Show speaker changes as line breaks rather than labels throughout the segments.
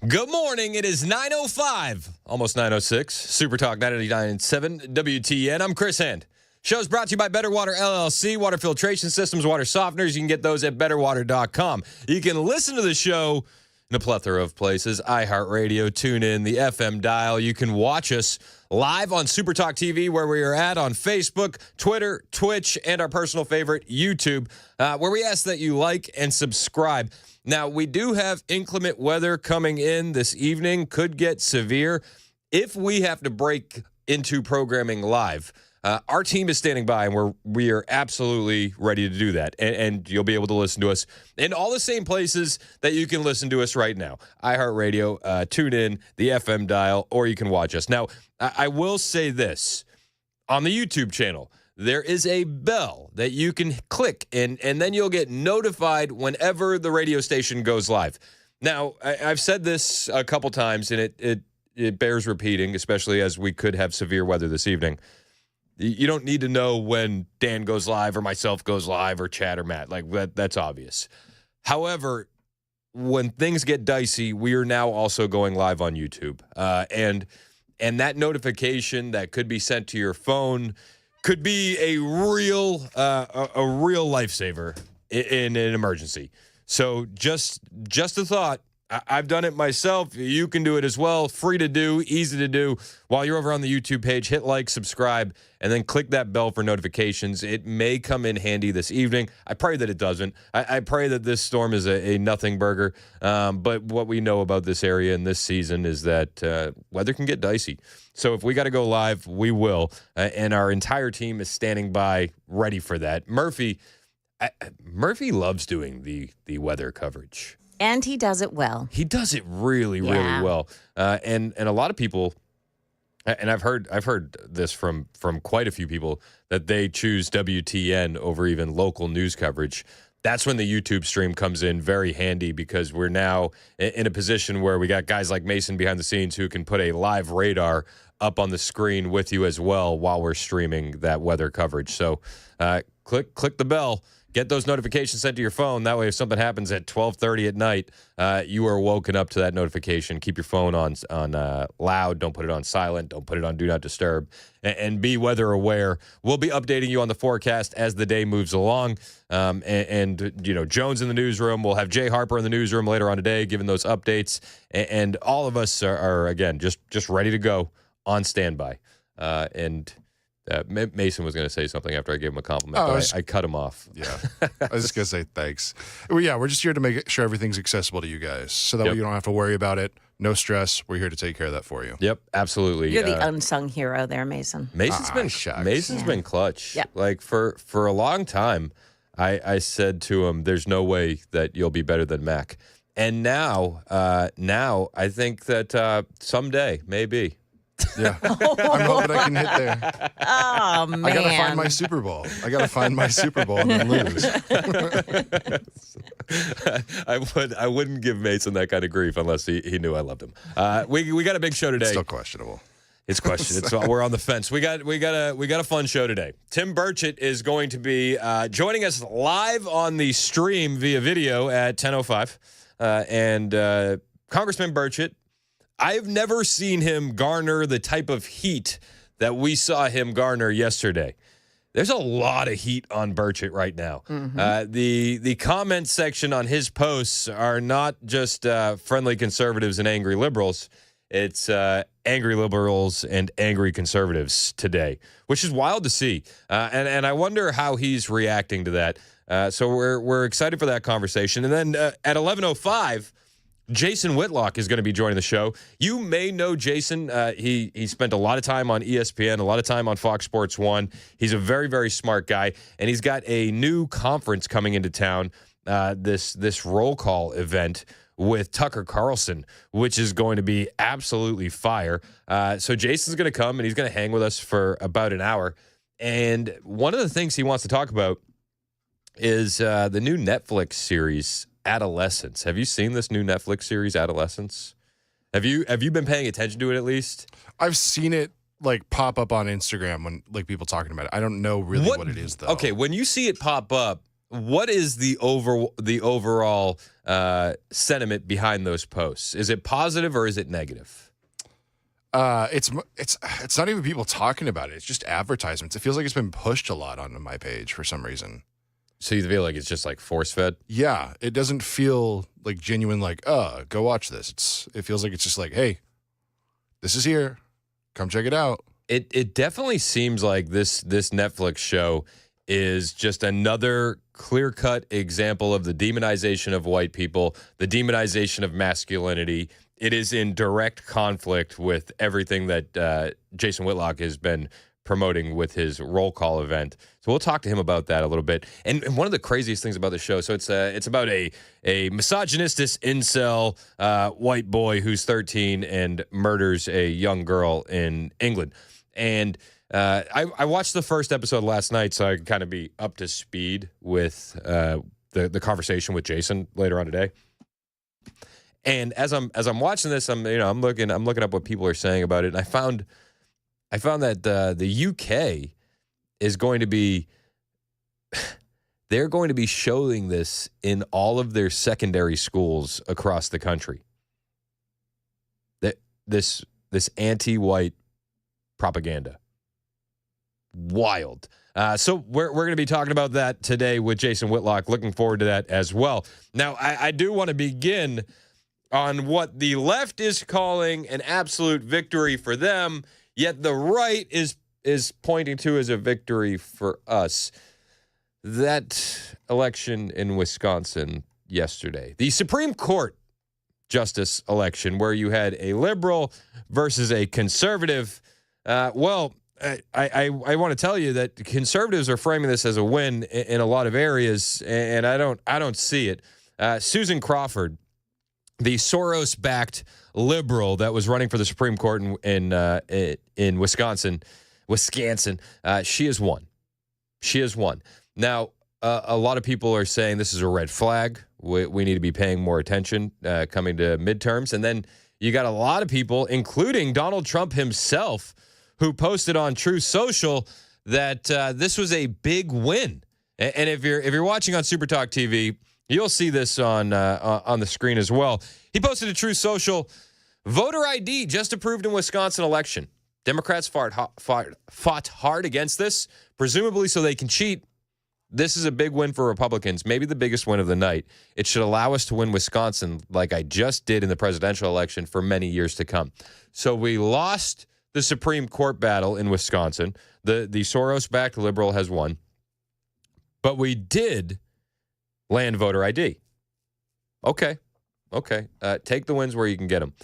Good morning. It is 9:05, almost 9:06. Super Talk 99.7 WTN. I'm Chris Hand. Show's brought to you by Better Water LLC, water filtration systems, water softeners. You can get those at betterwater.com. You can listen to the show in a plethora of places. iHeartRadio, TuneIn, the FM dial. You can watch us live on Super Talk TV, where we are at on Facebook, Twitter, Twitch, and our personal favorite, YouTube, where we ask that you like and subscribe. Now, we do have inclement weather coming in this evening. Could get severe if we have to break into programming live. Our team is standing by, and we are absolutely ready to do that. And you'll be able to listen to us in all the same places that you can listen to us right now. iHeartRadio, TuneIn, the FM dial, or you can watch us. Now, I will say this. On the YouTube channel, there is a bell that you can click, and then you'll get notified whenever the radio station goes live. Now, I've said this a couple times, and it bears repeating, especially as we could have severe weather this evening. You don't need to know when Dan goes live or myself goes live or Chad or Matt. Like, that's obvious. However, when things get dicey, we are now also going live on YouTube. And that notification that could be sent to your phone could be a real lifesaver in an emergency. So just a thought. I've done it myself. You can do it as well. Free to do, easy to do. While you're over on the YouTube page, hit like, subscribe, and then click that bell for notifications. It may come in handy this evening. I pray that it doesn't. I pray that this storm is a nothing burger. But what we know about this area and this season is that weather can get dicey. So if we got to go live, we will. And our entire team is standing by, ready for that. Murphy loves doing the weather coverage.
And he does it well.
He does it really, really well. And a lot of people, and I've heard this from quite a few people, that they choose WTN over even local news coverage. That's when the YouTube stream comes in very handy, because we're now in a position where we got guys like Mason behind the scenes who can put a live radar up on the screen with you as well while we're streaming that weather coverage. So click the bell. Get those notifications sent to your phone. That way, if something happens at 12:30 at night, you are woken up to that notification. Keep your phone on loud. Don't put it on silent. Don't put it on Do Not Disturb. And be weather aware. We'll be updating you on the forecast as the day moves along. And you know, Jones in the newsroom. We'll have Jay Harper in the newsroom later on today, giving those updates. And all of us are again, just ready to go on standby. Mason was going to say something after I gave him a compliment, but I cut him off.
Yeah, I was just going to say thanks. Well, yeah, we're just here to make sure everything's accessible to you guys, so that way you don't have to worry about it. No stress. We're here to take care of that for you.
Yep, absolutely.
You're the unsung hero there, Mason.
Mason's been clutch.
Yep.
Like for a long time, I said to him, "There's no way that you'll be better than Mac." And now I think that someday maybe.
Yeah, I'm hoping I can hit there.
Oh, man.
I got to find my Super Bowl. And then lose.
I wouldn't give Mason that kind of grief unless he knew I loved him. We got a big show today.
It's still questionable.
It's questionable. We're on the fence. We got a fun show today. Tim Burchett is going to be joining us live on the stream via video at 10:05. And Congressman Burchett, I've never seen him garner the type of heat that we saw him garner yesterday. There's a lot of heat on Burchett right now. Mm-hmm. The comment section on his posts are not just friendly conservatives and angry liberals. It's angry liberals and angry conservatives today, which is wild to see. And I wonder how he's reacting to that. So we're excited for that conversation. And then at 11:05. Jason Whitlock is going to be joining the show. You may know Jason. He spent a lot of time on ESPN, a lot of time on Fox Sports 1. He's a very, very smart guy, and he's got a new conference coming into town, this roll call event with Tucker Carlson, which is going to be absolutely fire. So Jason's going to come, and he's going to hang with us for about an hour. And one of the things he wants to talk about is the new Netflix series, Adolescence. Have you seen this new Netflix series, Adolescence? Have you been paying attention to it at least?
I've seen it like pop up on Instagram when like people talking about it. I don't know really what it is though.
Okay, when you see it pop up, what is the overall sentiment behind those posts? Is it positive or is it negative?
It's not even people talking about it. It's just advertisements. It feels like it's been pushed a lot onto my page for some reason.
So you feel like it's just like force fed?
Yeah, it doesn't feel like genuine. Like, go watch this. It feels like it's just like, hey, this is here. Come check it out.
It definitely seems like this Netflix show is just another clear-cut example of the demonization of white people, the demonization of masculinity. It is in direct conflict with everything that Jason Whitlock has been promoting with his roll call event. So we'll talk to him about that a little bit. And one of the craziest things about the show, so it's about a misogynistic incel white boy who's 13 and murders a young girl in England. And I watched the first episode last night so I could kind of be up to speed with the conversation with Jason later on today. And as I'm watching this, I'm looking up what people are saying about it, and I found that the UK is going to be they're going to be showing this in all of their secondary schools across the country. That this anti-white propaganda. Wild. So we're going to be talking about that today with Jason Whitlock. Looking forward to that as well. Now, I do want to begin on what the left is calling an absolute victory for them, yet the right is pointing to as a victory for us. That election in Wisconsin yesterday, the Supreme Court justice election, where you had a liberal versus a conservative. I want to tell you that conservatives are framing this as a win in a lot of areas, and I don't see it. Susan Crawford, the Soros-backed liberal that was running for the Supreme Court in Wisconsin, she has won. She has won. Now, a lot of people are saying this is a red flag. We need to be paying more attention coming to midterms. And then you got a lot of people, including Donald Trump himself, who posted on Truth Social that this was a big win. And if you're watching on Super Talk TV, you'll see this on the screen as well. He posted to Truth Social, voter ID just approved in Wisconsin election. Democrats fought hard against this, presumably so they can cheat. This is a big win for Republicans, maybe the biggest win of the night. It should allow us to win Wisconsin like I just did in the presidential election for many years to come. So we lost the Supreme Court battle in Wisconsin. The Soros-backed liberal has won. But we did land voter ID. Okay. Take the wins where you can get them.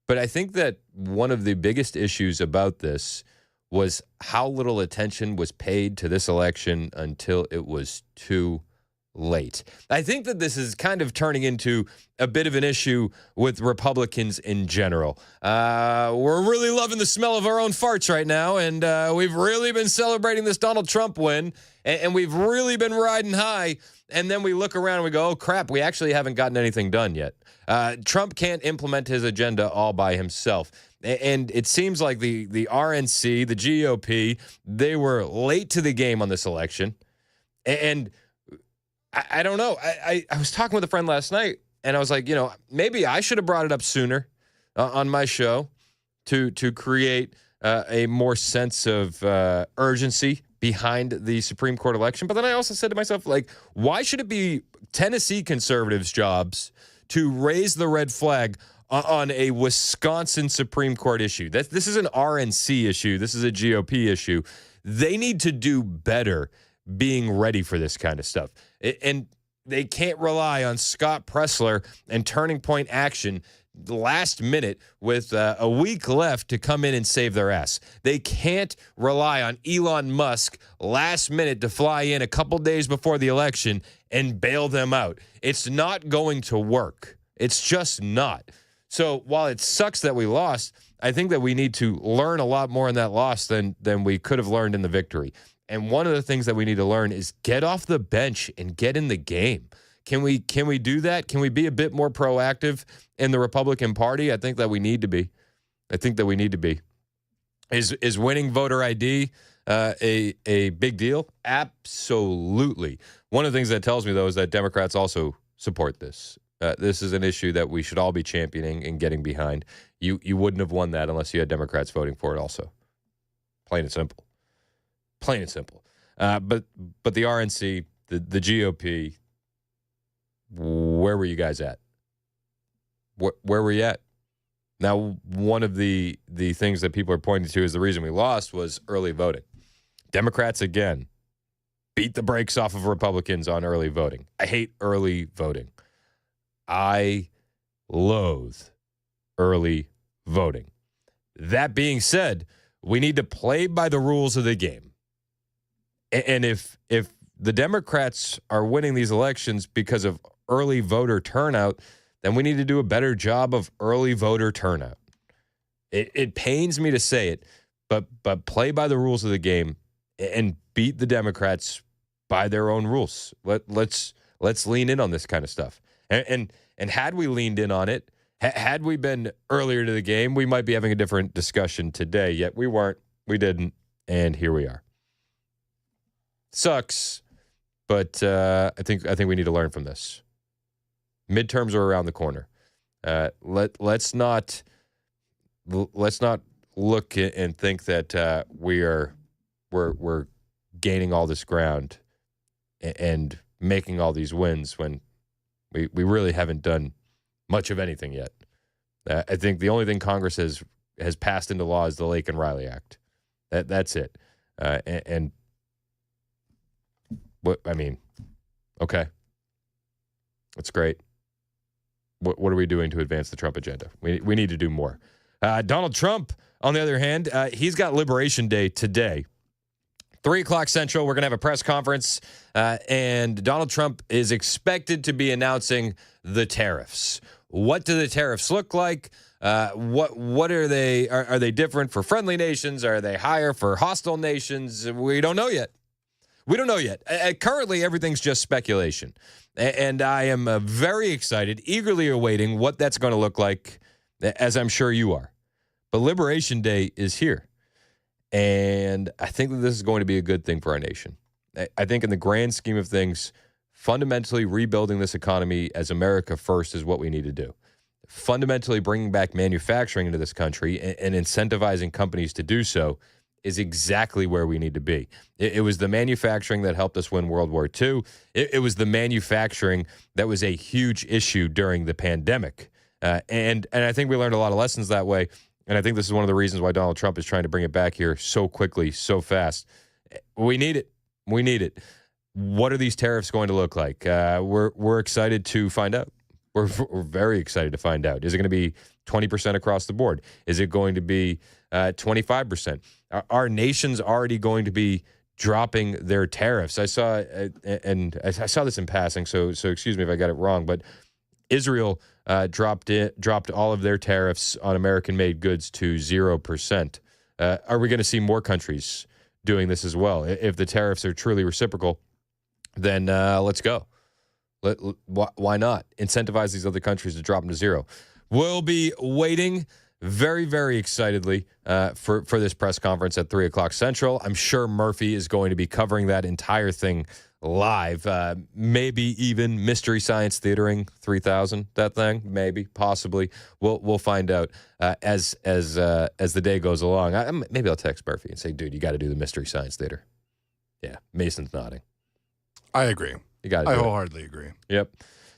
But I think that one of the biggest issues about this was how little attention was paid to this election until it was too late. I think that this is kind of turning into a bit of an issue with Republicans in general. We're really loving the smell of our own farts right now, and we've really been celebrating this Donald Trump win, and we've really been riding high, and then we look around and we go, oh, crap, we actually haven't gotten anything done yet. Trump can't implement his agenda all by himself. And it seems like the RNC, the GOP, they were late to the game on this election. And I don't know. I was talking with a friend last night, and I was like, maybe I should have brought it up sooner on my show to create a more sense of urgency behind the Supreme Court election. But then I also said to myself, like, why should it be Tennessee conservatives' jobs to raise the red flag on a Wisconsin Supreme Court issue? This is an RNC issue. This is a GOP issue. They need to do better being ready for this kind of stuff. And they can't rely on Scott Pressler and Turning Point Action last minute with a week left to come in and save their ass. They can't rely on Elon Musk last minute to fly in a couple days before the election and bail them out. It's not going to work. It's just not. So while it sucks that we lost, I think that we need to learn a lot more in that loss than we could have learned in the victory. And one of the things that we need to learn is get off the bench and get in the game. Can we do that? Can we be a bit more proactive in the Republican Party? I think that we need to be. Is winning voter ID a big deal? Absolutely. One of the things that tells me, though, is that Democrats also support this. This is an issue that we should all be championing and getting behind. You wouldn't have won that unless you had Democrats voting for it also. Plain and simple. Plain and simple. But the RNC, the GOP, where were you guys at? Where were you at? Now, one of the things that people are pointing to as the reason we lost was early voting. Democrats, again, beat the brakes off of Republicans on early voting. I hate early voting. I loathe early voting. That being said, we need to play by the rules of the game. And if the Democrats are winning these elections because of early voter turnout, then we need to do a better job of early voter turnout. It pains me to say it, but play by the rules of the game and beat the Democrats by their own rules. Let's lean in on this kind of stuff. And had we leaned in on it, had we been earlier to the game, we might be having a different discussion today. Yet we weren't, we didn't, and here we are. Sucks, but I think we need to learn from this. Midterms are around the corner. Let's not look and think that we're gaining all this ground and making all these wins when we really haven't done much of anything yet. I think the only thing Congress has passed into law is the Lake and Riley Act. That's it. And what I mean, okay, that's great. What are we doing to advance the Trump agenda? We need to do more. Donald Trump, on the other hand, he's got Liberation Day today. 3 o'clock Central, we're going to have a press conference, and Donald Trump is expected to be announcing the tariffs. What do the tariffs look like? What are they? Are they different for friendly nations? Are they higher for hostile nations? We don't know yet. We don't know yet. Currently, everything's just speculation. And I am very excited, eagerly awaiting what that's going to look like, as I'm sure you are. But Liberation Day is here. And I think that this is going to be a good thing for our nation. I think in the grand scheme of things, fundamentally rebuilding this economy as America first is what we need to do. Fundamentally bringing back manufacturing into this country and incentivizing companies to do so is exactly where we need to be. It was the manufacturing that helped us win World War II. It was the manufacturing that was a huge issue during the pandemic. And I think we learned a lot of lessons that way. And I think this is one of the reasons why Donald Trump is trying to bring it back here so quickly, so fast. We need it. We need it. What are these tariffs going to look like? We're excited to find out. We're very excited to find out. Is it going to be 20% across the board? Is it going to be 25%? Our nation's already going to be dropping their tariffs. I saw this in passing, so excuse me if I got it wrong, but Israel dropped all of their tariffs on American-made goods to 0%. Are we going to see more countries doing this as well? If the tariffs are truly reciprocal, then let's go. Why not? Incentivize these other countries to drop them to zero. We'll be waiting very, very excitedly for this press conference at 3 o'clock Central. I'm sure Murphy is going to be covering that entire thing live. Maybe even Mystery Science Theatering 3000, that thing. Maybe, possibly. We'll find out as the day goes along. Maybe I'll text Murphy and say, dude, you got to do the Mystery Science Theater. Yeah, Mason's nodding.
I agree.
You got to.
I wholeheartedly agree.
Yep.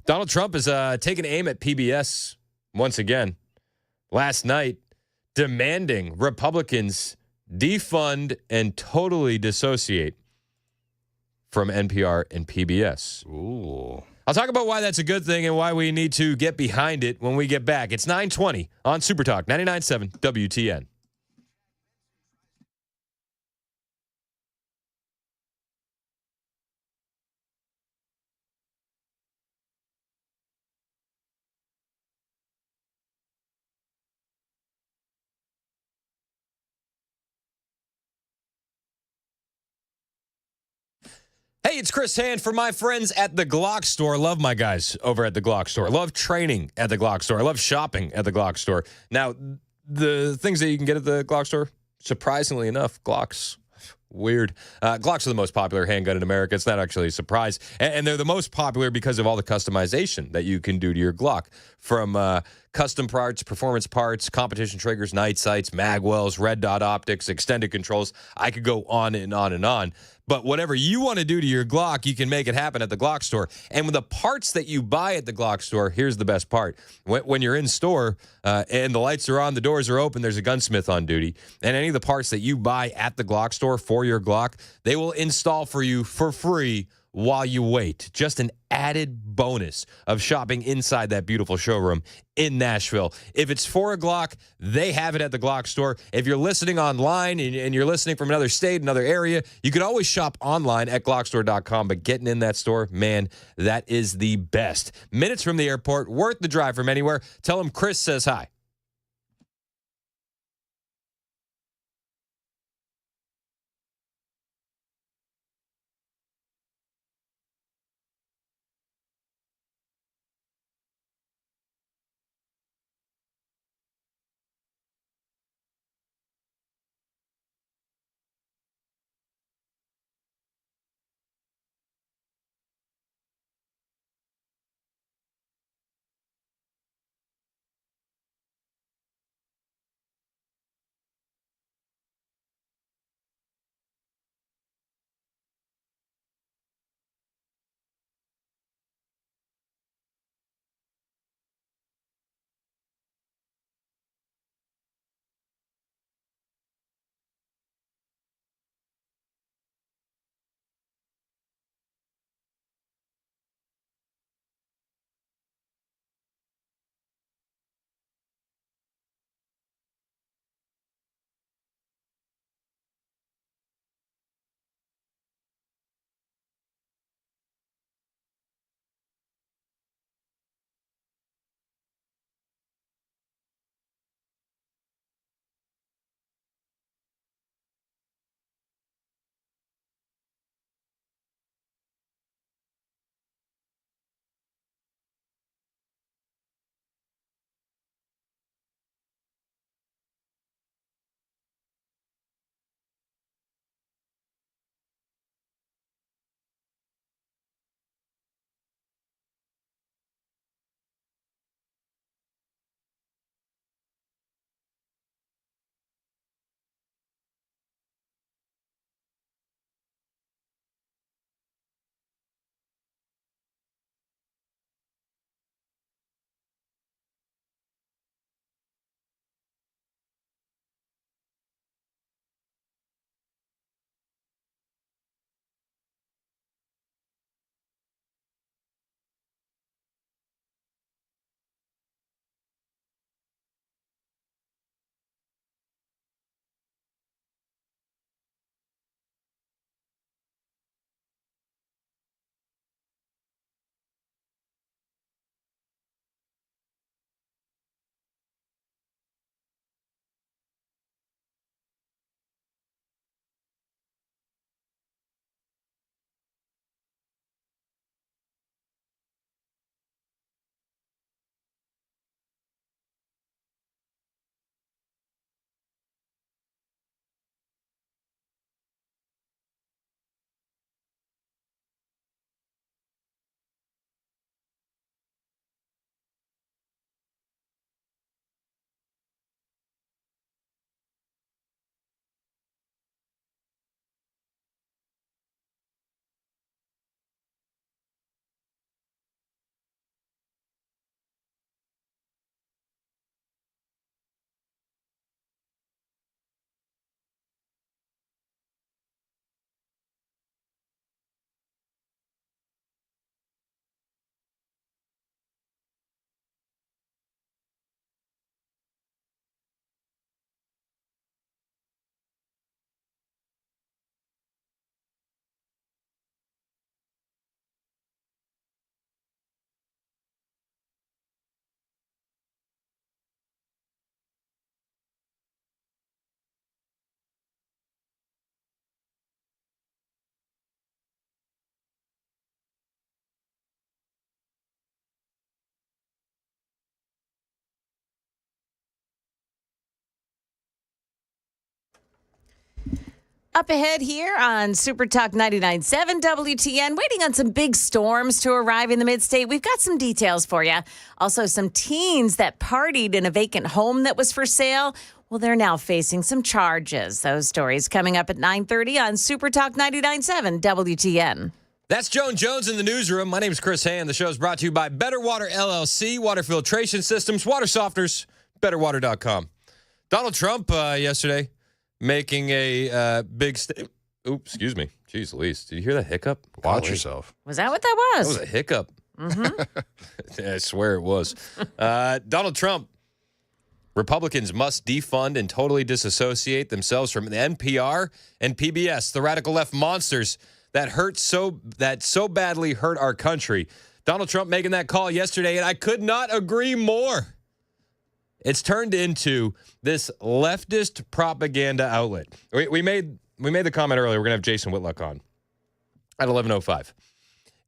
Donald Trump is taking aim at PBS once again. Last night, demanding Republicans defund and totally dissociate from NPR and PBS.
Ooh.
I'll talk about why that's a good thing and why we need to get behind it when we get back. It's 9:20 on Super Talk 99.7 WTN. Hey, it's Chris Hand for my friends at the Glock store. Love my guys over at the Glock store. Love training at the Glock store. I love shopping at the Glock store. Now, the things that you can get at the Glock store, surprisingly enough, Glocks, Weird. Glocks are the most popular handgun in America. It's not actually a surprise. And they're the most popular because of all the customization that you can do to your Glock. From custom parts, performance parts, competition triggers, night sights, mag wells, red dot optics, extended controls. I could go on and on and on. But whatever you want to do to your Glock, you can make it happen at the Glock store. And with the parts that you buy at the Glock store, here's the best part. When you're in store and the lights are on, the doors are open, there's a gunsmith on duty. And any of the parts that you buy at the Glock store for your Glock, they will install for you for free while you wait. Just an added bonus of shopping inside that beautiful showroom in Nashville. If it's for a Glock, they have it at the Glock store. If you're listening online and you're listening from another state, another area, you can always shop online at glockstore.com. But getting in that store, man, that is the best. Minutes from the airport, worth the drive from anywhere. Tell them Chris says hi.
Up ahead here on Super Talk 99.7 WTN, waiting on some big storms to arrive in the mid-state. We've got some details for you. Also, some teens that partied in a vacant home that was for sale. Well, they're now facing some charges. Those stories coming up at 9:30 on Super Talk 99.7 WTN.
That's Joan Jones in the newsroom. My name is Chris Hand. The show is brought to you by Better Water LLC, water filtration systems, water softeners, betterwater.com. Donald Trump yesterday making a big statement. Oops, excuse me. Jeez Louise. Did you hear that hiccup?
Watch yourself.
Was that what that was?
That was a hiccup. Mm-hmm. I swear it was. Donald Trump. Republicans must defund and totally disassociate themselves from the NPR and PBS, the radical left monsters that so badly hurt our country. Donald Trump making that call yesterday, and I could not agree more. It's turned into this leftist propaganda outlet. We made the comment earlier. We're gonna have Jason Whitlock on at 11:05,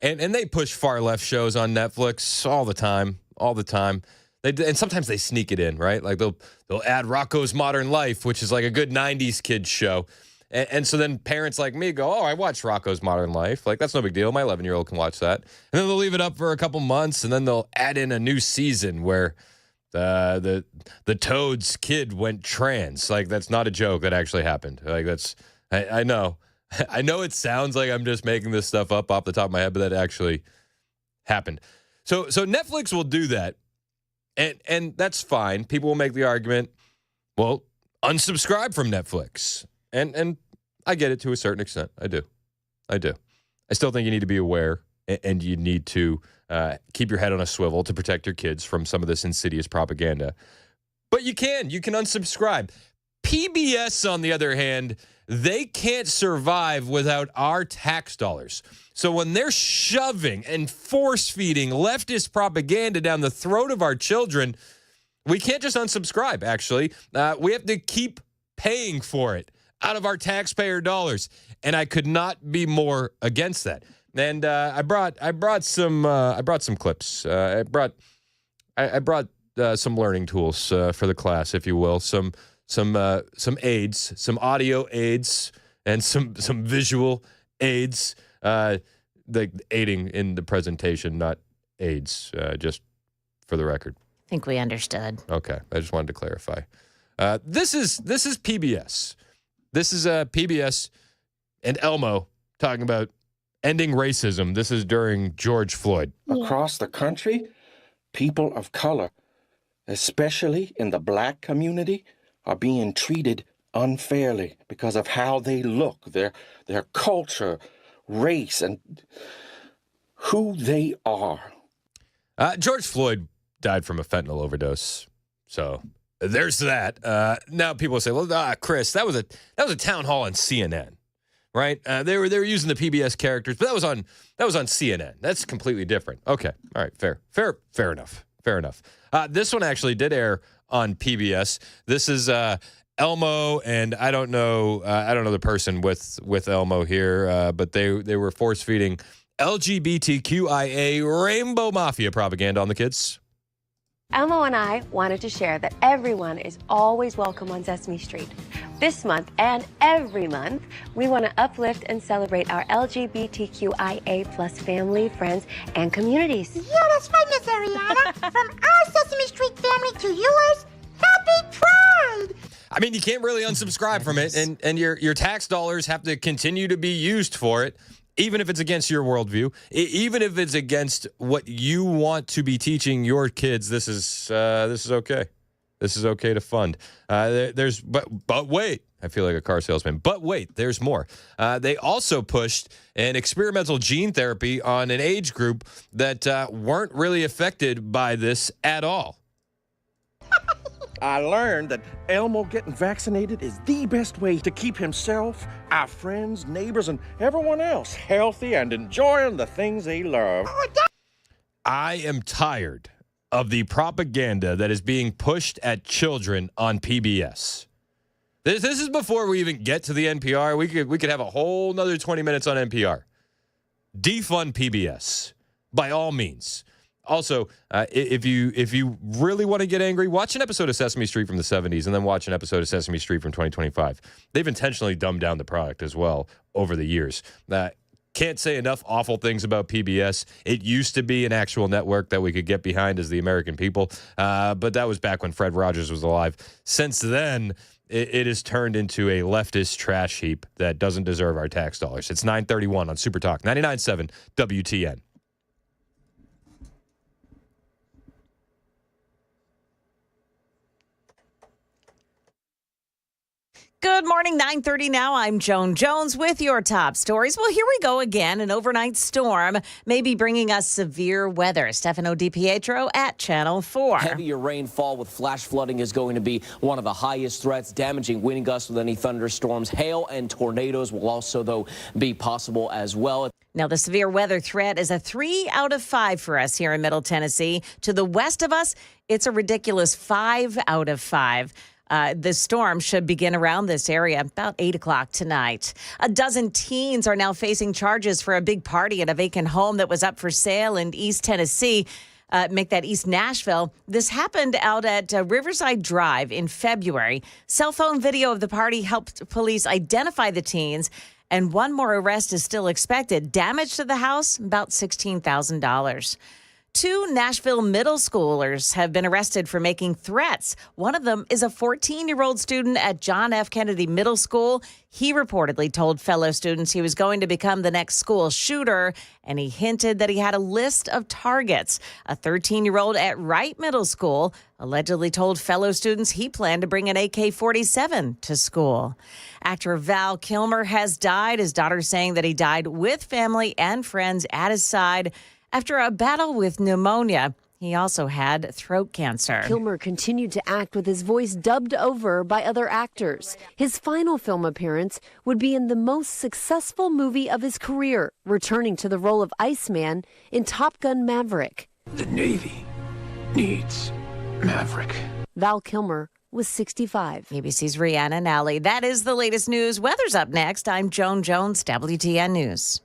and they push far left shows on Netflix all the time. And sometimes they sneak it in, right? Like they'll add Rocco's Modern Life, which is like a good 90s kids show. And so then parents like me go, oh, I watched Rocco's Modern Life. Like, that's no big deal. My 11-year-old can watch that. And then they'll leave it up for a couple months, and then they'll add in a new season where the Toad's kid went trans. Like, that's not a joke. That actually happened. Like, I know. I know it sounds like I'm just making this stuff up off the top of my head, but that actually happened. So Netflix will do that. And that's fine. People will make the argument, well, unsubscribe from Netflix. And I get it to a certain extent. I do. I still think you need to be aware, and you need to keep your head on a swivel to protect your kids from some of this insidious propaganda. But you can unsubscribe. PBS, on the other hand, they can't survive without our tax dollars. So when they're shoving and force-feeding leftist propaganda down the throat of our children, we can't just unsubscribe, actually. We have to keep paying for it out of our taxpayer dollars. And I could not be more against that. And I brought some clips. I brought some learning tools for the class, if you will. Some aids, some audio aids, and some visual aids. The aiding in the presentation, not aids, just for the record.
I think we understood.
Okay, I just wanted to clarify. This is PBS. This is PBS and Elmo talking about ending racism. This is during George Floyd.
Across the country, people of color, especially in the black community, are being treated unfairly because of how they look, their culture, race, and who they are.
George Floyd died from a fentanyl overdose. So there's that. Now people say, well, Chris, that was a town hall on CNN, right? They were using the PBS characters, but that was on CNN. That's completely different. Okay. All right. Fair enough. This one actually did air on PBS. This is Elmo, and I don't know the person with Elmo here, but they were force feeding LGBTQIA Rainbow Mafia propaganda on the kids.
Elmo and I wanted to share that everyone is always welcome on Sesame Street. This month and every month, we want to uplift and celebrate our LGBTQIA plus family, friends, and communities.
Yeah, that's right, Miss Ariana. From our Sesame Street family to yours, happy Pride!
I mean, you can't really unsubscribe from it, and your tax dollars have to continue to be used for it, even if it's against your worldview, even if it's against what you want to be teaching your kids. This is okay. This is okay to fund. But wait, I feel like a car salesman. But wait, there's more. They also pushed an experimental gene therapy on an age group that weren't really affected by this at all.
I learned that Elmo getting vaccinated is the best way to keep himself, our friends, neighbors, and everyone else healthy and enjoying the things they love.
I am tired of the propaganda that is being pushed at children on PBS. This is before we even get to the NPR. We could have a whole nother 20 minutes on NPR. Defund PBS, by all means. Also, if you really want to get angry, watch an episode of Sesame Street from the 70s and then watch an episode of Sesame Street from 2025. They've intentionally dumbed down the product as well over the years. Can't say enough awful things about PBS. It used to be an actual network that we could get behind as the American people, but that was back when Fred Rogers was alive. Since then, it has turned into a leftist trash heap that doesn't deserve our tax dollars. It's 9:31 on Super Talk 99.7 WTN.
Good morning, 9:30 now. I'm Joan Jones with your top stories. Well, here we go again. An overnight storm may be bringing us severe weather. Stefano DiPietro at Channel 4.
Heavier rainfall with flash flooding is going to be one of the highest threats, damaging wind gusts with any thunderstorms. Hail and tornadoes will also, though, be possible as well.
Now, the severe weather threat is a 3 out of 5 for us here in Middle Tennessee. To the west of us, it's a ridiculous 5 out of 5. The storm should begin around this area about 8 o'clock tonight. A dozen teens are now facing charges for a big party at a vacant home that was up for sale in East Tennessee. Make that East Nashville. This happened out at Riverside Drive in February. Cell phone video of the party helped police identify the teens, and one more arrest is still expected. Damage to the house, about $16,000. 2 Nashville middle schoolers have been arrested for making threats. One of them is a 14-year-old student at John F. Kennedy Middle School. He reportedly told fellow students he was going to become the next school shooter, and he hinted that he had a list of targets. A 13-year-old at Wright Middle School allegedly told fellow students he planned to bring an AK-47 to school. Actor Val Kilmer has died. His daughter saying that he died with family and friends at his side after a battle with pneumonia. He also had throat cancer.
Kilmer continued to act with his voice dubbed over by other actors. His final film appearance would be in the most successful movie of his career, returning to the role of Iceman in Top Gun Maverick.
The Navy needs Maverick.
Val Kilmer was 65.
ABC's Rhiannon Alley. That is the latest news. Weather's up next. I'm Joan Jones, WTN News.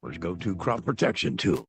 Let's go to crop protection tool.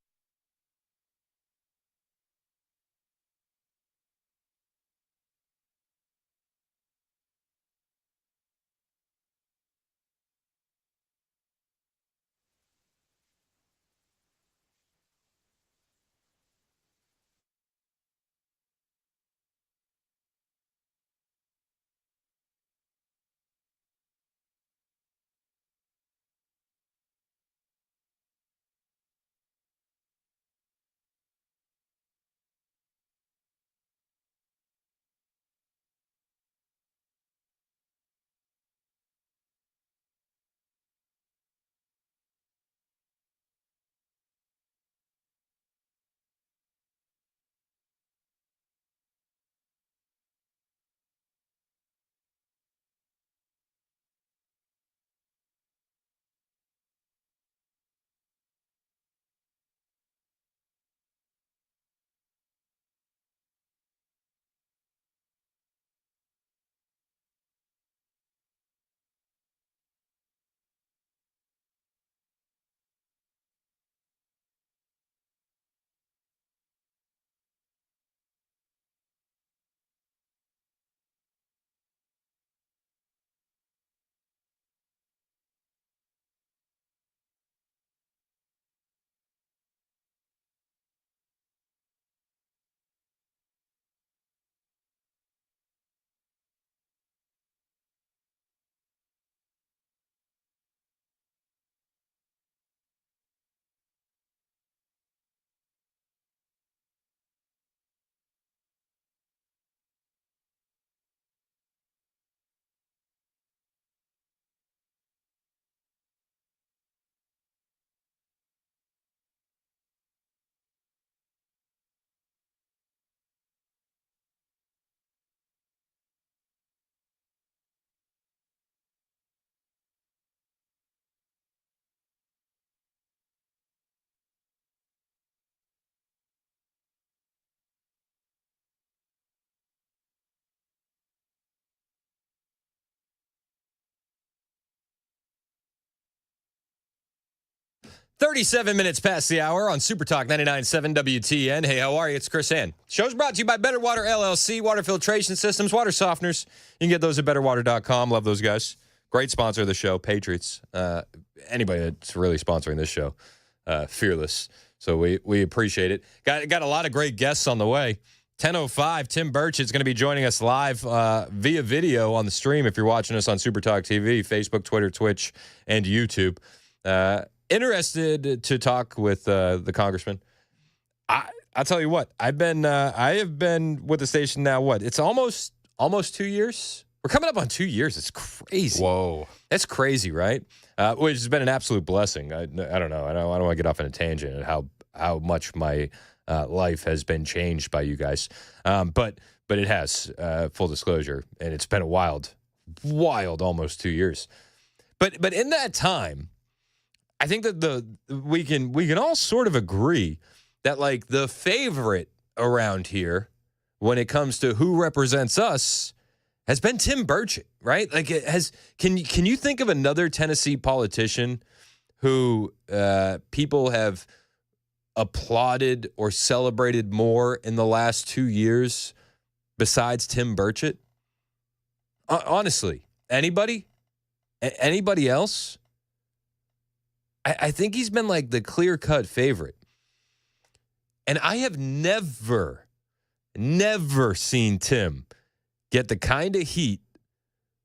37 minutes past the hour on Super Talk 99.7 WTN. Hey, how are you? It's Chris Hand. Show's brought to you by Better Water LLC, water filtration systems, water softeners. You can get those at betterwater.com. Love those guys. Great sponsor of the show, Patriots. Anybody that's really sponsoring this show, fearless. So we appreciate it. Got a lot of great guests on the way. 10:05, Tim Burchett is going to be joining us live via video on the stream if you're watching us on Super Talk TV, Facebook, Twitter, Twitch, and YouTube. Interested to talk with the congressman. I'll tell you what. I have been with the station now. What? It's almost 2 years. We're coming up on 2 years. It's crazy.
Whoa,
that's crazy, right? Which has been an absolute blessing. I don't know. I don't want to get off on a tangent and how much my life has been changed by you guys. But it has, full disclosure, and it's been a wild almost 2 years. But in that time, I think that we can all sort of agree that like the favorite around here when it comes to who represents us has been Tim Burchett, right? Like can you think of another Tennessee politician who people have applauded or celebrated more in the last 2 years besides Tim Burchett? Honestly, anybody else? I think he's been like the clear-cut favorite. And I have never seen Tim get the kind of heat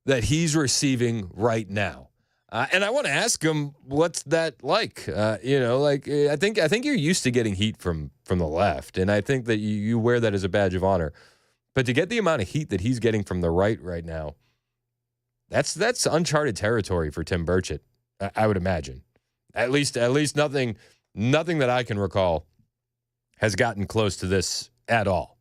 that he's receiving right now. And I want to ask him, what's that like? I think you're used to getting heat from the left, and I think that you wear that as a badge of honor. But to get the amount of heat that he's getting from the right now, that's uncharted territory for Tim Burchett, I would imagine. At least nothing that I can recall has gotten close to this at all.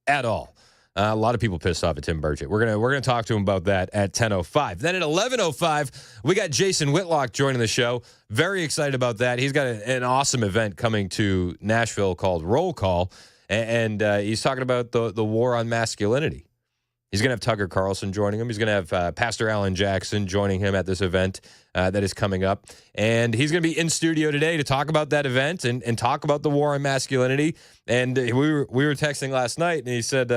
A lot of people pissed off at Tim Burchett. We're gonna talk to him about that at 10:05. Then at 11:05, we got Jason Whitlock joining the show. Very excited about that. He's got an awesome event coming to Nashville called Roll Call, and he's talking about the war on masculinity. He's going to have Tucker Carlson joining him. He's going to have Pastor Alan Jackson joining him at this event that is coming up. And he's going to be in studio today to talk about that event and talk about the war on masculinity. And we were texting last night, and he said,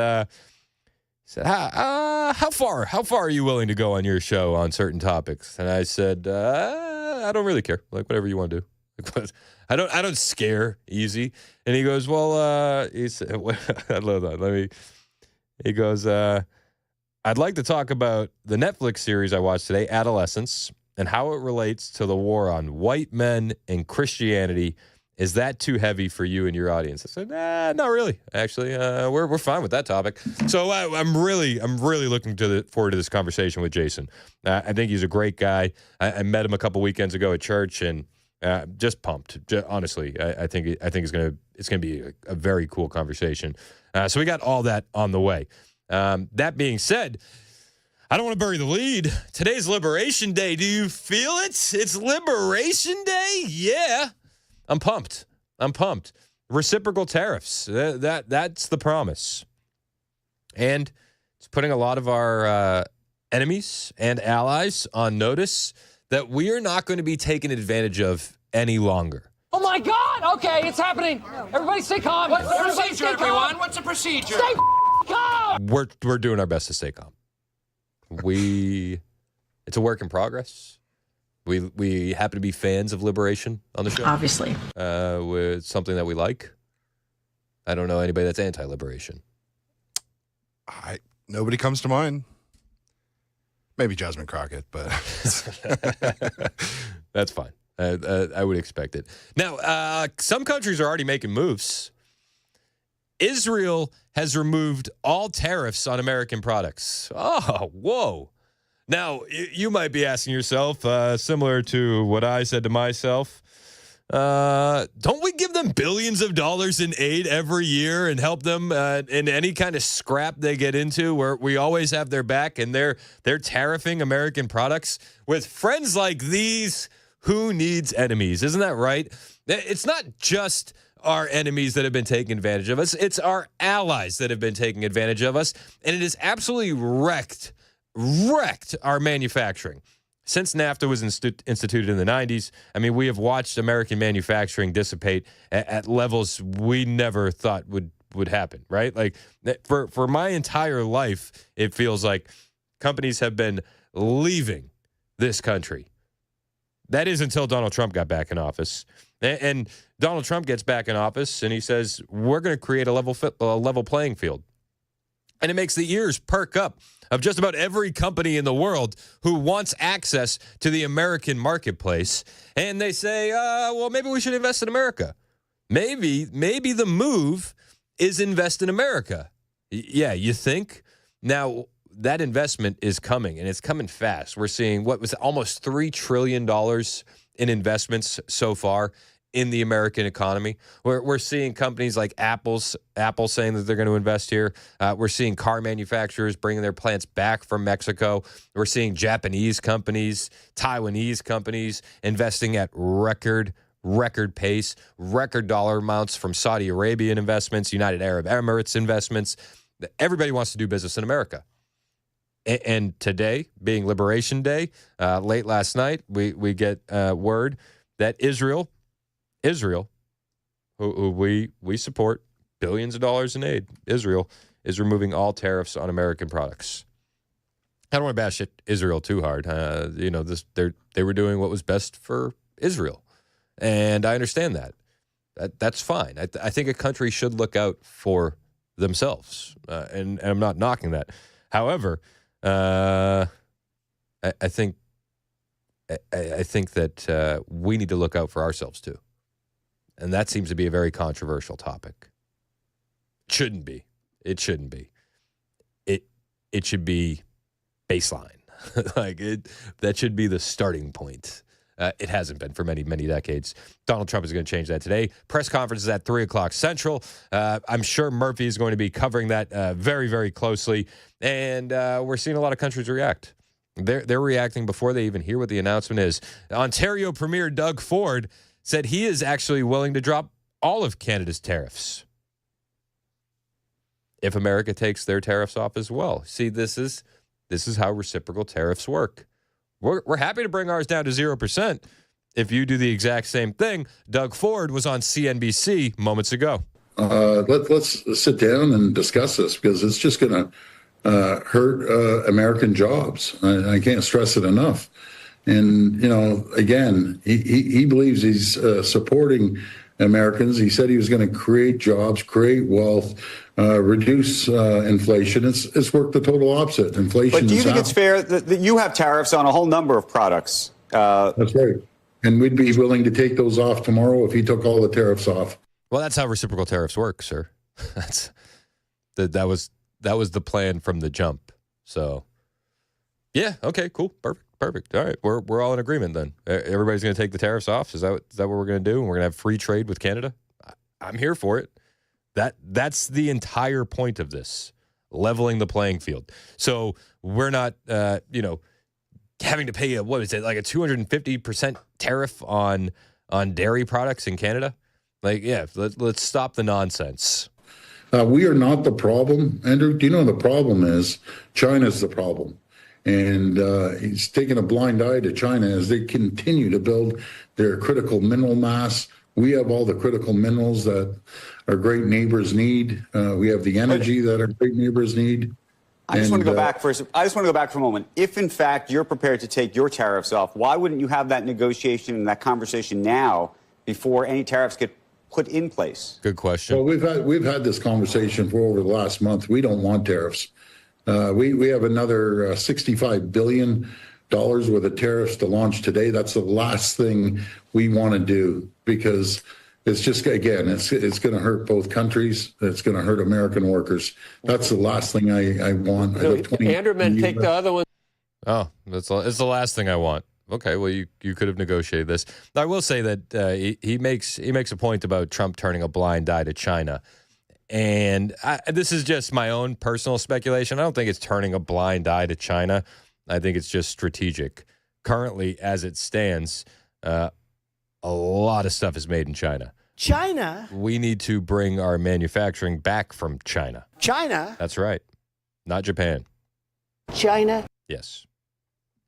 how far are you willing to go on your show on certain topics? And I said, I don't really care. Like, whatever you want to do. I don't scare easy. And he goes, well, he said, I love that. He goes, I'd like to talk about the Netflix series I watched today, Adolescence, and how it relates to the war on white men and Christianity. Is that too heavy for you and your audience? I said, not really. Actually, we're fine with that topic. So I'm really looking forward to this conversation with Jason. I think he's a great guy. I met him a couple weekends ago at church, and just pumped. Honestly, I think it's gonna be a very cool conversation. So we got all that on the way. That being said, I don't want to bury the lead. Today's Liberation Day. Do you feel it? It's Liberation Day? Yeah. I'm pumped. Reciprocal tariffs. That's the promise. And it's putting a lot of our enemies and allies on notice that we are not going to be taken advantage of any longer.
Oh my God! Okay, it's happening. Everybody stay calm.
What's the procedure, everyone? What's the procedure?
Stay calm.
We're doing our best to stay calm. It's a work in progress. We happen to be fans of liberation on the show.
Obviously.
With something that we like. I don't know anybody that's anti-liberation.
Nobody comes to mind. Maybe Jasmine Crockett, but
that's fine. I would expect it. Now, some countries are already making moves. Israel has removed all tariffs on American products. Oh, whoa. Now, you might be asking yourself, similar to what I said to myself, don't we give them billions of dollars in aid every year and help them in any kind of scrap they get into where we always have their back and they're tariffing American products? With friends like these, who needs enemies? Isn't that right? It's not just our enemies that have been taking advantage of us. It's our allies that have been taking advantage of us. And it has absolutely wrecked our manufacturing. Since NAFTA was instituted in the 90s, I mean, we have watched American manufacturing dissipate at levels we never thought would happen, right? Like for my entire life, it feels like companies have been leaving this country. That is until Donald Trump got back in office. And Donald Trump gets back in office and he says, we're going to create a level playing field. And it makes the ears perk up of just about every company in the world who wants access to the American marketplace. And they say, well, maybe we should invest in America. Maybe the move is invest in America. Yeah, you think? Now, that investment is coming, and it's coming fast. We're seeing what was almost $3 trillion in investments so far in the American economy. We're seeing companies like Apple saying that they're going to invest here. We're seeing car manufacturers bringing their plants back from Mexico. We're seeing Japanese companies, Taiwanese companies investing at record pace, record dollar amounts from Saudi Arabian investments, United Arab Emirates investments. Everybody wants to do business in America. And today, being Liberation Day, late last night, we get word that Israel, who we support, billions of dollars in aid, Israel is removing all tariffs on American products. I don't want to bash Israel too hard. They were doing what was best for Israel, and I understand that. That's fine. I think a country should look out for themselves, and I'm not knocking that. However, I think that we need to look out for ourselves too, and that seems to be a very controversial topic. It shouldn't be. It should be baseline. That should be the starting point. It hasn't been for many, many decades. Donald Trump is going to change that today. Press conference is at 3 o'clock Central. I'm sure Murphy is going to be covering that very, very closely. And we're seeing a lot of countries react. They're reacting before they even hear what the announcement is. Ontario Premier Doug Ford said he is actually willing to drop all of Canada's tariffs if America takes their tariffs off as well. See, this is how reciprocal tariffs work. We're happy to bring ours down to 0% if you do the exact same thing. Doug Ford was on CNBC moments ago.
Let's sit down and discuss this, because it's just going to hurt American jobs. I can't stress it enough. And, again, he believes he's supporting Americans. He said he was going to create jobs, create wealth, reduce inflation. It's worked the total opposite. Inflation. But
do you think it's fair that you have tariffs on a whole number of products?
That's right. And we'd be willing to take those off tomorrow if he took all the tariffs off.
Well, that's how reciprocal tariffs work, sir. That was the plan from the jump. So, yeah, okay, cool, perfect. All right, we're all in agreement then. Everybody's going to take the tariffs off. Is that what we're going to do? And we're going to have free trade with Canada? I'm here for it. That's the entire point of this, leveling the playing field. So we're not, having to pay like a 250% tariff on dairy products in Canada. Like, yeah, let's stop the nonsense.
We are not the problem, Andrew. Do you know the problem is? China's the problem. And he's taking a blind eye to China as they continue to build their critical mineral mass. We have all the critical minerals that our great neighbors need. We have the energy that our great neighbors need.
I just want to go back for a moment. If, in fact, you're prepared to take your tariffs off, why wouldn't you have that negotiation and that conversation now before any tariffs get put in place?
Good question.
Well, we've had this conversation for over the last month. We don't want tariffs. We have another $65 billion worth of tariffs to launch today. That's the last thing we want to do, because it's just, again, it's going to hurt both countries. It's going to hurt American workers. That's the last thing I want.
Andrew meant take the other one.
Oh, it's the last thing I want. Okay, well, you could have negotiated this. I will say that he makes a point about Trump turning a blind eye to China. And this is just my own personal speculation. I don't think it's turning a blind eye to China. I think it's just strategic. Currently, as it stands, a lot of stuff is made in China.
China?
We need to bring our manufacturing back from China.
China?
That's right. Not Japan.
China?
Yes.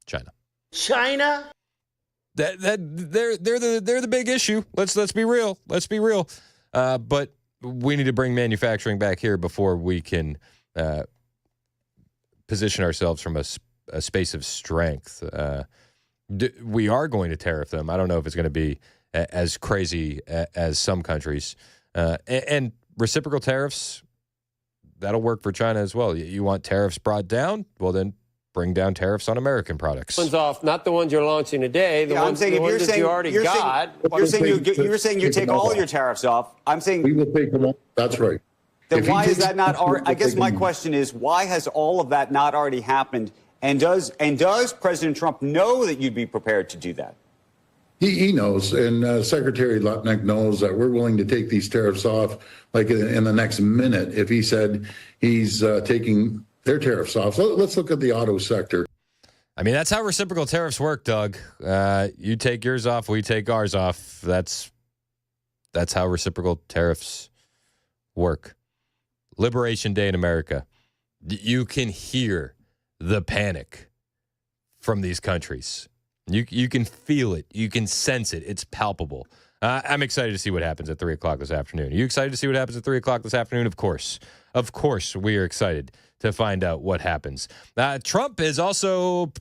China.
China?
They're the big issue. Let's be real. Let's be real. But we need to bring manufacturing back here before we can position ourselves from a space of strength. We are going to tariff them. I don't know if it's going to be as crazy as some countries. And reciprocal tariffs, that'll work for China as well. You want tariffs brought down? Well, then bring down tariffs on American products.
Ones off, not the ones you're launching today. The ones that you already got.
You're saying you take all your tariffs off. I'm saying
we will take them all. That's right.
Then why is that not? I guess my question is, why has all of that not already happened? And does President Trump know that you'd be prepared to do that?
He knows, and Secretary Lutnick knows that we're willing to take these tariffs off like in the next minute if he said he's taking their tariffs off. So let's look at the auto sector.
I mean, that's how reciprocal tariffs work, Doug. You take yours off, we take ours off. That's how reciprocal tariffs work. Liberation Day in America. You can hear the panic from these countries. You can feel it. You can sense it. It's palpable. I'm excited to see what happens at 3 o'clock this afternoon. Are you excited to see what happens at 3 o'clock this afternoon? Of course. Of course, we are excited to find out what happens. Trump is also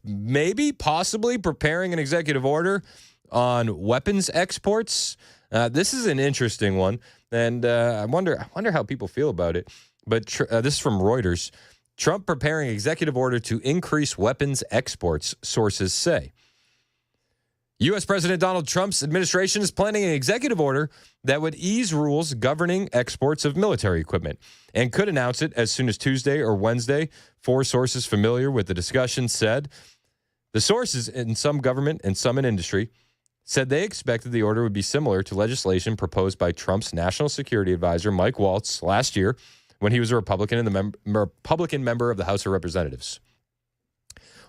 possibly preparing an executive order on weapons exports. This is an interesting one, and I wonder how people feel about it. But this is from Reuters. Trump preparing executive order to increase weapons exports, sources say. U.S. President Donald Trump's administration is planning an executive order that would ease rules governing exports of military equipment and could announce it as soon as Tuesday or Wednesday. 4 sources familiar with the discussion said. The sources in some government and some in industry said they expected the order would be similar to legislation proposed by Trump's national security advisor, Mike Waltz, last year when he was a Republican and the Republican member of the House of Representatives.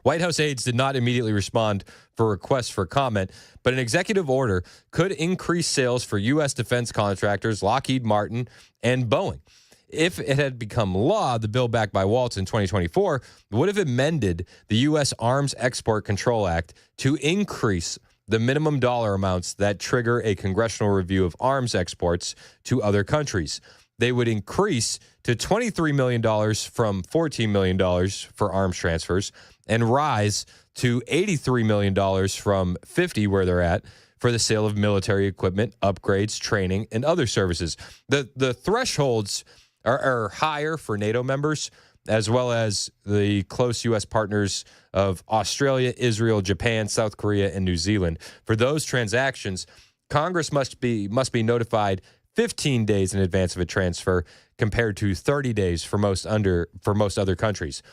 White House aides did not immediately respond for requests for comment, but an executive order could increase sales for U.S. defense contractors Lockheed Martin and Boeing. If it had become law, the bill backed by Waltz in 2024 would have amended the U.S. Arms Export Control Act to increase the minimum dollar amounts that trigger a congressional review of arms exports to other countries. They would increase to $23 million from $14 million for arms transfers and rise to $83 million from $50 where they're at for the sale of military equipment, upgrades, training, and other services. The thresholds are higher for NATO members, as well as the close U.S. partners of Australia, Israel, Japan, South Korea, and New Zealand. For those transactions, Congress must be notified 15 days in advance of a transfer compared to 30 days for most other countries.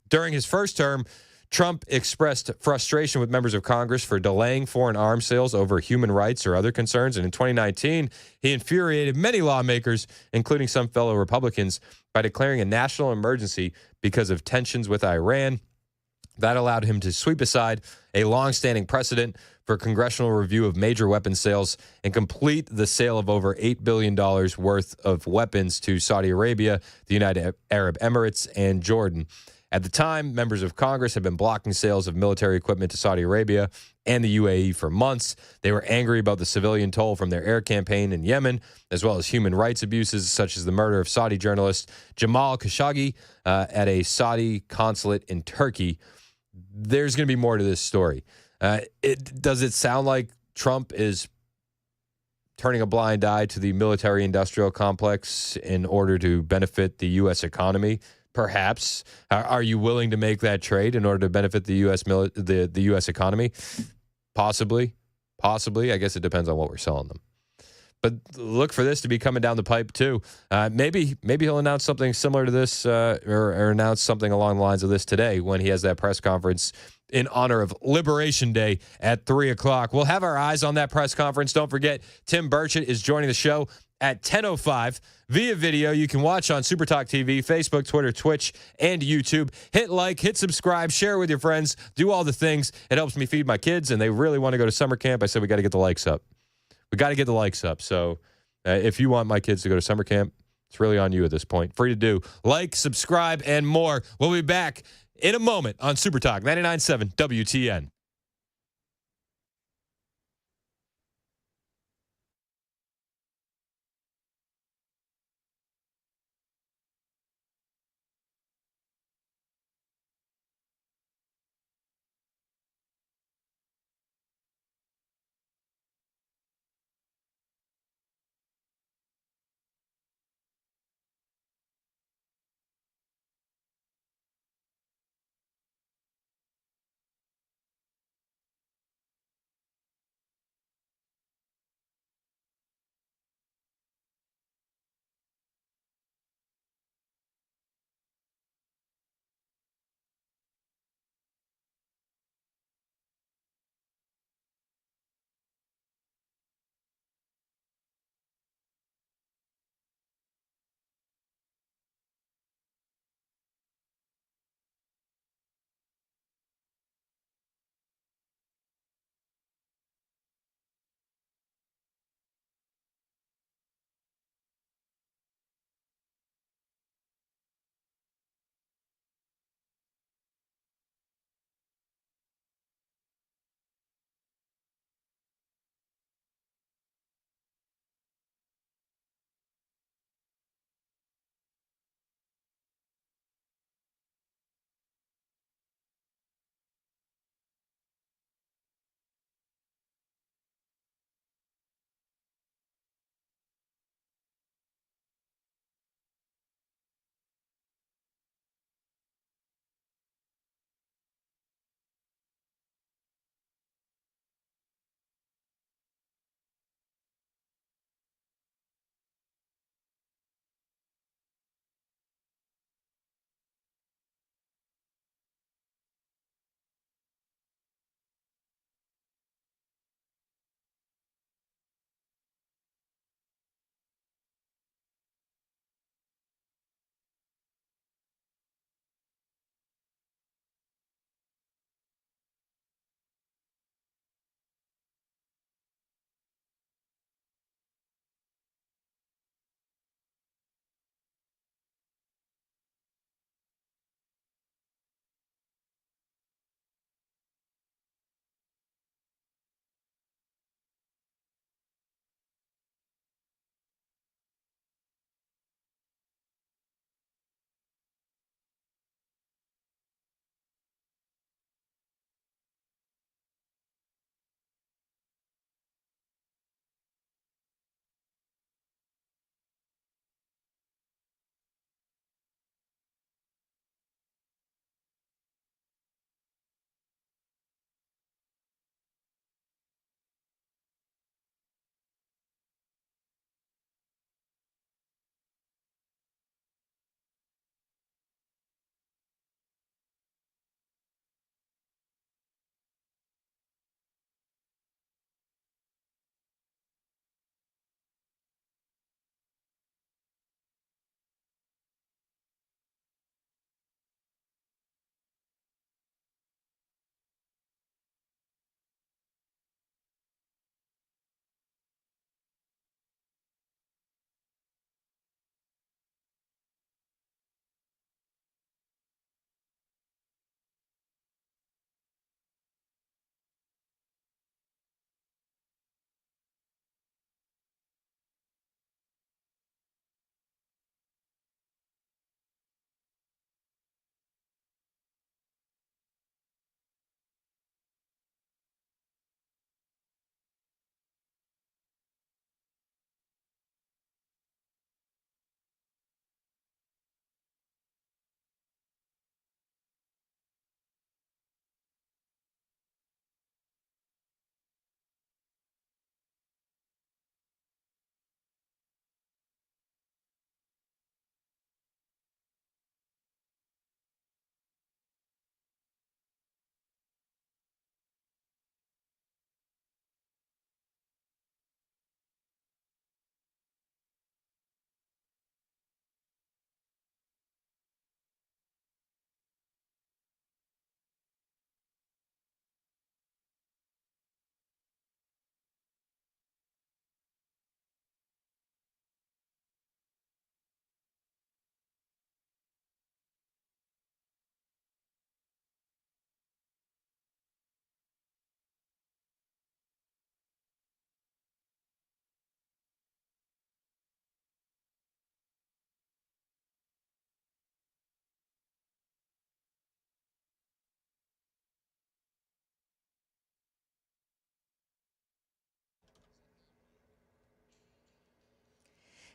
During his first term, Trump expressed frustration with members of Congress for delaying foreign arms sales over human rights or other concerns. And in 2019, he infuriated many lawmakers, including some fellow Republicans, by declaring a national emergency because of tensions with Iran. That allowed him to sweep aside a longstanding precedent for congressional review of major weapons sales and complete the sale of over $8 billion worth of weapons to Saudi Arabia, the United Arab Emirates, and Jordan. At the time, members of Congress had been blocking sales of military equipment to Saudi Arabia and the UAE for months. They were angry about the civilian toll from their air campaign in Yemen, as well as human rights abuses such as the murder of Saudi journalist Jamal Khashoggi at a Saudi consulate in Turkey. There's going to be more to this story. Does it sound like Trump is turning a blind eye to the military-industrial complex in order to benefit the U.S. economy? Perhaps. Are you willing to make that trade in order to benefit the the U.S. economy? Possibly. I guess it depends on what we're selling them. But look for this to be coming down the pipe too. Maybe he'll announce something similar to this, or announce something along the lines of this today when he has that press conference in honor of Liberation Day at 3 o'clock. We'll have our eyes on that press conference. Don't forget, Tim Burchett is joining the show at 10:05 via video. You can watch on SuperTalk TV, Facebook, Twitter, Twitch, and YouTube. Hit like, hit subscribe, share with your friends, do all the things. It helps me feed my kids, and they really want to go to summer camp. I said we got to get the likes up. We got to get the likes up. So if you want my kids to go to summer camp, it's really on you at this point. Free to do. Like, subscribe, and more. We'll be back in a moment on SuperTalk 99.7 WTN.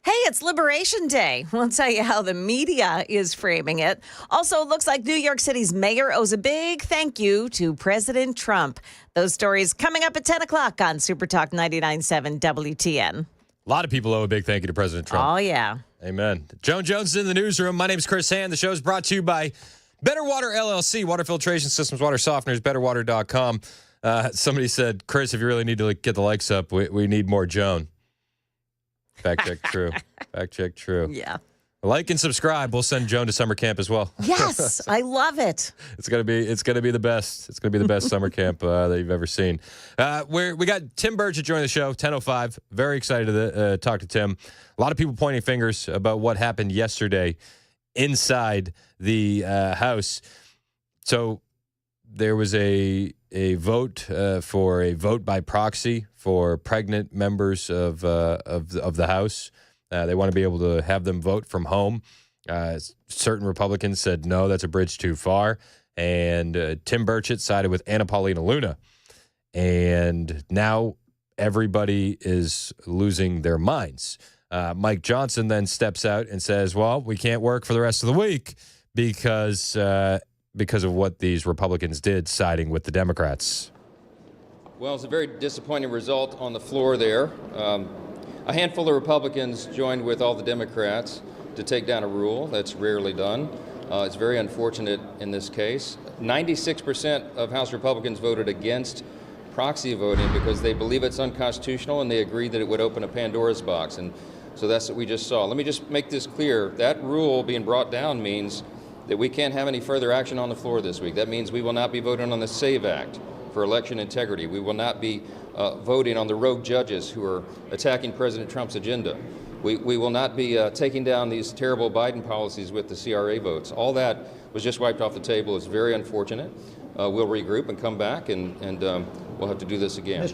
Hey, it's Liberation Day. We'll tell you how the media is framing it. Also, it looks like New York City's mayor owes a big thank you to President Trump. Those stories coming up at 10 o'clock on Super Talk 99.7 WTN.
A lot of people owe a big thank you to President Trump.
Oh, yeah.
Amen. Joan Jones is in the newsroom. My name is Chris Hand. The show is brought to you by Better Water LLC, water filtration systems, water softeners, betterwater.com. Somebody said, Chris, if you really need to get the likes up, we need more Joan. Fact check true. Fact check true.
Yeah.
Like and subscribe. We'll send Joan to summer camp as well.
Yes, I love it.
It's gonna be the best. It's gonna be the best summer camp that you've ever seen. We got Tim Burchett joining the show, 10:05. Very excited to talk to Tim. A lot of people pointing fingers about what happened yesterday inside the House. So there was a vote for a vote by proxy for pregnant members of the House. They want to be able to have them vote from home. Certain Republicans said, no, that's a bridge too far. And Tim Burchett sided with Anna Paulina Luna. And now everybody is losing their minds. Mike Johnson then steps out and says, well, we can't work for the rest of the week because of what these Republicans did siding with the Democrats.
Well, it's a very disappointing result on the floor there. A handful of Republicans joined with all the Democrats to take down a rule. That's rarely done. It's very unfortunate in this case. 96% of House Republicans voted against proxy voting because they believe it's unconstitutional and they agree that it would open a Pandora's box. And so that's what we just saw. Let me just make this clear. That rule being brought down means that we can't have any further action on the floor this week. That means we will not be voting on the SAVE Act for election integrity. We will not be voting on the rogue judges who are attacking President Trump's agenda. We will not be taking down these terrible Biden policies with the CRA votes. All that was just wiped off the table. It's very unfortunate. We'll regroup and come back, and we'll have to do this again.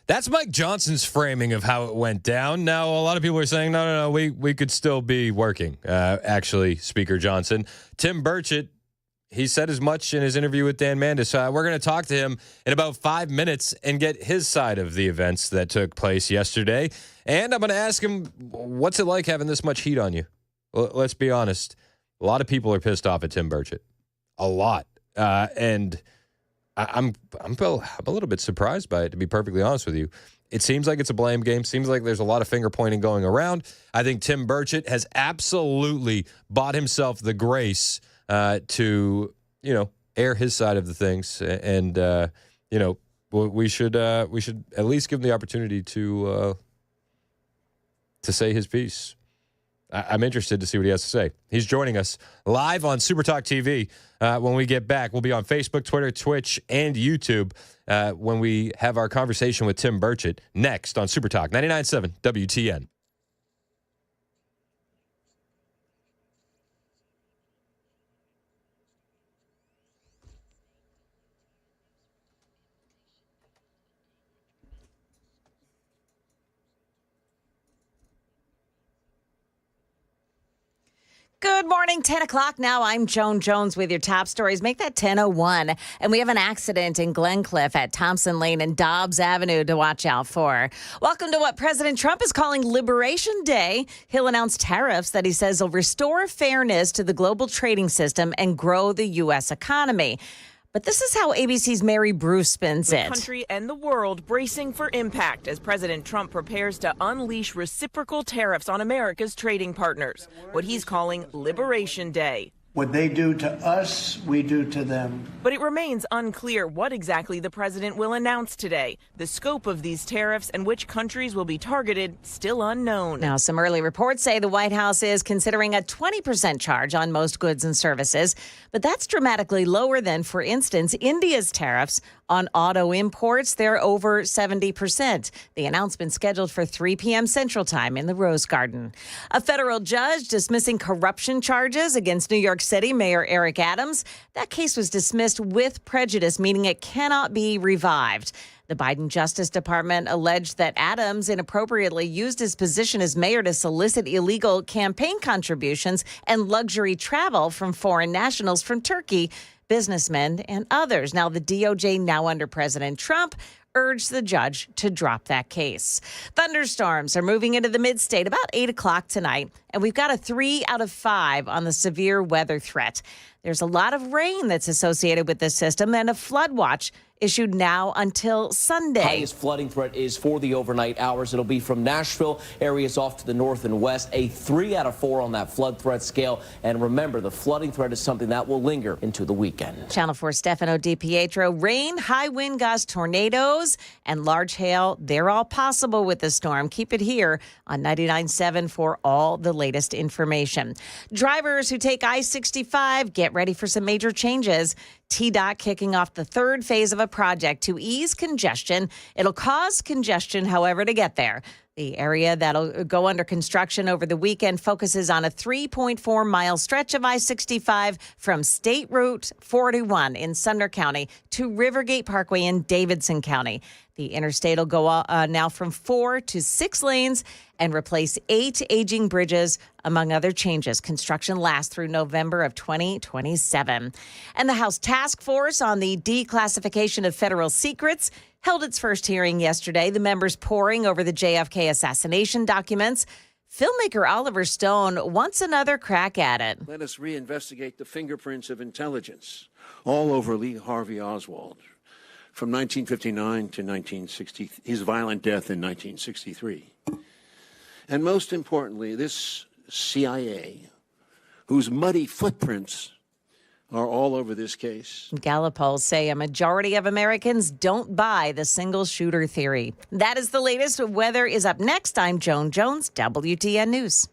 That's Mike Johnson's framing of how it went down. Now, a lot of people are saying, no, we could still be working. Actually, Speaker Johnson. Tim Burchett, he said as much in his interview with Dan Mandis. We're going to talk to him in about 5 minutes and get his side of the events that took place yesterday. And I'm going to ask him, what's it like having this much heat on you? Let's be honest. A lot of people are pissed off at Tim Burchett. A lot. And I'm a little bit surprised by it, to be perfectly honest with you. It seems like it's a blame game. Seems like there's a lot of finger pointing going around. I think Tim Burchett has absolutely bought himself the grace to, air his side of the things. And, we should at least give him the opportunity to say his piece. I'm interested to see what he has to say. He's joining us live on Super Talk TV. When we get back, we'll be on Facebook, Twitter, Twitch, and YouTube when we have our conversation with Tim Burchett next on Super Talk 99.7 WTN.
Good morning, 10 o'clock now. I'm Joan Jones with your top stories. Make that 10:01. And we have an accident in Glencliff at Thompson Lane and Dobbs Avenue to watch out for. Welcome to what President Trump is calling Liberation Day. He'll announce tariffs that he says will restore fairness to the global trading system and grow the U.S. economy. But this is how ABC's Mary Bruce spins it.
The country and the world bracing for impact as President Trump prepares to unleash reciprocal tariffs on America's trading partners, what he's calling Liberation Day.
What they do to us, we do to them.
But it remains unclear what exactly the president will announce today. The scope of these tariffs and which countries will be targeted, still unknown.
Now, some early reports say the White House is considering a 20% charge on most goods and services. But that's dramatically lower than, for instance, India's tariffs on auto imports. They're over 70%. The announcement scheduled for 3 p.m. Central Time in the Rose Garden. A federal judge dismissing corruption charges against New York City Mayor Eric Adams. That case was dismissed with prejudice, meaning it cannot be revived. The Biden Justice Department alleged that Adams inappropriately used his position as mayor to solicit illegal campaign contributions and luxury travel from foreign nationals from Turkey, businessmen, and others. Now, the DOJ, now under President Trump, urged the judge to drop that case. Thunderstorms are moving into the mid-state about 8 o'clock tonight, and we've got a 3 out of 5 on the severe weather threat. There's a lot of rain that's associated with this system and a flood watch issued now until Sunday.
Highest flooding threat is for the overnight hours. It'll be from Nashville, areas off to the north and west, a 3 out of 4 on that flood threat scale. And remember, the flooding threat is something that will linger into the weekend.
Channel 4 Stefano DiPietro. Rain, high wind gusts, tornadoes, and large hail. They're all possible with the storm. Keep it here on 99.7 for all the latest information. Drivers who take I-65, get ready for some major changes. TDOT kicking off the third phase of a project to ease congestion. It'll cause congestion, however, to get there. The area that'll go under construction over the weekend focuses on a 3.4-mile stretch of I-65 from State Route 41 in Sumner County to Rivergate Parkway in Davidson County. The interstate will go now from 4 to 6 lanes and replace 8 aging bridges, among other changes. Construction lasts through November of 2027. And the House Task Force on the Declassification of Federal Secrets held its first hearing yesterday. The members poring over the JFK assassination documents. Filmmaker Oliver Stone wants another crack at it.
Let us reinvestigate the fingerprints of intelligence all over Lee Harvey Oswald from 1959 to 1960, his violent death in 1963. And most importantly, this CIA, whose muddy footprints are all over this case.
Gallup polls say a majority of Americans don't buy the single shooter theory. That is the latest. Weather is up next. I'm Joan Jones, WTN News.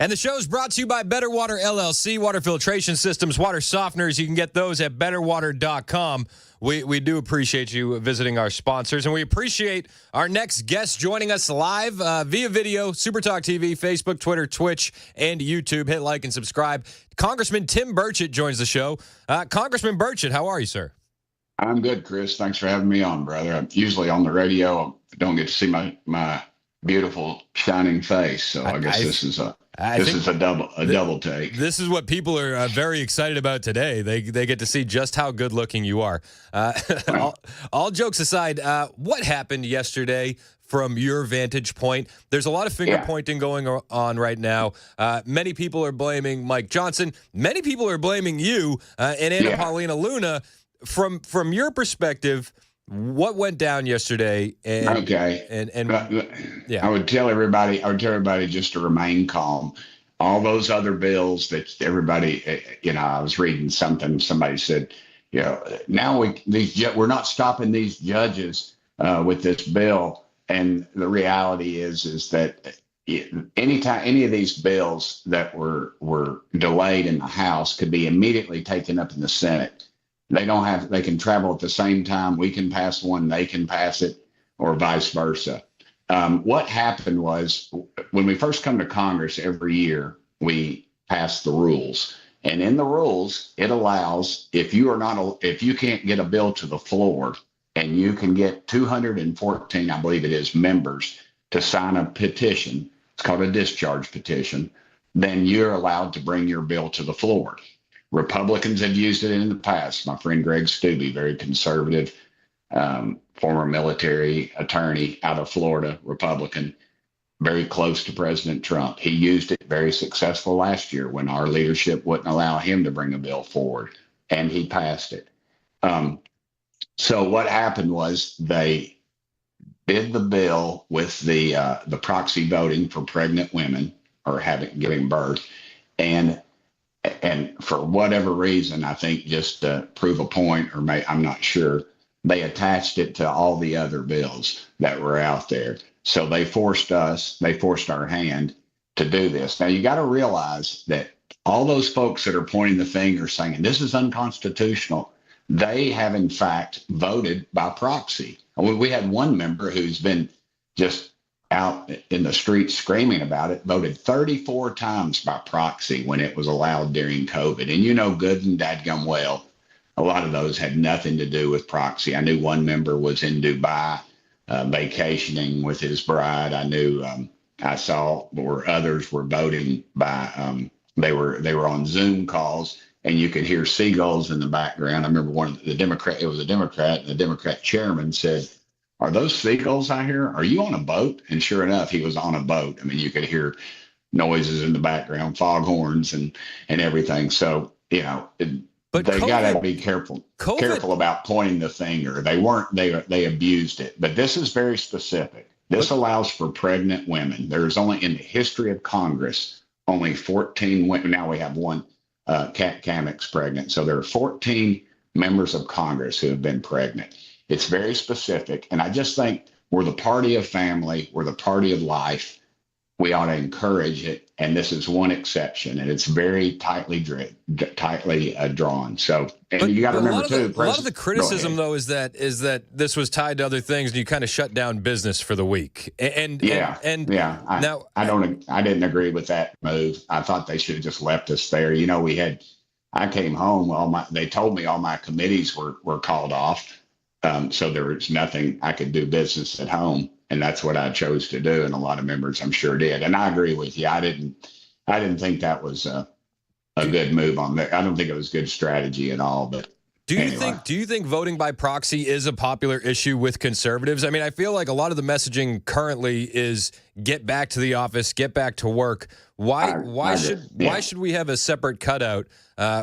And the show is brought to you by Better Water LLC, water filtration systems, water softeners. You can get those at betterwater.com. We do appreciate you visiting our sponsors, and we appreciate our next guest joining us live via video, Supertalk TV, Facebook, Twitter, Twitch, and YouTube. Hit like and subscribe. Congressman Tim Burchett joins the show. Congressman Burchett, how are you, sir?
I'm good, Chris. Thanks for having me on, brother. I'm usually on the radio. I don't get to see my beautiful shining face, so I guess this is a double take.
This is what people are very excited about today. They get to see just how good looking you are. All jokes aside, what happened yesterday from your vantage point? There's a lot of finger pointing going on right now. Many people are blaming Mike Johnson. Many people are blaming you and Anna Paulina Luna. From your perspective, what went down yesterday? I
would tell everybody just to remain calm. All those other bills that everybody, I was reading something. Somebody said, now we're not stopping these judges with this bill. And the reality is that anytime any of these bills that were delayed in the House could be immediately taken up in the Senate. They can travel at the same time. We can pass one, they can pass it, or vice versa. What happened was when we first come to Congress every year, we pass the rules. And in the rules, it allows, if you can't get a bill to the floor and you can get 214, I believe it is, members to sign a petition, it's called a discharge petition, then you're allowed to bring your bill to the floor. Republicans have used it in the past. My friend Greg Stubbe, very conservative, former military attorney out of Florida, Republican, very close to President Trump. He used it very successful last year when our leadership wouldn't allow him to bring a bill forward, and he passed it. So what happened was they did the bill with the proxy voting for pregnant women or giving birth, and for whatever reason, I think just to prove a point, I'm not sure, they attached it to all the other bills that were out there. So they forced our hand to do this. Now, you got to realize that all those folks that are pointing the finger saying this is unconstitutional, they have in fact voted by proxy. We had one member who's been just out in the streets screaming about it, voted 34 times by proxy when it was allowed during COVID. And good and dadgum well, a lot of those had nothing to do with proxy. I knew one member was in Dubai vacationing with his bride. I knew I saw where others were voting by they were on Zoom calls, and you could hear seagulls in the background. I remember it was a Democrat, and the Democrat chairman said, "Are those seagulls out here? Are you on a boat?" And sure enough, he was on a boat. I mean, you could hear noises in the background, foghorns and everything. So, but they got to be careful about pointing the finger. They abused it. But this is very specific. This allows for pregnant women. There's only in the history of Congress, only 14 women. Now we have one, Kat Kamek's pregnant. So there are 14 members of Congress who have been pregnant. It's very specific, and I just think we're the party of family, we're the party of life. We ought to encourage it, and this is one exception, and it's very tightly drawn. So, and you got to remember too.
A lot of the criticism, though, is that this was tied to other things, and you kind of shut down business for the week. I
didn't agree with that move. I thought they should have just left us there. I came home. They told me all my committees were called off. So there was nothing I could do business at home, and that's what I chose to do. And a lot of members, I'm sure, did. And I agree with you. I didn't think that was a good move on there. I don't think it was good strategy at all. But
do you think voting by proxy is a popular issue with conservatives? I mean, I feel like a lot of the messaging currently is get back to the office, get back to work. Why should we have a separate cutout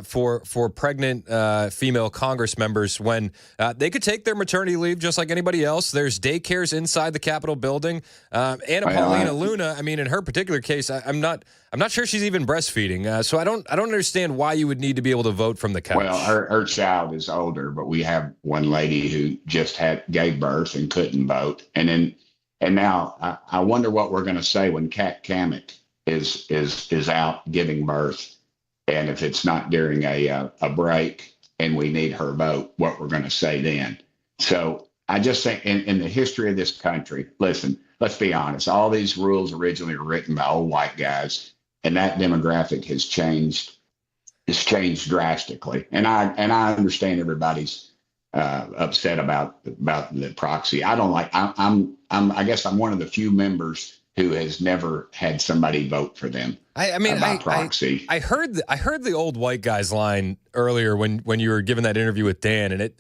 for pregnant female Congress members when they could take their maternity leave just like anybody else? There's daycares inside the Capitol building. Anna Paulina Luna, I mean, in her particular case, I'm not sure she's even breastfeeding. So I don't understand why you would need to be able to vote from the couch.
Well, her child is older, but we have one lady who just gave birth and couldn't vote, and now I wonder what we're going to say when Kat Kamek is out giving birth, and if it's not during a break and we need her vote, what we're going to say then. So I just think in the history of this country, listen, let's be honest, all these rules originally were written by old white guys, and that demographic has changed drastically. And I understand everybody's upset about the proxy. I don't like. I guess I'm one of the few members who has never had somebody vote for them. Proxy.
I heard the old white guy's line earlier when you were giving that interview with Dan, and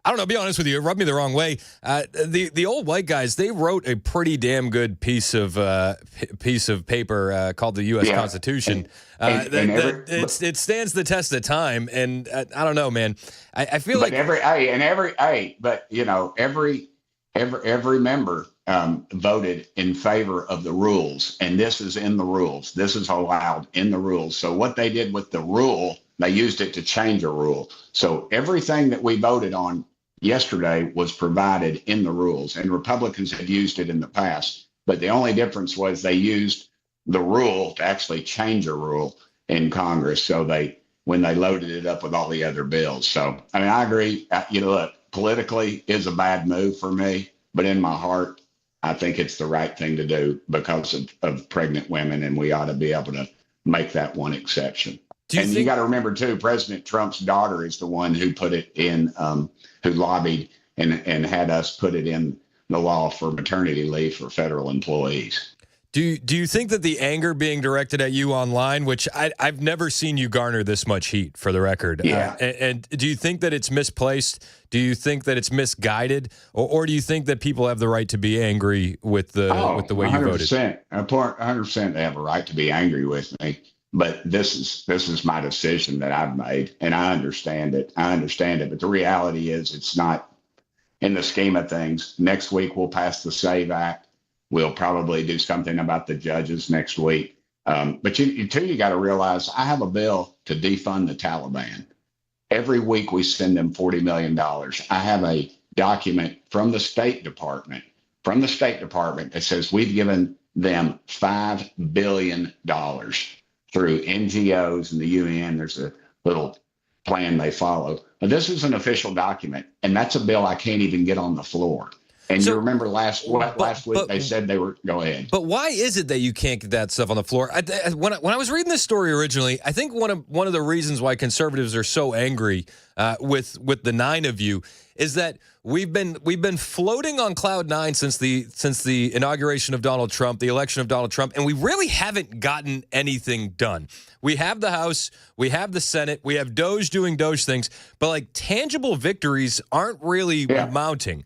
I don't know, be honest with you, it rubbed me the wrong way. The old white guys, they wrote a pretty damn good piece of paper called the U.S. Constitution. It stands the test of time, and I don't know, man. I feel like every member voted in favor of the rules, and this is in the rules. This is allowed in the rules. So what they did with the rule, they used it to change a rule. So everything that we voted on yesterday was provided in the rules, and Republicans have used it in the past. But the only difference was they used the rule to actually change a rule in Congress. So when they loaded it up with all the other bills. So, I mean, I agree. Look, politically is a bad move for me, but in my heart, I think it's the right thing to do because of pregnant women, and we ought to be able to make that one exception. You got to remember, too, President Trump's daughter is the one who put it in, who lobbied and had us put it in the law for maternity leave for federal employees. Do you think that the anger being directed at you online, which I've never seen you garner this much heat, for the record, and do you think that it's misplaced? Do you think that it's misguided, or do you think that people have the right to be angry with the way you voted?
100%, they have a right to be angry with me. But this is my decision that I've made, and I understand it. But the reality is, it's not in the scheme of things. Next week we'll pass the SAVE Act. We'll probably do something about the judges next week. But you got to realize I have a bill to defund the Taliban. Every week we send them $40 million. I have a document from the State Department that says we've given them $5 billion through NGOs and the UN. There's a little plan they follow. But this is an official document, and that's a bill I can't even get on the floor. And you remember last week they said they were, go ahead.
But why is it that you can't get that stuff on the floor? When I was reading this story originally, I think one of the reasons why conservatives are so angry with the nine of you is that we've been floating on cloud nine since the inauguration of Donald Trump, the election of Donald Trump, and we really haven't gotten anything done. We have the House, we have the Senate, we have Doge doing Doge things, but like tangible victories aren't really mounting.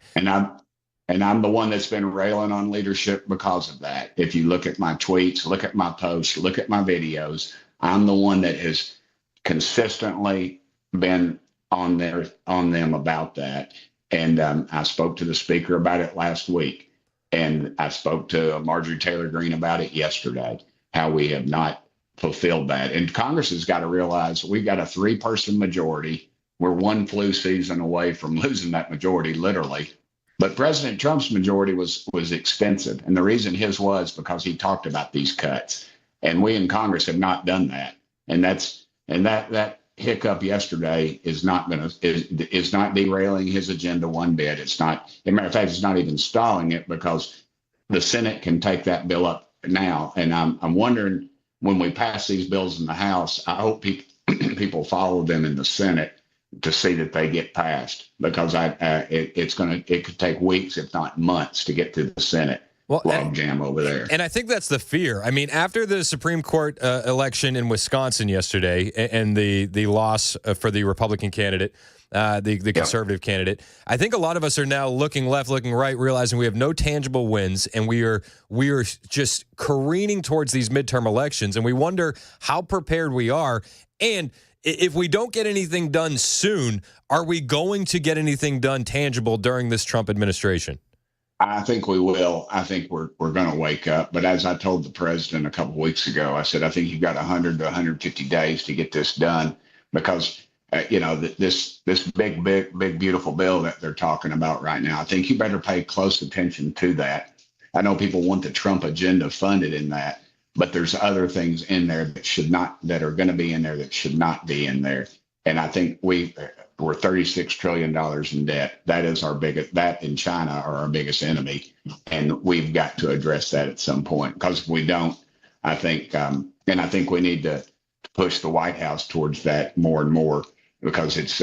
And I'm the one that's been railing on leadership because of that. If you look at my tweets, look at my posts, look at my videos, I'm the one that has consistently been on them about that. And I spoke to the speaker about it last week. And I spoke to Marjorie Taylor Greene about it yesterday, how we have not fulfilled that. And Congress has got to realize we've got a 3-person majority. We're one flu season away from losing that majority, literally. But President Trump's majority was extensive. And the reason his was because he talked about these cuts. And we in Congress have not done that. And that hiccup yesterday is not derailing his agenda one bit. It's not, as a matter of fact, it's not even stalling it because the Senate can take that bill up now. And I'm wondering, when we pass these bills in the House, I hope people follow them in the Senate to see that they get passed, because it could take weeks, if not months, to get to the Senate. Logjam over there.
And I think that's the fear. I mean, after the Supreme Court election in Wisconsin yesterday and the loss for the Republican candidate, the conservative candidate, I think a lot of us are now looking left, looking right, realizing we have no tangible wins, and we are just careening towards these midterm elections, and we wonder how prepared we are. And if we don't get anything done soon, are we going to get anything done tangible during this Trump administration?
I think we will. I think we're going to wake up. But as I told the president a couple of weeks ago, I said, I think you've got 100 to 150 days to get this done, because, this big, beautiful bill that they're talking about right now, I think you better pay close attention to that. I know people want the Trump agenda funded in that, but there's other things in there that are going to be in there that should not be in there. And I think we're $36 trillion in debt. That in China are our biggest enemy. And we've got to address that at some point, because if we don't, I think we need to push the White House towards that more and more, because it's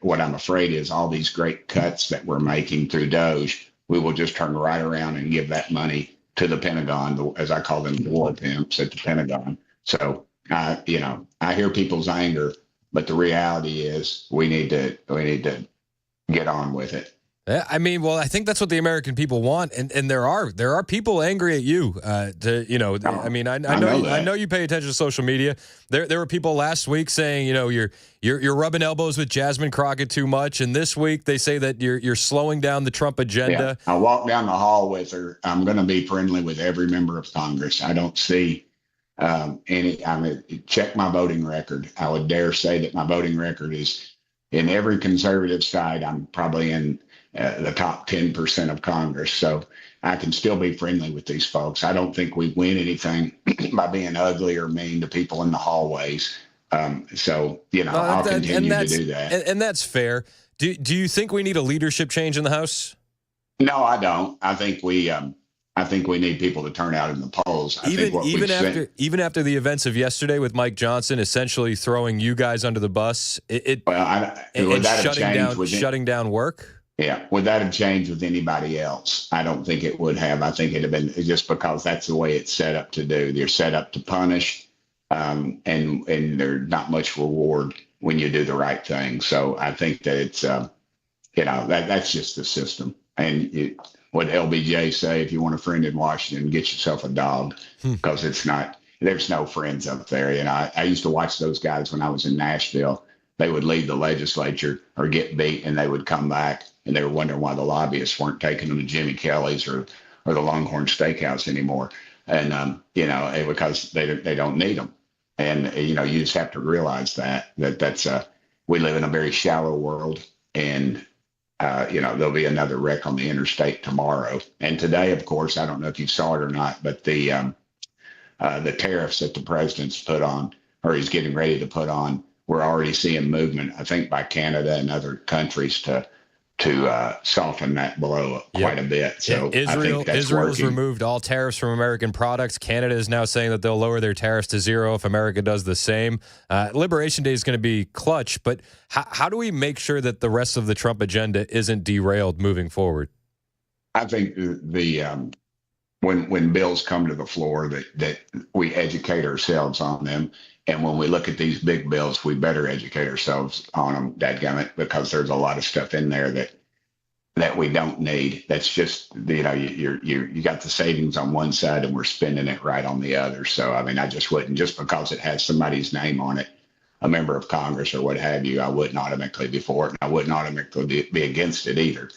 what I'm afraid is all these great cuts that we're making through DOGE, we will just turn right around and give that money to the Pentagon, as I call them, the war pimps at the Pentagon. So, I hear people's anger, but the reality is we need to get on with it.
Yeah, I mean, well, I think that's what the American people want, and there are people angry at you. I know you pay attention to social media. There were people last week saying, you're rubbing elbows with Jasmine Crockett too much, and this week they say that you're slowing down the Trump agenda.
Yeah. I walk down the hall with her. I'm going to be friendly with every member of Congress. I don't see check my voting record. I would dare say that my voting record is in every conservative side. I'm probably in the top 10% of Congress. So I can still be friendly with these folks. I don't think we win anything by being ugly or mean to people in the hallways. I'll continue to do that.
And that's fair. Do you think we need a leadership change in the House?
No, I don't. I think we need people to turn out in the polls.
Even after the events of yesterday with Mike Johnson essentially throwing you guys under the bus, shutting down work.
Yeah, would that have changed with anybody else? I don't think it would have. I think it'd have been just because that's the way it's set up to do. They're set up to punish, and there's not much reward when you do the right thing. So I think that it's, that's just the system. And what LBJ say, if you want a friend in Washington, get yourself a dog, because there's no friends up there. I used to watch those guys when I was in Nashville. They would leave the legislature or get beat, and they would come back, and they were wondering why the lobbyists weren't taking them to Jimmy Kelly's or the Longhorn Steakhouse anymore. And, because they don't need them. And, you just have to realize that's we live in a very shallow world, and, there'll be another wreck on the interstate tomorrow. And today, of course, I don't know if you saw it or not, but the tariffs that the president's put on, or he's getting ready to put on, we're already seeing movement, I think, by Canada and other countries to soften that blow quite a bit. So
Israel's removed all tariffs from American products. Canada is now saying that they'll lower their tariffs to zero if America does the same. Liberation Day is going to be clutch, but how do we make sure that the rest of the Trump agenda isn't derailed moving forward?
I think when bills come to the floor, that we educate ourselves on them. And when we look at these big bills, we better educate ourselves on them, dadgummit, because there's a lot of stuff in there that we don't need. That's just, you got the savings on one side and we're spending it right on the other. So, I just wouldn't, just because it has somebody's name on it, a member of Congress or what have you, I wouldn't automatically be for it. And I wouldn't automatically be against it either.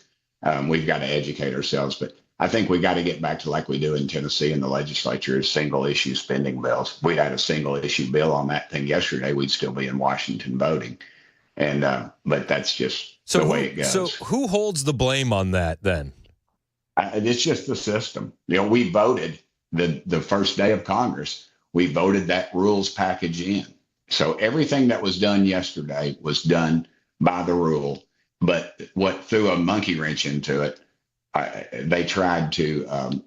We've got to educate ourselves, but I think we got to get back to like we do in Tennessee in the legislature, is single issue spending bills. We had a single issue bill on that thing yesterday. We'd still be in Washington voting. And but that's just the way it goes.
So who holds the blame on that then?
It's just the system. We voted the first day of Congress. We voted that rules package in. So everything that was done yesterday was done by the rule. But what threw a monkey wrench into it, they tried to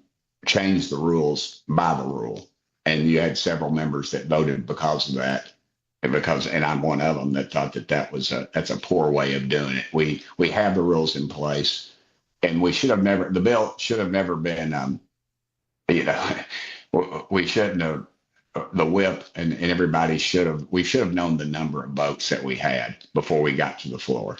change the rules by the rule. And you had several members that voted because of that. And I'm one of them that thought that's a poor way of doing it. We have the rules in place, and the bill should have never been, we shouldn't have, the whip and everybody we should have known the number of votes that we had before we got to the floor.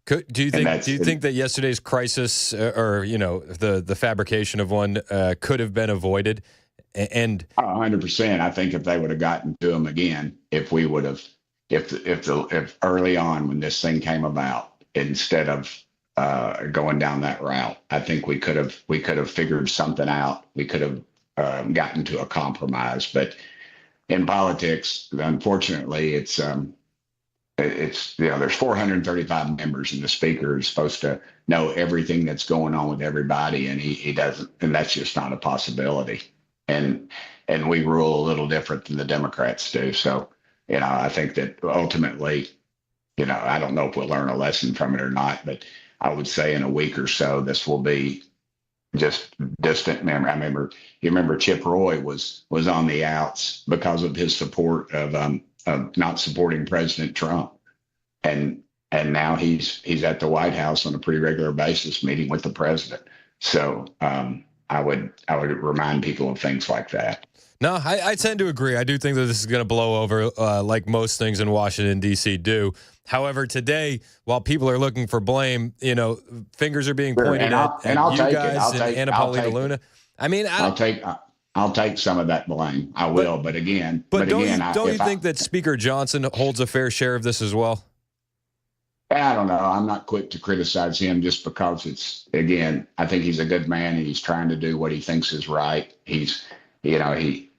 Do you think that yesterday's crisis, or the fabrication of one, could have been avoided? And
100%. I think if they would have gotten to them again, if early on when this thing came about, instead of going down that route, I think we could have figured something out. We could have gotten to a compromise. But in politics, unfortunately, it's there's 435 members, and the speaker is supposed to know everything that's going on with everybody, and he doesn't, and that's just not a possibility. And and we rule a little different than the Democrats do. So, I think that ultimately, I don't know if we'll learn a lesson from it or not, but I would say in a week or so, this will be just distant memory. You remember Chip Roy was on the outs because of his support of not supporting President Trump, and now he's at the White House on a pretty regular basis, meeting with the president. So I would remind people of things like that.
No, I tend to agree. I do think that this is going to blow over like most things in Washington, D.C. do. However, today, while people are looking for blame, fingers are being pointed at you guys and Anna Paulina Luna. I mean,
I'll take some of that blame. I will, but again,
don't you think that Speaker Johnson holds a fair share of this as well?
I don't know. I'm not quick to criticize him just because I think he's a good man and he's trying to do what he thinks is right. He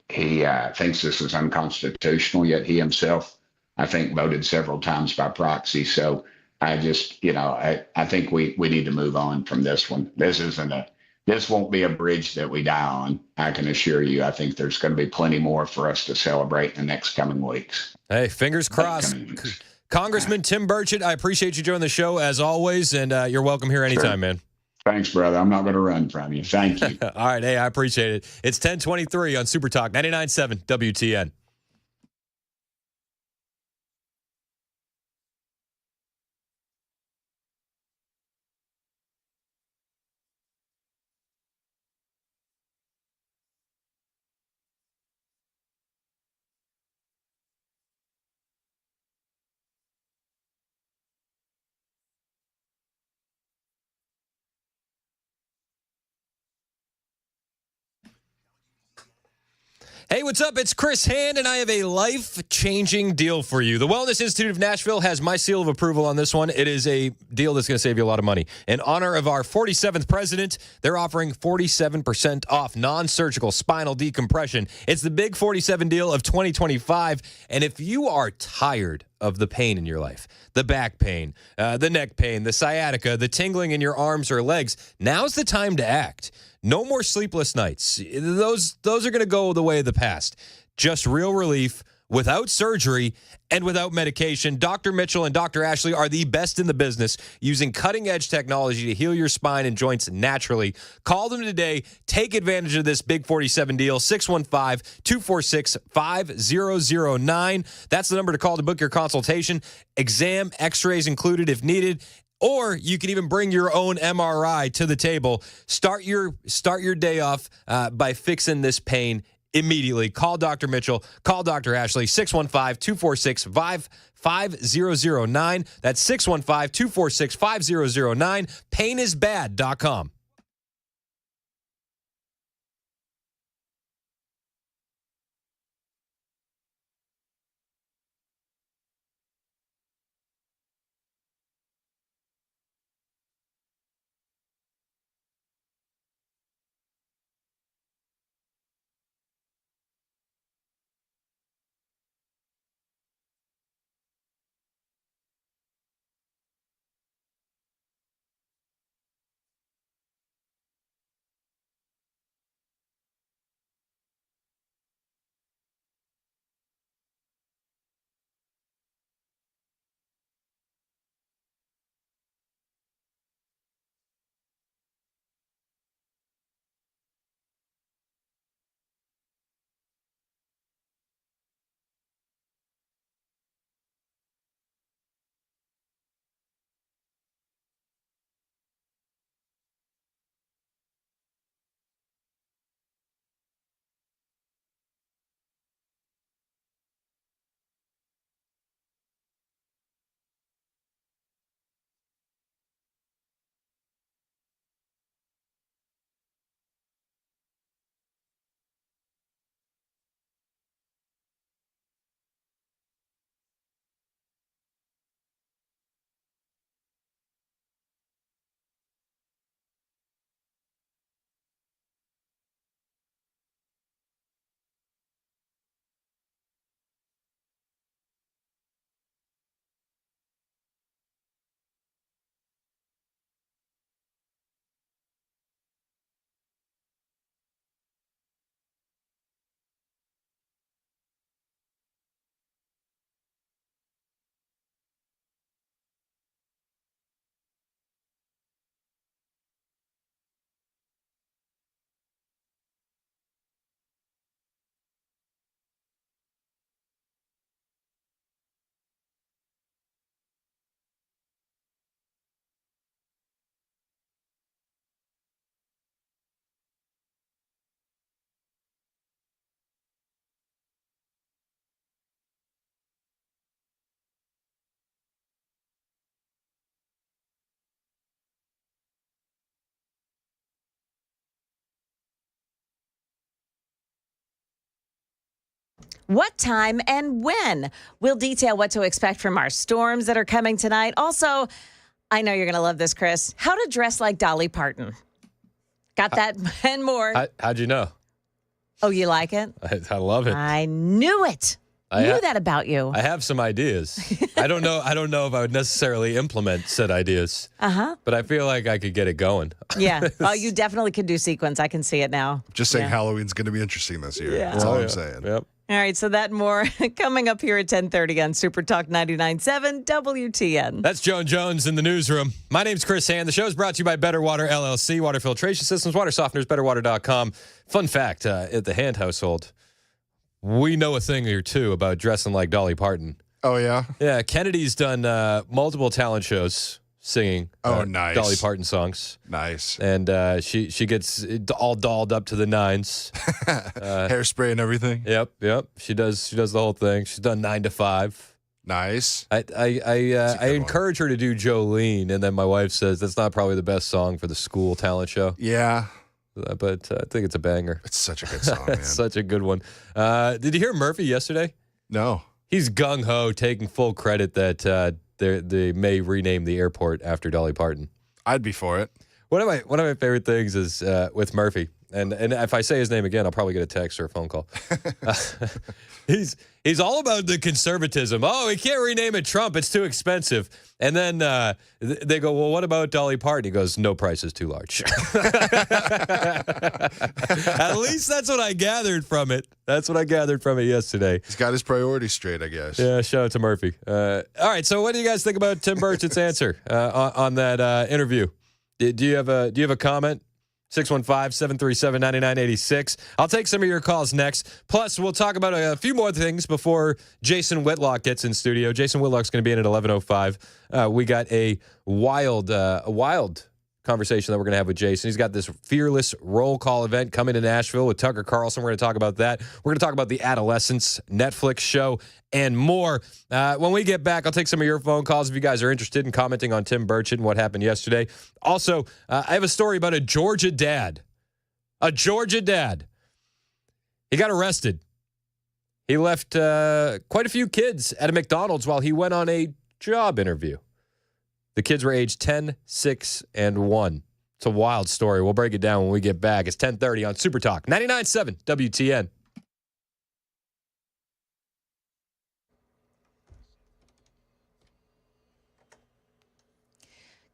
thinks this is unconstitutional, yet he himself, I think, voted several times by proxy. So I just, I think we need to move on from this one. This won't be a bridge that we die on. I can assure you. I think there's going to be plenty more for us to celebrate in the next coming weeks.
Hey, fingers crossed. Congressman Tim Burchett, I appreciate you joining the show as always, and you're welcome here anytime, man.
Thanks, brother. I'm not going to run from you. Thank you.
All right. Hey, I appreciate it. It's 10:23 on Super Talk 99.7 WTN. Hey, what's up? It's Chris Hand, and I have a life-changing deal for you. The Wellness Institute of Nashville has my seal of approval on this one. It is a deal that's going to save you a lot of money. In honor of our 47th president, they're offering 47% off non-surgical spinal decompression. It's the big 47 deal of 2025, and if you are tired of the pain in your life, the back pain, the neck pain, the sciatica, the tingling in your arms or legs, now's the time to act. No more sleepless nights. Those are going to go the way of the past. Just real relief without surgery and without medication. Dr. Mitchell and Dr. Ashley are the best in the business using cutting-edge technology to heal your spine and joints naturally. Call them today. Take advantage of this Big 47 deal, 615-246-5009. That's the number to call to book your consultation. Exam, x-rays included if needed. Or you can even bring your own MRI to the table. Start your day off by fixing this pain immediately. Call Dr. Mitchell. Call Dr. Ashley. 615-246-5009. That's 615-246-5009. Painisbad.com.
What time and when? We'll detail what to expect from our storms that are coming tonight. Also, I know you're going to love this, Chris. How to dress like Dolly Parton. Got that and more.
How'd you know?
Oh, you like it?
I love it.
I knew it. Knew that about you.
I have some ideas. I don't know if I would necessarily implement said ideas. But I feel like I could get it going.
Yeah. Oh, you definitely could do sequence. I can see it now.
Just saying Halloween's going to be interesting this year.
Yeah.
That's all I'm saying.
Yep.
All right, so that and more coming up here at 10:30 on Super Talk 99.7 WTN.
That's Joan Jones in the newsroom. My name's Chris Hand. The show's brought to you by Better Water LLC, water filtration systems, water softeners, betterwater.com. Fun fact, at the Hand household, we know a thing or two about dressing like Dolly Parton.
Oh, yeah?
Yeah, Kennedy's done multiple talent shows singing
nice.
Dolly Parton songs.
Nice.
And she gets all dolled up to the nines.
Hairspray and everything.
Yep. She does the whole thing. She's done 9 to 5.
Nice.
I encourage her to do Jolene, and then my wife says that's not probably the best song for the school talent show.
Yeah.
But I think it's a banger.
It's such a good song, man.
It's such a good one. Did you hear Murphy yesterday?
No.
He's gung-ho, taking full credit that they may rename the airport after Dolly Parton.
I'd be for it.
One of my favorite things is with Murphy, and if I say his name again, I'll probably get a text or a phone call. He's all about the conservatism. Oh, we can't rename it Trump; it's too expensive. And then they go, well, what about Dolly Parton? He goes, no price is too large. At least that's what I gathered from it. That's what I gathered from it yesterday.
He's got his priorities straight, I guess.
Yeah, shout out to Murphy. All right, so what do you guys think about Tim Burchett's answer on that interview? Do you have a comment? 615-737-9986. I'll take some of your calls next. Plus, we'll talk about a few more things before Jason Whitlock gets in studio. Jason Whitlock's going to be in at 11:05. We got a wild conversation that we're going to have with Jason. He's got this fearless roll call event coming to Nashville with Tucker Carlson. We're going to talk about that. We're going to talk about the Adolescence Netflix show and more. When we get back, I'll take some of your phone calls if you guys are interested in commenting on Tim Burchett and what happened yesterday. Also, I have a story about a Georgia dad. A Georgia dad. He got arrested. He left quite a few kids at a McDonald's while he went on a job interview. The kids were aged 10, 6, and 1. It's a wild story. We'll break it down when we get back. It's 10:30 on Super Talk 99.7 WTN.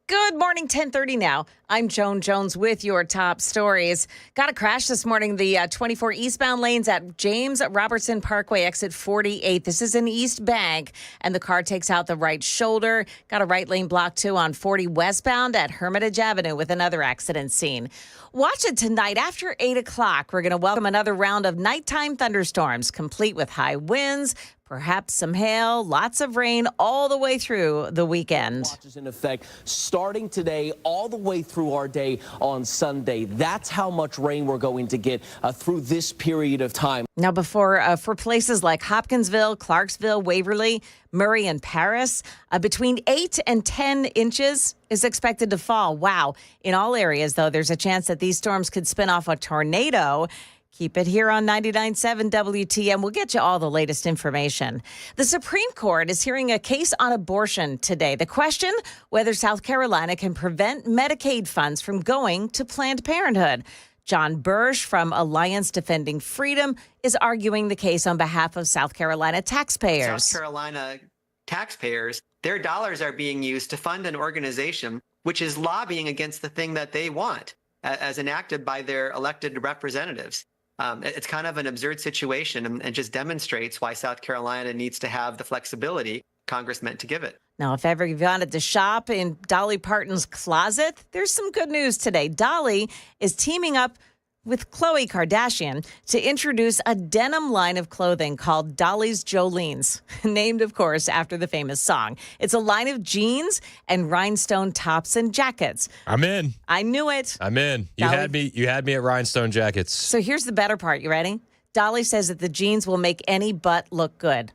Good morning, 10:30 now. I'm Joan Jones with your top stories. Got a crash this morning. The 24 eastbound lanes at James Robertson Parkway, exit 48. This is in East Bank, and the car takes out the right shoulder. Got a right lane block, too, on 40 westbound at Hermitage Avenue with another accident scene. Watch it tonight after 8 o'clock. We're going to welcome another round of nighttime thunderstorms, complete with high winds, perhaps some hail, lots of rain all the way through the weekend.
Watch is in effect starting today all the way through our day on Sunday. That's how much rain we're going to get through this period of time.
Now, for places like Hopkinsville, Clarksville, Waverly, Murray, and Paris, between 8 and 10 inches is expected to fall. Wow. In all areas, though, there's a chance that these storms could spin off a tornado. Keep it here on 99.7 WTN. We'll get you all the latest information. The Supreme Court is hearing a case on abortion today. The question, whether South Carolina can prevent Medicaid funds from going to Planned Parenthood. John Bursch from Alliance Defending Freedom is arguing the case on behalf of South Carolina taxpayers.
South Carolina taxpayers, their dollars are being used to fund an organization which is lobbying against the thing that they want, as enacted by their elected representatives. It's kind of an absurd situation and just demonstrates why South Carolina needs to have the flexibility Congress meant to give it.
Now, if ever you've wanted to shop in Dolly Parton's closet, there's some good news today. Dolly is teaming up with Khloe Kardashian to introduce a denim line of clothing called Dolly's Jolene's, named, of course, after the famous song. It's a line of jeans and rhinestone tops and jackets.
I'm in.
I knew it.
I'm in. You had me at rhinestone jackets.
So here's the better part. You ready? Dolly says that the jeans will make any butt look good.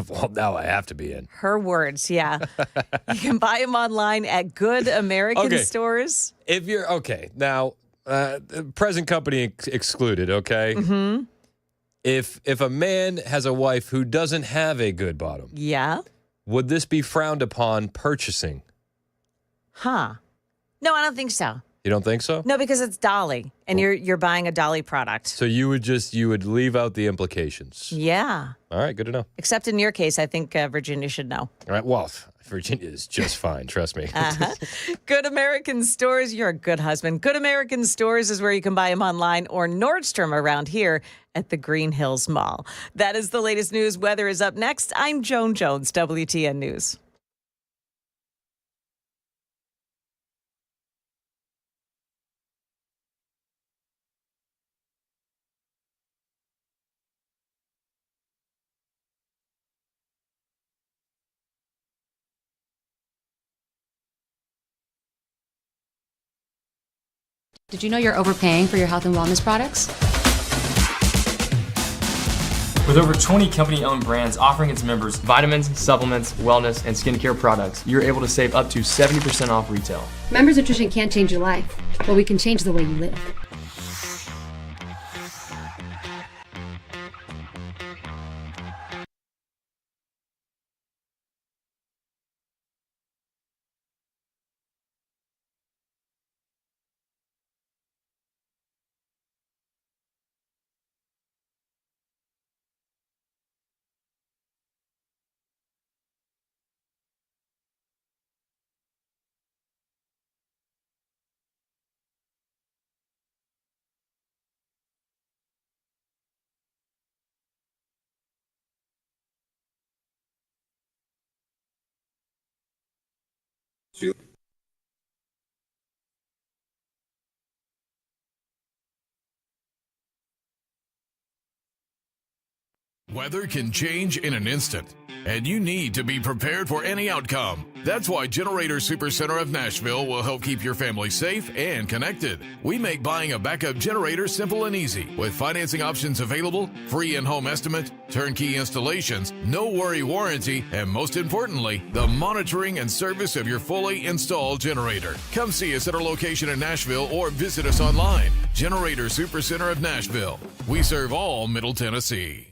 Well, now I have to be in.
Her words, yeah. You can buy them online at Good American stores.
If you're, okay, now, present company excluded, okay?
Mm-hmm.
If a man has a wife who doesn't have a good bottom,
Yeah.
would this be frowned upon purchasing?
Huh. No, I don't think so.
You don't think so?
No, because it's Dolly, and you're buying a Dolly product.
So you would leave out the implications.
Yeah.
All right, good to know.
Except in your case, I think Virginia should know.
All right, well, Virginia is just fine, trust me.
Good American Stores, you're a good husband. Good American Stores is where you can buy them online, or Nordstrom around here at the Green Hills Mall. That is the latest news. Weather is up next. I'm Joan Jones, WTN News.
Did you know you're overpaying for your health and wellness products?
With over 20 company-owned brands offering its members vitamins, supplements, wellness, and skincare products, you're able to save up to 70% off retail.
Members Nutrition can't change your life, but we can change the way you live.
Weather can change in an instant, and you need to be prepared for any outcome. That's why Generator Supercenter of Nashville will help keep your family safe and connected. We make buying a backup generator simple and easy, with financing options available, free in-home estimate, turnkey installations, no worry warranty, and most importantly, the monitoring and service of your fully installed generator. Come see us at our location in Nashville or visit us online. Generator Supercenter of Nashville. We serve all Middle Tennessee.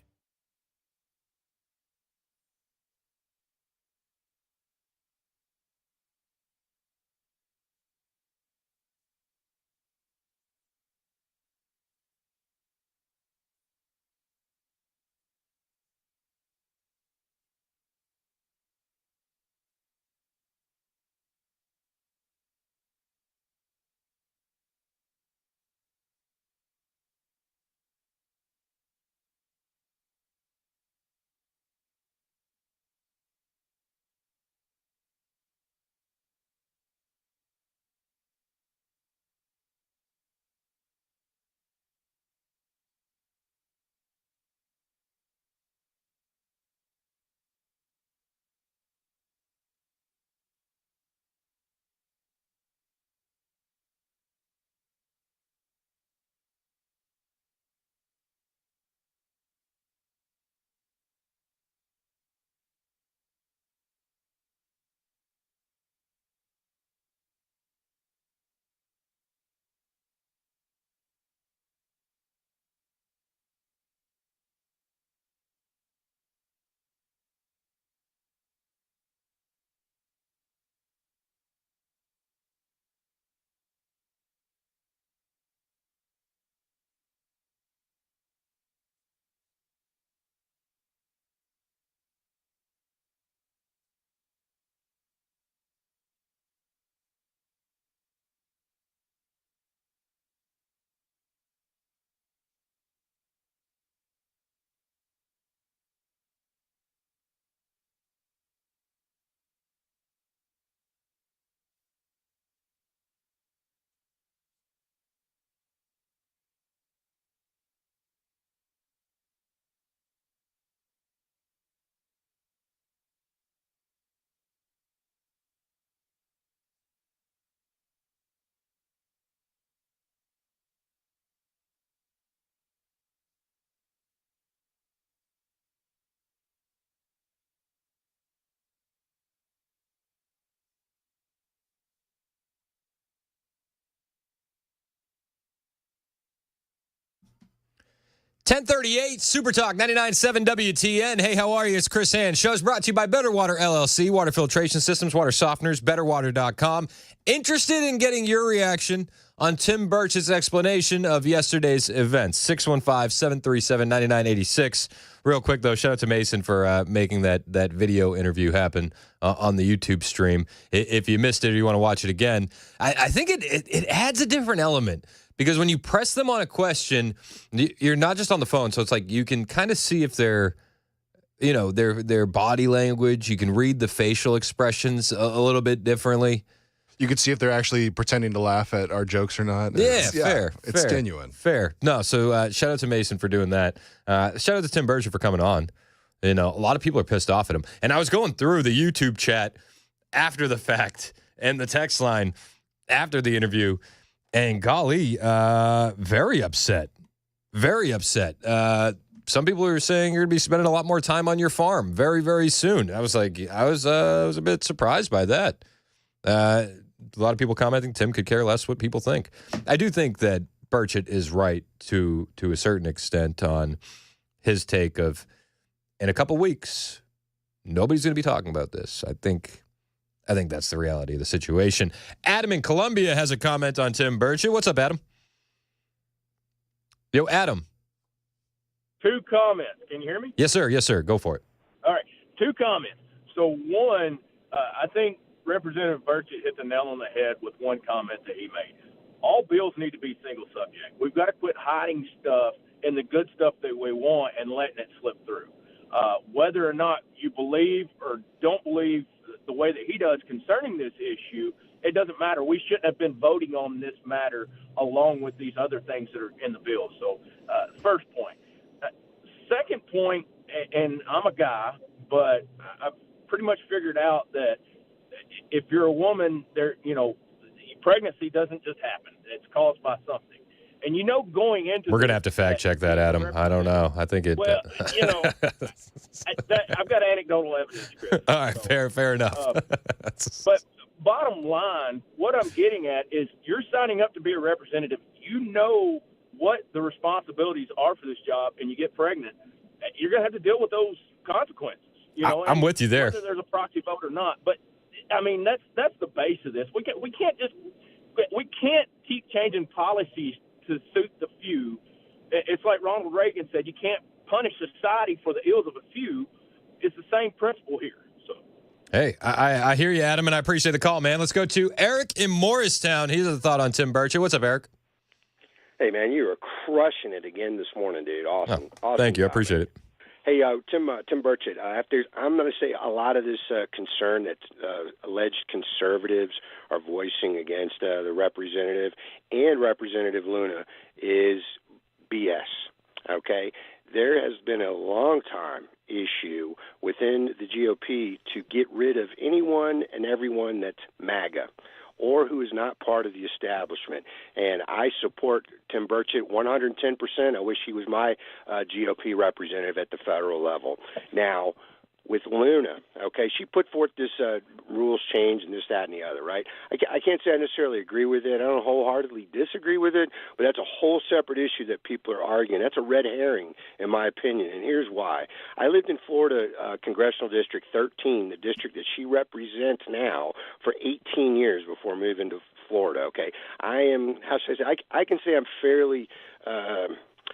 1038 Super Talk 99.7 WTN. Hey, how are you? It's Chris Hand. Show's brought to you by Better Water LLC, water filtration systems, water softeners, betterwater.com. Interested in getting your reaction on Tim Burchett's explanation of yesterday's events? 615-737-9986. Real quick, though, shout out to Mason for making that video interview happen on the YouTube stream. If you missed it or you want to watch it again, I think it adds a different element. Because when you press them on a question, you're not just on the phone. So it's like you can kind of see if they're, their body language. You can read the facial expressions a little bit differently.
You can see if they're actually pretending to laugh at our jokes or not.
Fair.
It's genuine.
Fair. No, so shout out to Mason for doing that. Shout out to Tim Burchett for coming on. A lot of people are pissed off at him. And I was going through the YouTube chat after the fact and the text line after the interview. And golly, very upset. Very upset. Some people are saying you're going to be spending a lot more time on your farm very, very soon. I was like, I was a bit surprised by that. A lot of people commenting Tim could care less what people think. I do think that Burchett is right to a certain extent on his take of, in a couple weeks, nobody's going to be talking about this. I think that's the reality of the situation. Adam in Columbia has a comment on Tim Burchett. What's up, Adam? Yo, Adam.
2 comments. Can you hear me?
Yes, sir. Yes, sir. Go for it.
All right. 2 comments. So, one, I think Representative Burchett hit the nail on the head with one comment that he made. All bills need to be single subject. We've got to quit hiding stuff and the good stuff that we want and letting it slip through. Whether or not you believe or don't believe the way that he does concerning this issue, it doesn't matter. We shouldn't have been voting on this matter along with these other things that are in the bill. So, first point. Second point, and I'm a guy, but I've pretty much figured out that if you're a woman, pregnancy doesn't just happen. It's caused by something. And going into
we're going to have to fact check that, Adam. I don't know. I think it.
Well, I've got anecdotal evidence, Chris.
All right, fair enough.
But bottom line, what I'm getting at is you're signing up to be a representative. You know what the responsibilities are for this job, and you get pregnant. You're going to have to deal with those consequences.
I'm with you there.
Whether there's a proxy vote or not, but I mean that's the base of this. We can't keep changing policies to suit the few. It's like Ronald Reagan said, you can't punish society for the ills of a few. It's the same principle here. So,
hey, I hear you, Adam, and I appreciate the call, man. Let's go to Eric in Morristown. He has a thought on Tim Burchett. What's up, Eric?
Hey, man, you are crushing it again this morning, dude. Awesome. Awesome
thank you. I
job,
appreciate
man.
it.
Hey, Tim Burchett, I'm going to say a lot of this concern that alleged conservatives are voicing against the representative and Representative Luna is BS, okay? There has been a long-time issue within the GOP to get rid of anyone and everyone that's MAGA or who is not part of the establishment. And I support Tim Burchett 110%. I wish he was my GOP representative at the federal level. Now, with Luna, okay, she put forth this rules change and this, that, and the other, right? I can't say I necessarily agree with it. I don't wholeheartedly disagree with it, but that's a whole separate issue that people are arguing. That's a red herring, in my opinion, and here's why. I lived in Florida, Congressional District 13, the district that she represents now, for 18 years before moving to Florida, okay? I can say I'm fairly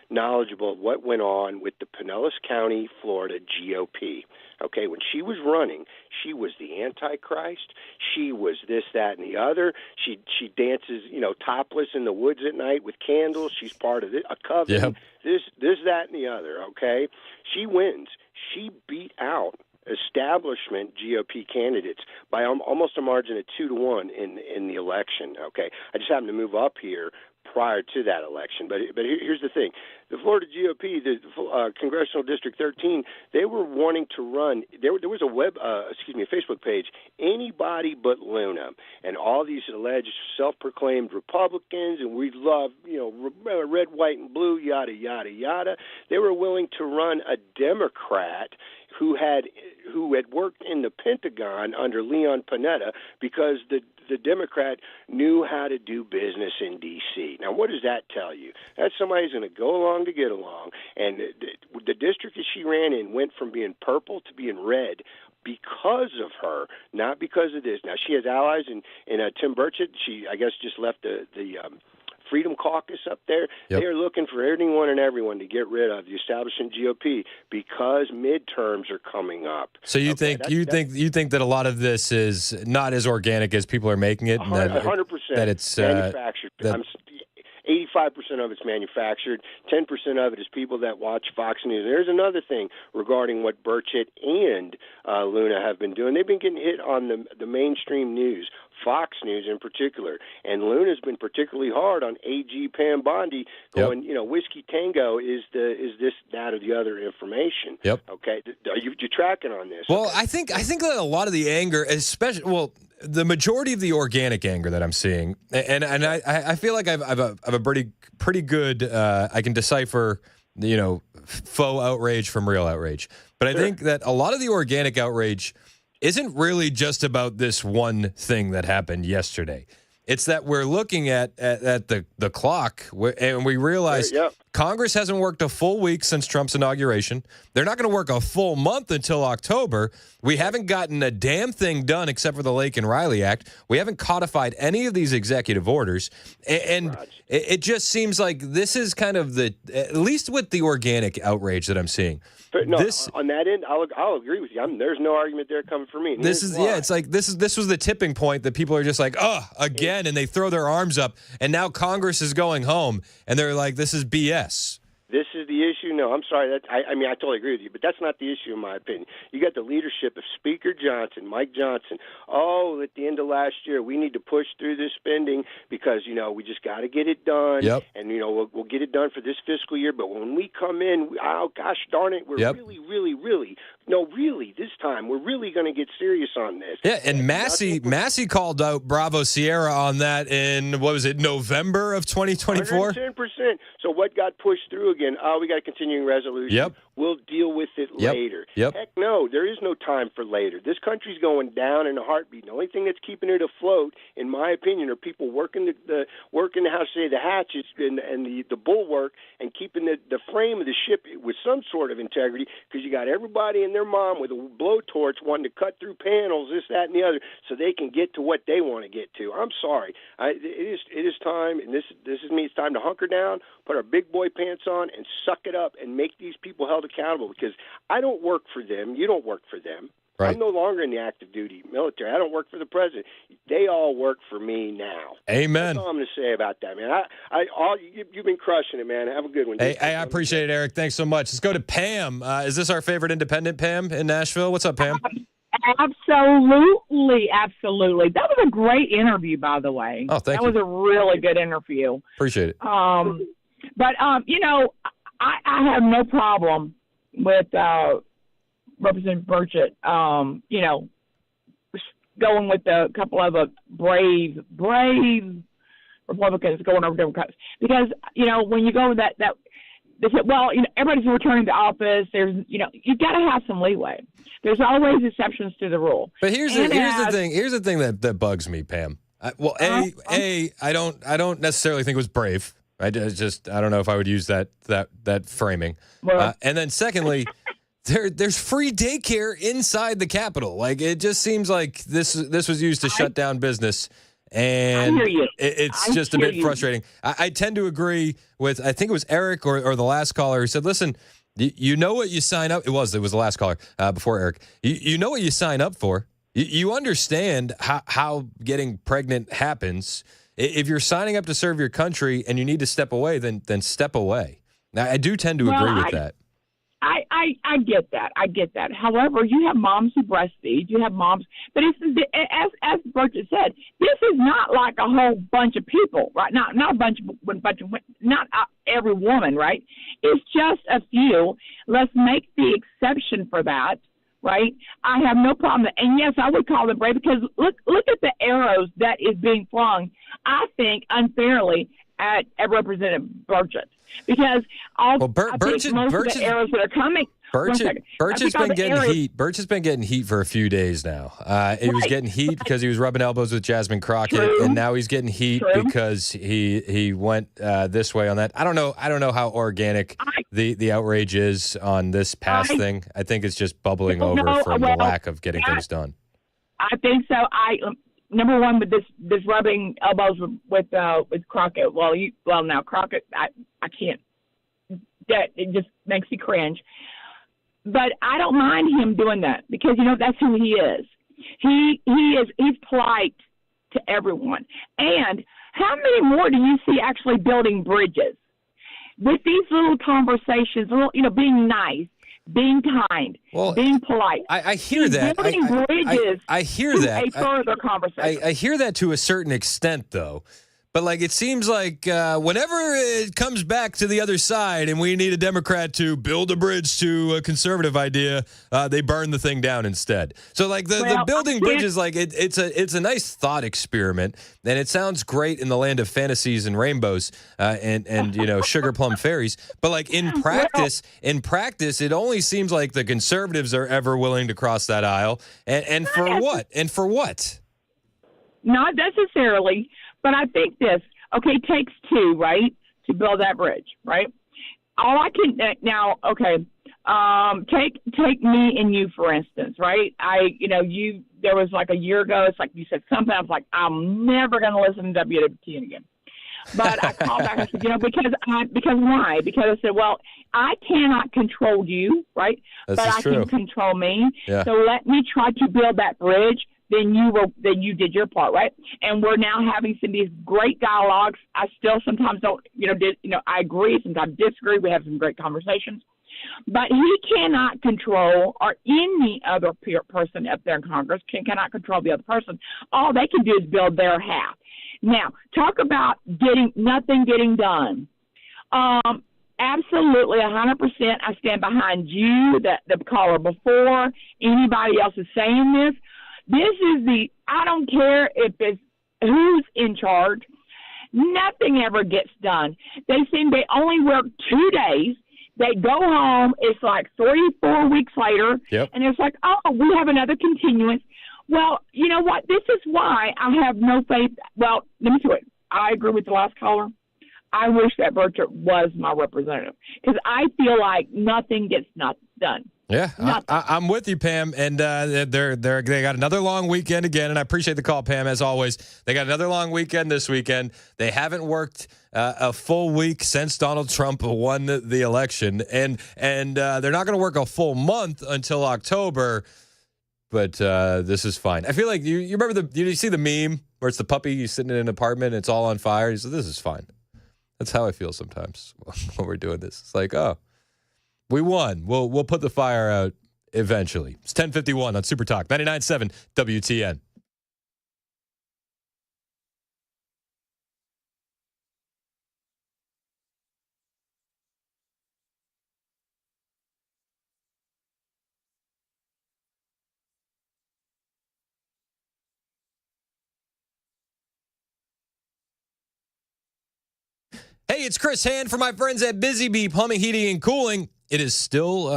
knowledgeable of what went on with the Pinellas County, Florida GOP. Okay, when she was running, she was the Antichrist. She was this, that, and the other. She dances, topless in the woods at night with candles. She's part of a coven. Yep. This, that, and the other. Okay, she wins. She beat out establishment GOP candidates by almost a margin of 2-1 in the election. Okay, I just happened to move up here prior to that election. But here's the thing. The Florida GOP, the Congressional District 13, they were wanting to run. There was a Facebook page, Anybody But Luna, and all these alleged self-proclaimed Republicans, and we love, red, white, and blue, yada, yada, yada. They were willing to run a Democrat who had worked in the Pentagon under Leon Panetta because the the Democrat knew how to do business in D.C. Now, what does that tell you? That somebody's going to go along to get along, and the district that she ran in went from being purple to being red because of her, not because of this. Now, she has allies in Tim Burchett. She, I guess, just left the Freedom Caucus up there.
Yep.
They are looking for anyone and everyone to get rid of the establishment GOP because midterms are coming up.
So you think that a lot of this is not as organic as people are making it?
100%.
That it's
manufactured. 85% of it's manufactured. 10% of it is people that watch Fox News. There's another thing regarding what Burchett and Luna have been doing. They've been getting hit on the mainstream news, Fox News in particular. And Luna's been particularly hard on AG Pam Bondi, going, Whiskey Tango is this, that, or the other information.
Yep.
Okay. Are you tracking on this?
Well, I think that a lot of the anger, especially, the majority of the organic anger that I'm seeing, and I feel like I've a pretty good I can decipher faux outrage from real outrage, but I think that a lot of the organic outrage isn't really just about this one thing that happened yesterday. It's that we're looking at the clock, and we realize Congress hasn't worked a full week since Trump's inauguration. They're not going to work a full month until October. We haven't gotten a damn thing done except for the Lake and Riley Act. We haven't codified any of these executive orders. And it just seems like this is kind of at least with the organic outrage that I'm seeing.
But no, on that end, I'll agree with you. There's no argument there coming from me.
It's like this was the tipping point that people are just like, again, and they throw their arms up, and now Congress is going home, and they're like, this is BS.
This is the issue? No, I'm sorry. I totally agree with you, but that's not the issue in my opinion. You got the leadership of Speaker Johnson, Mike Johnson. At the end of last year, we need to push through this spending because, we just got to get it done.
Yep.
And, we'll get it done for this fiscal year. But when we come in, gosh darn it, we're really, this time, we're really going to get serious on this.
Yeah, and Massey called out Bravo Sierra on that in, November of 2024?
110%. So what got pushed through again? We got a continuing resolution.
Yep.
We'll deal with it later.
Yep.
Heck no, there is no time for later. This country's going down in a heartbeat. The only thing that's keeping it afloat, in my opinion, are people working the hatches and the bulwark and keeping the frame of the ship with some sort of integrity, because you got everybody and their mom with a blowtorch wanting to cut through panels, this, that, and the other, so they can get to what they want to get to. I'm sorry. It is time, and this is me. It's time to hunker down, put our big boy pants on, and suck it up and make these people held accountable, because I don't work for them. You don't work for them.
Right.
I'm no longer in the active duty military. I don't work for the president. They all work for me now.
Amen.
That's all I'm going to say about that, man. You've been crushing it, man. Have a good one.
Hey, I appreciate it, Eric. Thanks so much. Let's go to Pam. Is this our favorite independent, Pam, in Nashville? What's up, Pam?
Absolutely. That was a great interview, by the way.
Oh, thank you.
That was a really good interview.
Appreciate it.
But I have no problem with Representative Burchett, going with a couple of brave Republicans going over Democrats. Because, when you go with that they said, everybody's returning to office. There's, you've got to have some leeway. There's always exceptions to the rule.
But here's the thing. Here's the thing that bugs me, Pam. I don't necessarily think it was brave. I don't know if I would use that framing.
Well,
and then secondly, there's free daycare inside the Capitol. Like, it just seems like this was used to shut down business, and it's just a bit frustrating. I tend to agree with, I think it was Eric or the last caller who said, listen, you know what you sign up. It was the last caller before Eric. You know what you sign up for. You understand how getting pregnant happens. If you're signing up to serve your country and you need to step away, then step away. Now, I do tend to agree with that.
I get that. I get that. However, you have moms who breastfeed. You have moms, but as Burchett said, this is not like a whole bunch of people, right? Not a bunch of not every woman, right? It's just a few. Let's make the exception for that. Right, I have no problem, and yes, I would call them brave, because look at the arrows that is being flung, I think, unfairly at Representative Burchett, because most of the arrows that are coming,
Birch has been getting heat. Birch has been getting heat for a few days now. He was getting heat because he was rubbing elbows with Jasmine Crockett, and now he's getting heat because he went this way on that. I don't know how organic the outrage is on this past thing. I think it's just bubbling over from the lack of getting things done.
I think so. Number one, with this rubbing elbows with Crockett. Now Crockett, I can't. That it just makes me cringe. But I don't mind him doing that because that's who he is. He's polite to everyone. And how many more do you see actually building bridges with these little conversations? Being nice, being kind, being polite.
I hear that.
Building bridges.
I hear that.
A further conversation.
I hear that to a certain extent, though. But it seems like whenever it comes back to the other side and we need a Democrat to build a bridge to a conservative idea, they burn the thing down instead. So the building bridges, it's a nice thought experiment, and it sounds great in the land of fantasies and rainbows and sugar plum fairies. But in practice, it only seems like the conservatives are ever willing to cross that aisle. And for what? And for what?
Not necessarily. But I think this, it takes two, right, to build that bridge, right? All I can now, take me and you, for instance, right? There was a year ago, it's like you said something, I was like, I'm never going to listen to WWTN again. But I called back and said, because why? Because I said, well, I cannot control you, right? But I can control me. Yeah. So let me try to build that bridge. Then you did your part, right? And we're now having some of these great dialogues. I still sometimes don't, I agree, sometimes disagree. We have some great conversations. But he cannot control, or any other person up there in Congress cannot control the other person. All they can do is build their half. Now, talk about nothing getting done. Absolutely, 100%. I stand behind you, the caller before. Anybody else is saying this. This is I don't care if it's who's in charge. Nothing ever gets done. They only work 2 days. They go home. It's 3-4 weeks later. Yep. And it's we have another continuance. Well, you know what? This is why I have no faith. Well, let me do it. I agree with the last caller. I wish that Burchett was my representative because I feel like nothing gets done.
Yeah, I'm with you, Pam. And they got another long weekend again, and I appreciate the call, Pam, as always. They got another long weekend this weekend. They haven't worked a full week since Donald Trump won the election, and they're not going to work a full month until October. But this is fine. I feel like you remember you see the meme where it's the puppy sitting in an apartment and it's all on fire. He said, "This is fine." That's how I feel sometimes when we're doing this. It's like, oh. We won. We'll put the fire out eventually. It's 10:51 on Super Talk 99.7 WTN. Hey, it's Chris Hand for my friends at Busy Bee Plumbing, Heating, and Cooling. It is still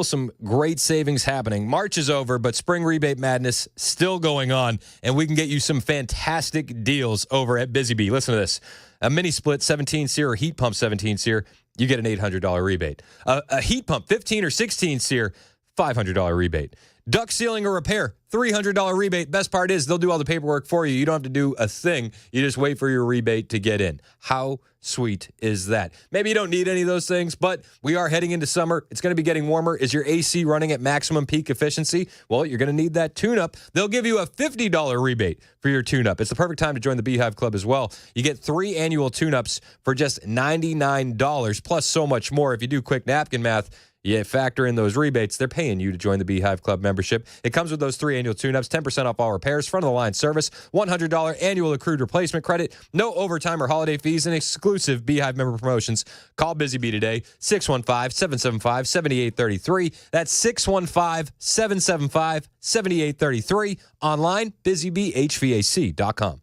some great savings happening. March is over, but spring rebate madness still going on, and we can get you some fantastic deals over at Busy Bee. Listen to this. A mini split 17 SEER or heat pump 17 SEER, you get an $800 rebate. A heat pump 15 or 16 SEER, $500 rebate. Duct sealing or repair, $300 rebate. Best part is they'll do all the paperwork for you. You don't have to do a thing. You just wait for your rebate to get in. How sweet is that? Maybe you don't need any of those things, but we are heading into summer. It's going to be getting warmer. Is your AC running at maximum peak efficiency? Well, you're going to need that tune-up. They'll give you a $50 rebate for your tune-up. It's the perfect time to join the Beehive Club as well. You get 3 annual tune-ups for just $99, plus so much more. If you do quick napkin math, you factor in those rebates, they're paying you to join the Beehive Club membership. It comes with those 3 annual tune-ups, 10% off all repairs, front-of-the-line service, $100 annual accrued replacement credit, no overtime or holiday fees, and exclusive Beehive member promotions. Call Busy Bee today, 615-775-7833. That's 615-775-7833. Online, busybeehvac.com.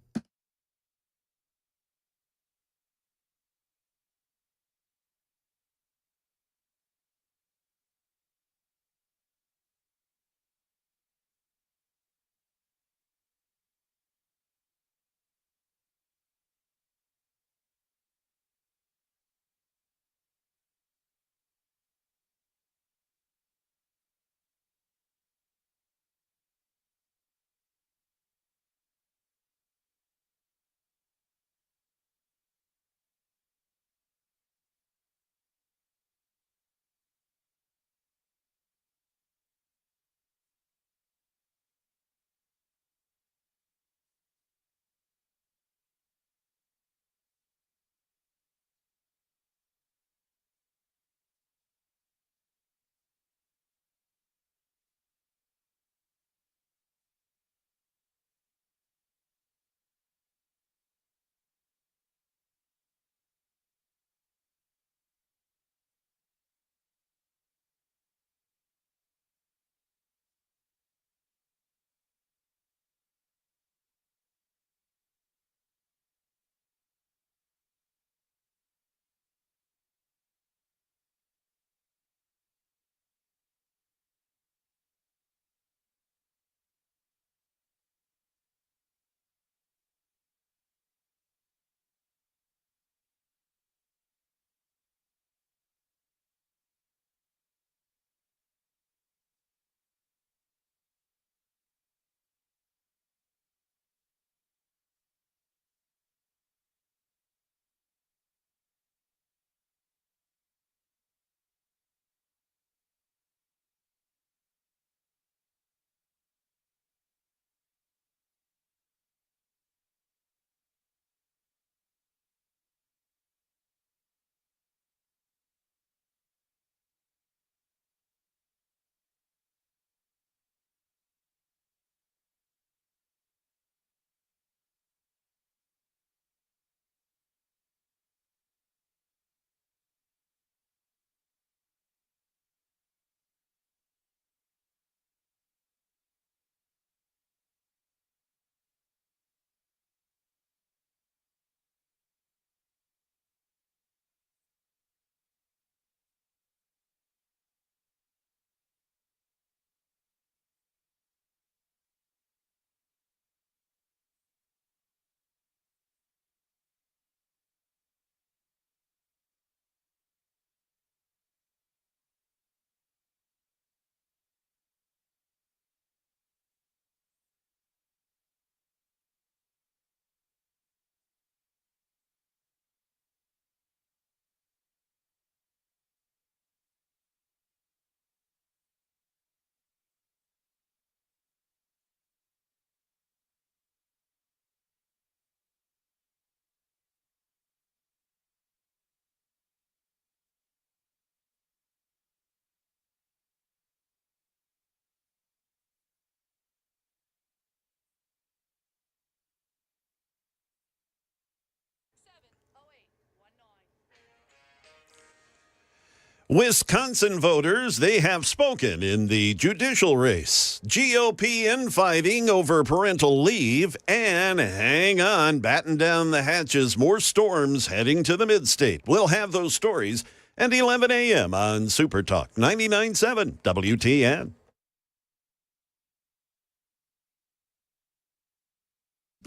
Wisconsin voters, they have spoken in the judicial race. GOP infighting over parental leave, and hang on, batten down the hatches, more storms heading to the mid-state. We'll have those stories at 11 a.m. on Super Talk 99.7 WTN.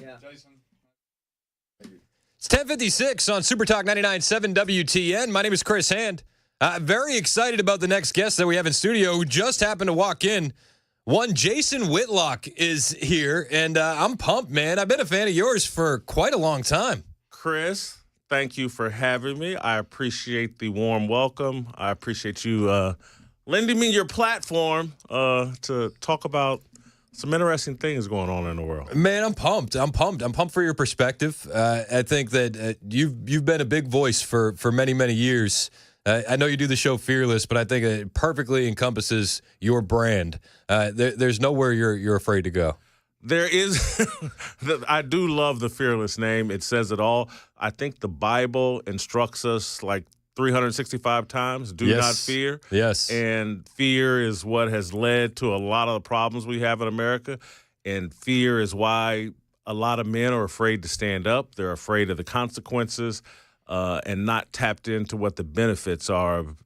Yeah. It's 10:56 on Super Talk 99.7 WTN. My name is Chris Hand. Very excited about the next guest that we have in studio who just happened to walk in. One Jason Whitlock is here, and I'm pumped, man. I've been a fan of yours for quite a long time.
Chris, thank you for having me. I appreciate the warm welcome. I appreciate you lending me your platform to talk about some interesting things going on in the world.
Man, I'm pumped. I'm pumped for your perspective. I think that you've been a big voice for many, many years. I know you do the show Fearless, but I think it perfectly encompasses your brand. There's nowhere you're afraid to go.
There is. I do love the Fearless name. It says it all. I think the Bible instructs us like 365 times, do not fear.
Yes.
And fear is what has led to a lot of the problems we have in America. And fear is why a lot of men are afraid to stand up. They're afraid of the consequences. And not tapped into what the benefits are of,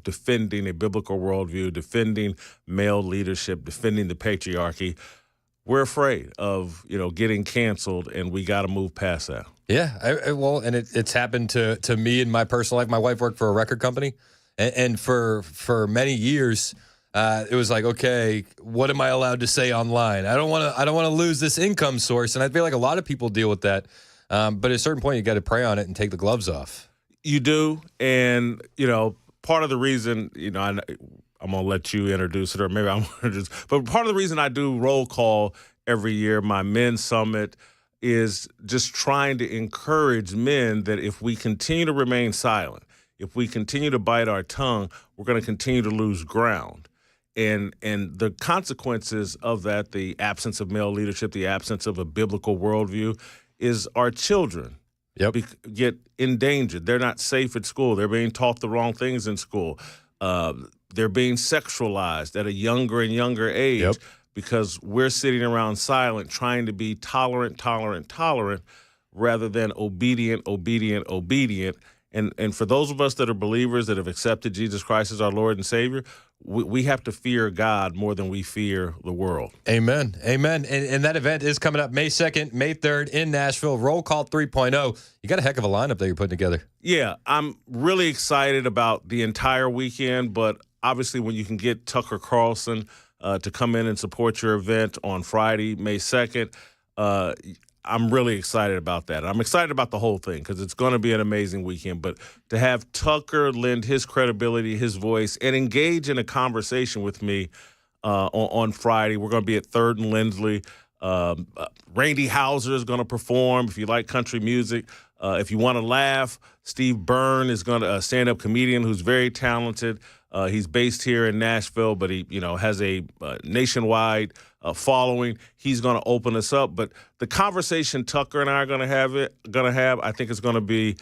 defending a biblical worldview, defending male leadership, defending the patriarchy. We're afraid of, getting canceled, and we got to move past that.
Yeah, and it's happened to me in my personal life. My wife worked for a record company, and for many years, it was like, okay, what am I allowed to say online? I don't want to lose this income source, and I feel like a lot of people deal with that. But at a certain point, you got to pray on it and take the gloves off.
You do. And, part of the reason, I'm going to let you introduce it, or maybe I'm going to introduce, but part of the reason I do roll call every year, my men's summit, is just trying to encourage men that if we continue to remain silent, if we continue to bite our tongue, we're going to continue to lose ground. And the consequences of that, the absence of male leadership, the absence of a biblical worldview, is our children get endangered. They're not safe at school. They're being taught the wrong things in school. They're being sexualized at a younger and younger age because we're sitting around silent trying to be tolerant, rather than obedient. And for those of us that are believers that have accepted Jesus Christ as our Lord and Savior, we have to fear God more than we fear the world.
Amen. And that event is coming up May 2nd, May 3rd in Nashville. Roll Call 3.0. You got a heck of a lineup that you're putting together.
Yeah, I'm really excited about the entire weekend, but obviously when you can get Tucker Carlson to come in and support your event on Friday, May 2nd, I'm really excited about that. I'm excited about the whole thing because it's going to be an amazing weekend. But to have Tucker lend his credibility, his voice, and engage in a conversation with me on Friday. We're going to be at 3rd and Lindsley. Randy Houser is going to perform. If you like country music, if you want to laugh, Steve Byrne is going to a stand-up comedian who's very talented. He's based here in Nashville, but he has a nationwide following. He's going to open us up. But the conversation Tucker and I are going to have, I think is going to be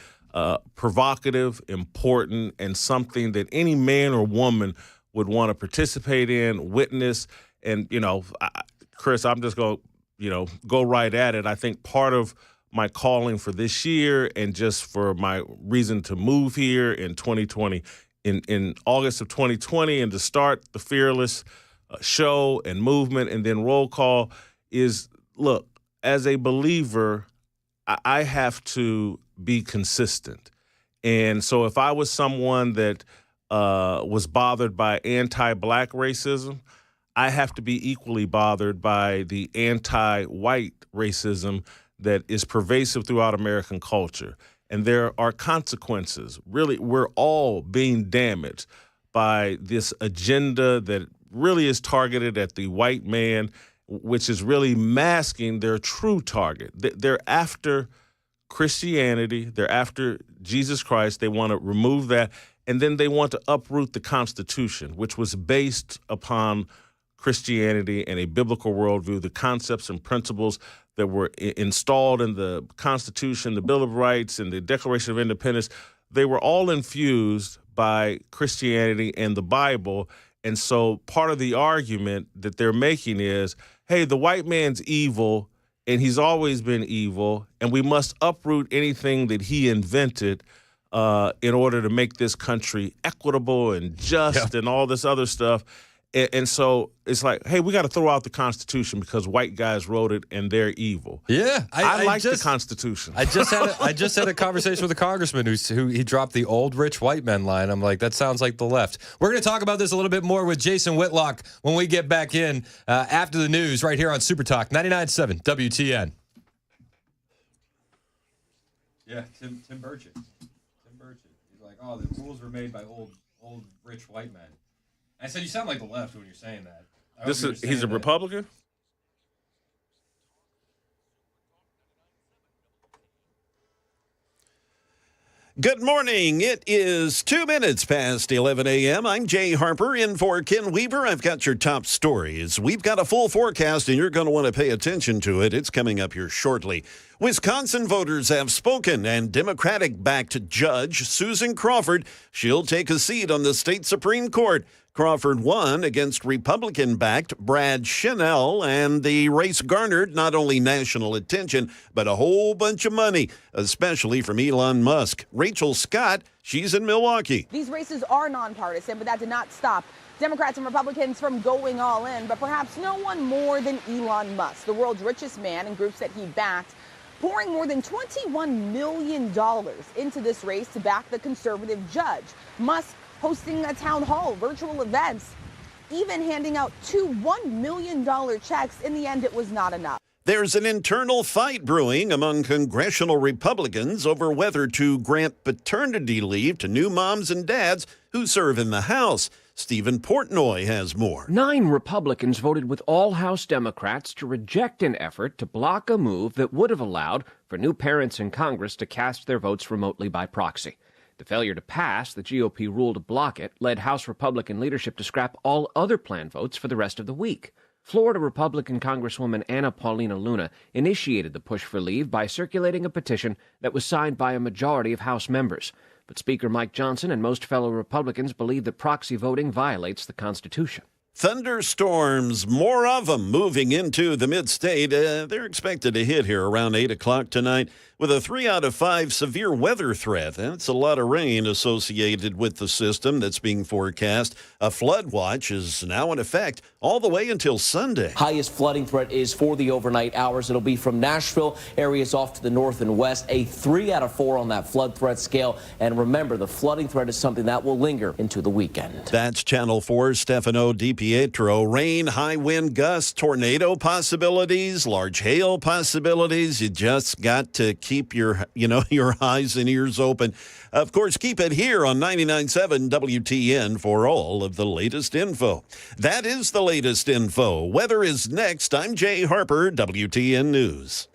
provocative, important, and something that any man or woman would want to participate in, witness. And, Chris, I'm just going to, go right at it. I think part of my calling for this year and just for my reason to move here in 2020, in August of 2020, and to start the Fearless show and movement and then roll call is, look, as a believer, I have to be consistent. And so if I was someone that was bothered by anti-black racism, I have to be equally bothered by the anti-white racism that is pervasive throughout American culture. And there are consequences. Really, we're all being damaged by this agenda that really is targeted at the white man, which is really masking their true target. They're after Christianity. They're after Jesus Christ. They want to remove that. And then they want to uproot the Constitution, which was based upon Christianity and a biblical worldview, the concepts and principles that were installed in the Constitution, the Bill of Rights, and the Declaration of Independence. They were all infused by Christianity and the Bible. And so part of the argument that they're making is, hey, the white man's evil, and he's always been evil, and we must uproot anything that he invented in order to make this country equitable and just and all this other stuff. And so it's like, hey, we got to throw out the Constitution because white guys wrote it and they're evil.
Yeah,
I like the Constitution.
I just had a conversation with a congressman who he dropped the old rich white men line. I'm like, that sounds like the left. We're going to talk about this a little bit more with Jason Whitlock when we get back in after the news right here on Super Talk 99.7 WTN. Yeah, Tim Burchett. He's like, oh, the rules were made by old rich white men. I said, you sound like the left when you're saying that.
He's a Republican?
Good morning. It is 2 minutes past 11 a.m. I'm Jay Harper in for Ken Weaver. I've got your top stories. We've got a full forecast, and you're going to want to pay attention to it. It's coming up here shortly. Wisconsin voters have spoken, and Democratic-backed Judge Susan Crawford, she'll take a seat on the state Supreme Court. Crawford won against Republican-backed Brad Schnell, and the race garnered not only national attention, but a whole bunch of money, especially from Elon Musk. Rachel Scott, she's in Milwaukee.
These races are nonpartisan, but that did not stop Democrats and Republicans from going all in, but perhaps no one more than Elon Musk, the world's richest man, and groups that he backed, pouring more than $21 million into this race to back the conservative judge. Musk hosting a town hall, virtual events, even handing out two $1 million checks. In the end, it was not enough.
There's an internal fight brewing among congressional Republicans over whether to grant paternity leave to new moms and dads who serve in the House. Stephen Portnoy has more.
9 Republicans voted with all House Democrats to reject an effort to block a move that would have allowed for new parents in Congress to cast their votes remotely by proxy. The failure to pass the GOP rule to block it led House Republican leadership to scrap all other planned votes for the rest of the week. Florida Republican Congresswoman Anna Paulina Luna initiated the push for leave by circulating a petition that was signed by a majority of House members. But Speaker Mike Johnson and most fellow Republicans believe that proxy voting violates the Constitution.
Thunderstorms, more of them moving into the mid-state. They're expected to hit here around 8 o'clock tonight with a 3 out of 5 severe weather threat. That's a lot of rain associated with the system that's being forecast. A flood watch is now in effect all the way until Sunday.
Highest flooding threat is for the overnight hours. It'll be from Nashville, areas off to the north and west, a 3 out of 4 on that flood threat scale. And remember, the flooding threat is something that will linger into the weekend.
That's Channel 4's Stefano DiPietro. Rain, high wind gusts, tornado possibilities, large hail possibilities. You just got to keep your eyes and ears open. Of course, keep it here on 99.7 WTN for all of the latest info. That is the latest info. Weather is next. I'm Jay Harper, WTN News.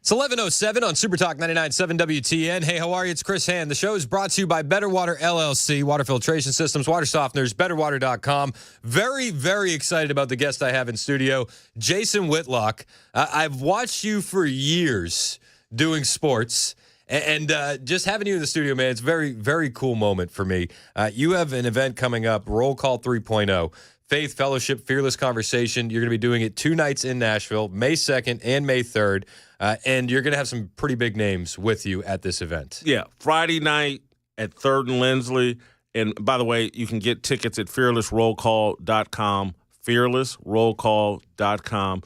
It's 11:07 on Super Talk 99.7 WTN. Hey, how are you? It's Chris Hand. The show is brought to you by Better Water LLC, water filtration systems, water softeners, betterwater.com. Very, very excited about the guest I have in studio, Jason Whitlock. I've watched you for years doing sports, and just having you in the studio, man, it's a very, very cool moment for me. You have an event coming up, Roll Call 3.0. Faith, Fellowship, Fearless Conversation. You're going to be doing it 2 nights in Nashville, May 2nd and May 3rd. And you're going to have some pretty big names with you at this event.
Yeah, Friday night at 3rd and Lindsley. And by the way, you can get tickets at fearlessrollcall.com, fearlessrollcall.com.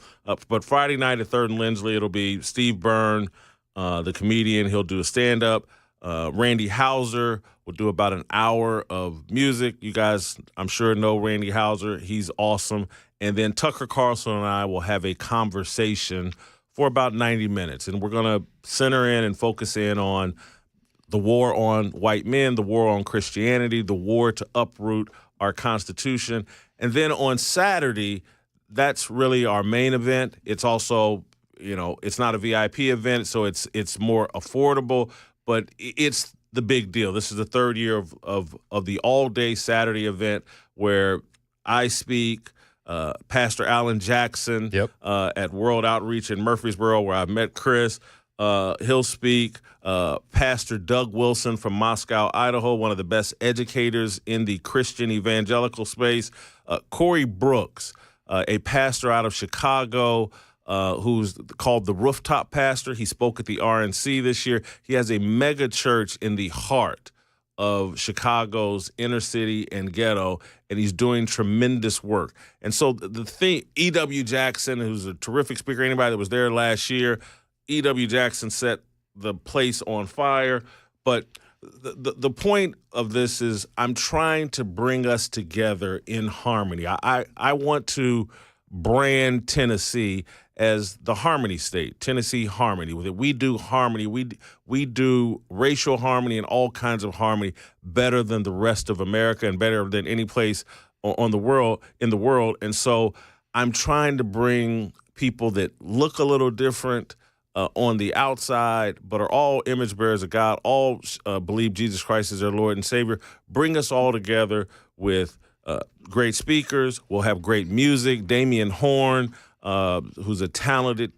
But Friday night at 3rd and Lindsley, it'll be Steve Byrne, the comedian. He'll do a stand-up. Randy Houser will do about an hour of music. You guys, I'm sure, know Randy Houser. He's awesome. And then Tucker Carlson and I will have a conversation for about 90 minutes. And we're going to center in and focus in on the war on white men, the war on Christianity, the war to uproot our Constitution. And then on Saturday, that's really our main event. It's also, it's not a VIP event, so it's more affordable, but it's the big deal. This is the 3rd year of the all-day Saturday event where I speak, Pastor Alan Jackson at World Outreach in Murfreesboro, where I met Chris. He'll speak. Pastor Doug Wilson from Moscow, Idaho, one of the best educators in the Christian evangelical space. Corey Brooks, a pastor out of Chicago, who's called the Rooftop Pastor. He spoke at the RNC this year. He has a mega church in the heart of Chicago's inner city and ghetto, and he's doing tremendous work. And so the thing, E.W. Jackson, who's a terrific speaker, anybody that was there last year, E.W. Jackson set the place on fire. But the point of this is I'm trying to bring us together in harmony. I want to brand Tennessee as the harmony state, Tennessee harmony. We do harmony. We do racial harmony and all kinds of harmony better than the rest of America and better than any place in the world. And so I'm trying to bring people that look a little different on the outside, but are all image bearers of God, all believe Jesus Christ is their Lord and Savior. Bring us all together with great speakers. We'll have great music. Damian Horn, who's a talented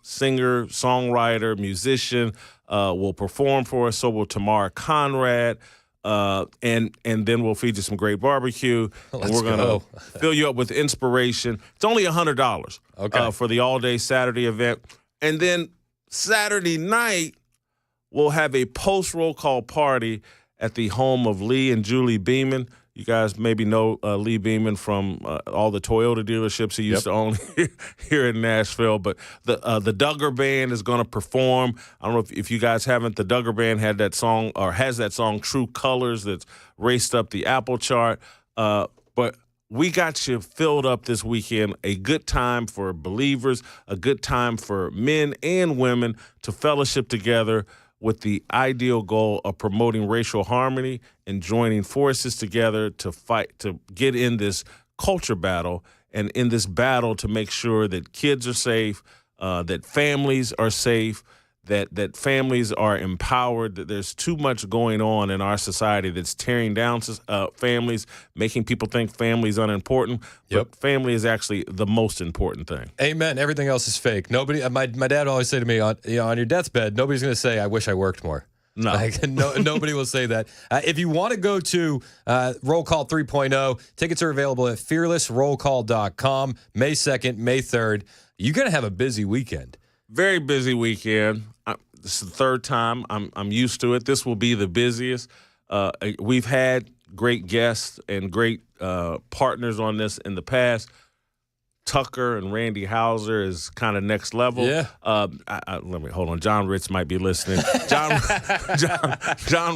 singer, songwriter, musician, will perform for us. So will Tamara Conrad. And then we'll feed you some great barbecue. And we're going to fill you up with inspiration. It's only $100 for the all-day Saturday event. And then Saturday night, we'll have a post-roll call party at the home of Lee and Julie Beeman. You guys maybe know Lee Beeman from all the Toyota dealerships he used to own here in Nashville. But the Duggar Band is going to perform. I don't know if you guys haven't. The Duggar Band had that song, or has that song, True Colors, that's raced up the Apple chart. But we got you filled up this weekend. A good time for believers, a good time for men and women to fellowship together with the ideal goal of promoting racial harmony and joining forces together to fight, to get in this culture battle, and in this battle to make sure that kids are safe, that families are safe, that families are empowered, that there's too much going on in our society that's tearing down families, making people think family is unimportant. But family is actually the most important thing.
Amen. Everything else is fake. Nobody. My dad always say to me, on your deathbed, nobody's going to say, "I wish I worked more."
No.
Nobody will say that. If you want to go to Roll Call 3.0, tickets are available at fearlessrollcall.com, May 2nd, May 3rd. You're going to have a busy weekend.
Very busy weekend. This is the 3rd time. I'm used to it. This will be the busiest. We've had great guests and great partners on this in the past. Tucker and Randy Houser is kind of next level.
Yeah.
Let me hold on. John Rich might be listening. John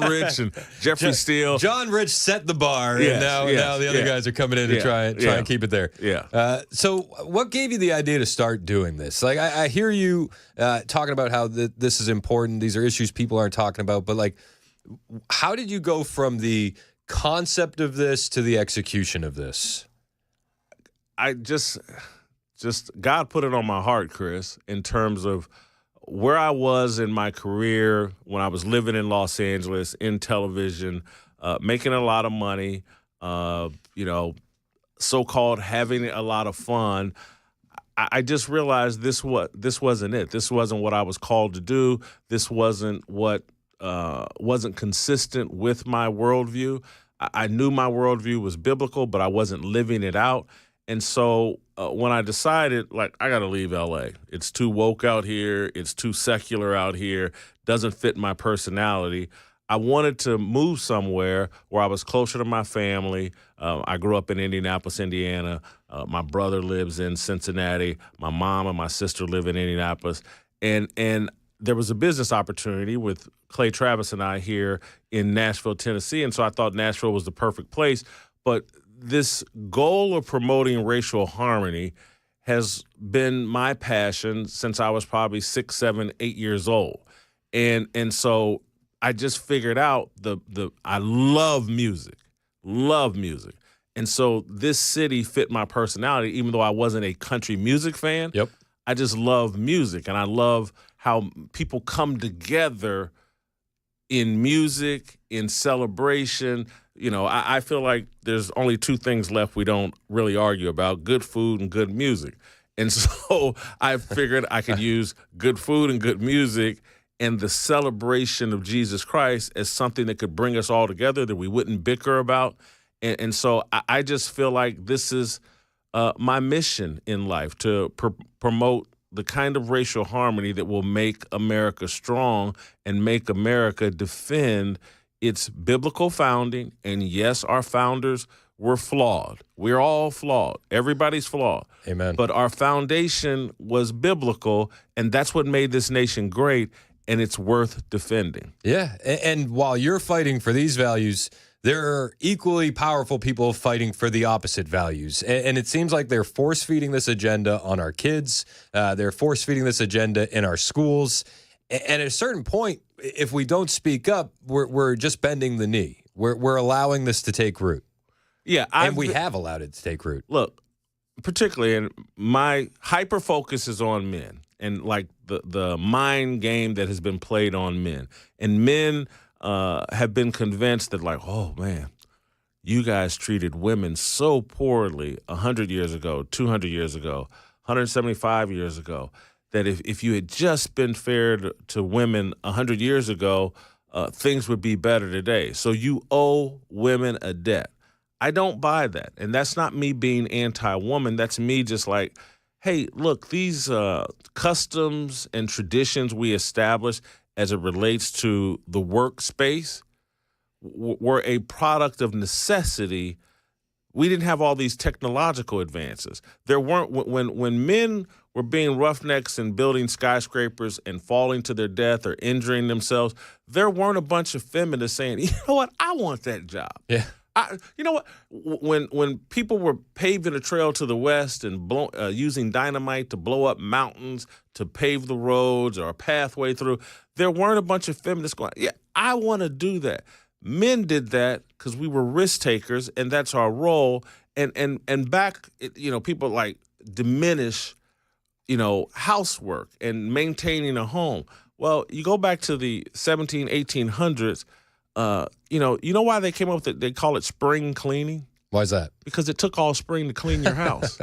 Rich and Jeffrey Steele.
John Rich set the bar, and now the other guys are coming in to try and keep it there.
Yeah.
So what gave you the idea to start doing this? Like, I hear you talking about how this is important. These are issues people aren't talking about. But, like, how did you go from the concept of this to the execution of this?
I just God put it on my heart, Chris, in terms of where I was in my career when I was living in Los Angeles in television, making a lot of money, so-called having a lot of fun, I just realized this wasn't it. This wasn't what I was called to do. This wasn't what wasn't consistent with my worldview. I knew my worldview was biblical, but I wasn't living it out. And so when I decided, like, I got to leave L.A. It's too woke out here. It's too secular out here. Doesn't fit my personality. I wanted to move somewhere where I was closer to my family. I grew up in Indianapolis, Indiana. My brother lives in Cincinnati. My mom and my sister live in Indianapolis. And there was a business opportunity with Clay Travis and I here in Nashville, Tennessee. And so I thought Nashville was the perfect place. But this goal of promoting racial harmony has been my passion since I was probably 6, 7, 8 years old. And so I just figured out I love music. And so this city fit my personality, even though I wasn't a country music fan.
Yep.
I just love music, and I love how people come together in music, in celebration. You know, I feel like there's only two things left we don't really argue about: good food and good music. And so I figured I could use good food and good music and the celebration of Jesus Christ as something that could bring us all together, that we wouldn't bicker about. And so I just feel like this is my mission in life, to promote the kind of racial harmony that will make America strong and make America defend its biblical founding. And yes, our founders were flawed. We're all flawed. Everybody's flawed.
Amen.
But our foundation was biblical, and that's what made this nation great, and it's worth defending.
Yeah, and while you're fighting for these values, there are equally powerful people fighting for the opposite values. And it seems like they're force-feeding this agenda on our kids. They're force-feeding this agenda in our schools. And at a certain point, if we don't speak up, we're just bending the knee. We're allowing this to take root.
Yeah,
and we have allowed it to take root.
Look, particularly, and my hyper-focus is on men, and like the mind game that has been played on men. And men have been convinced that, like, oh, man, you guys treated women so poorly 100 years ago, 200 years ago, 175 years ago, that if you had just been fair to women 100 years ago, things would be better today. So you owe women a debt. I don't buy that. And that's not me being anti-woman. That's me just like, hey, look, these customs and traditions we establish as it relates to the workspace were a product of necessity. We didn't have all these technological advances. There weren't, when men were being roughnecks and building skyscrapers and falling to their death or injuring themselves, there weren't a bunch of feminists saying, you know what, I want that job.
Yeah.
You know what? When people were paving a trail to the west and using dynamite to blow up mountains to pave the roads or a pathway through, there weren't a bunch of feminists going, yeah, I want to do that. Men did that because we were risk takers, and that's our role. And back, people like diminish, housework and maintaining a home. Well, you go back to the 1800s. You know why they came up with it? They call it spring cleaning.
Why is that? Because
it took all spring to clean your house.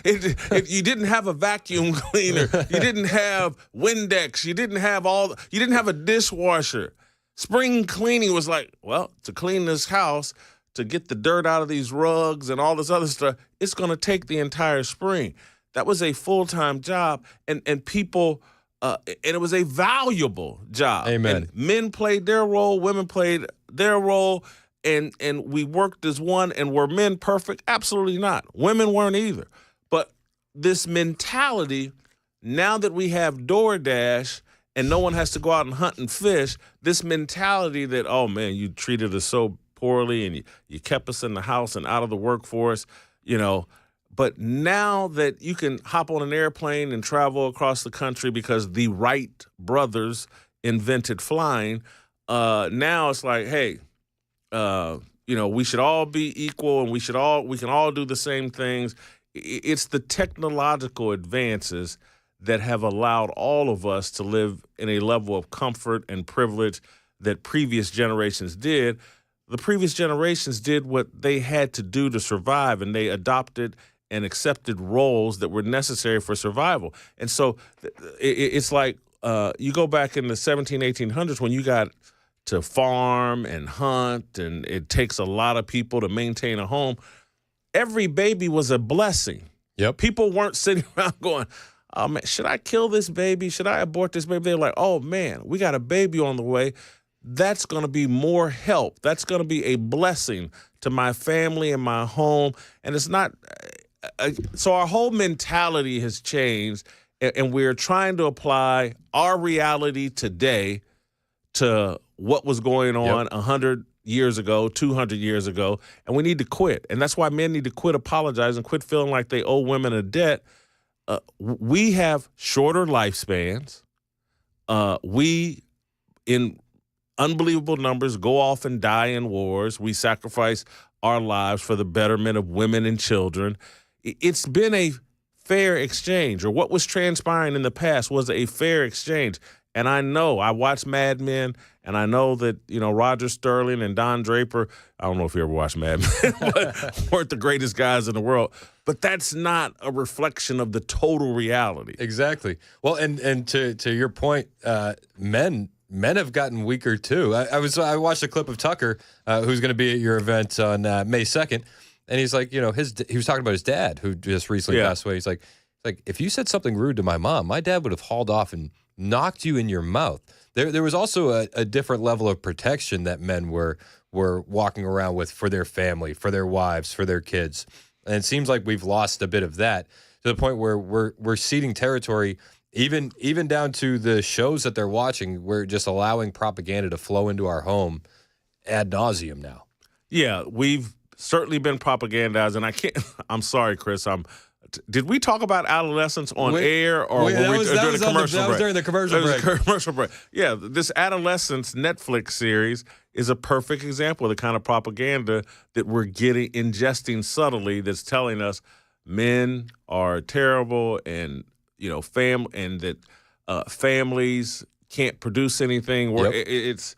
You didn't have a vacuum cleaner. You didn't have Windex. You didn't have a dishwasher. Spring cleaning was like, well, to clean this house, to get the dirt out of these rugs and all this other stuff, it's going to take the entire spring. That was a full-time job, and people. And it was a valuable job.
Amen.
And men played their role, women played their role, and we worked as one. And were men perfect? Absolutely not. Women weren't either. But this mentality, now that we have DoorDash and no one has to go out and hunt and fish, this mentality that, oh, man, you treated us so poorly and you kept us in the house and out of the workforce, But now that you can hop on an airplane and travel across the country because the Wright brothers invented flying, now it's like, hey, we should all be equal and we can all do the same things. It's the technological advances that have allowed all of us to live in a level of comfort and privilege that previous generations did. The previous generations did what they had to do to survive, and they adopted and accepted roles that were necessary for survival. And so it's like you go back in the 1800s when you got to farm and hunt, and it takes a lot of people to maintain a home. Every baby was a blessing.
Yep.
People weren't sitting around going, oh, man, should I kill this baby? Should I abort this baby? They're like, oh, man, we got a baby on the way. That's going to be more help. That's going to be a blessing to my family and my home. And it's not so our whole mentality has changed, and we're trying to apply our reality today to what was going on 100 years ago, 200 years ago, and we need to quit. And that's why men need to quit apologizing, quit feeling like they owe women a debt. We have shorter lifespans. We, in unbelievable numbers, go off and die in wars. We sacrifice our lives for the betterment of women and children. It's been a fair exchange, or what was transpiring in the past was a fair exchange. And I know, I watch Mad Men, and I know that, Roger Sterling and Don Draper, I don't know if you ever watched Mad Men, but weren't the greatest guys in the world. But that's not a reflection of the total reality.
Exactly. Well, and to your point, men have gotten weaker too. I watched a clip of Tucker, who's going to be at your event on May 2nd, and he's like, he was talking about his dad who just recently passed away. He's like, if you said something rude to my mom, my dad would have hauled off and knocked you in your mouth. There was also a different level of protection that men were walking around with for their family, for their wives, for their kids. And it seems like we've lost a bit of that to the point where we're ceding territory, even down to the shows that they're watching. We're just allowing propaganda to flow into our home ad nauseum now.
Yeah, we've certainly been propagandized, and I'm sorry, Chris, did we talk about adolescence on air, or during the commercial break?
That was during the commercial break.
Yeah, this Adolescence Netflix series is a perfect example of the kind of propaganda that we're ingesting subtly, that's telling us men are terrible, and and that families can't produce anything. It's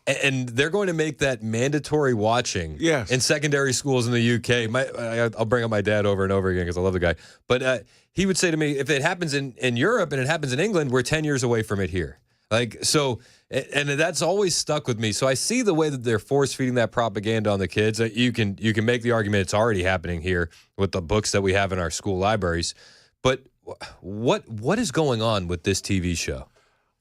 and they're going to make that mandatory watching in secondary schools in the UK. I'll bring up my dad over and over again because I love the guy. But he would say to me, if it happens in Europe and it happens in England, we're 10 years away from it here. And that's always stuck with me. So I see the way that they're force feeding that propaganda on the kids. You can make the argument it's already happening here with the books that we have in our school libraries. But what is going on with this TV show?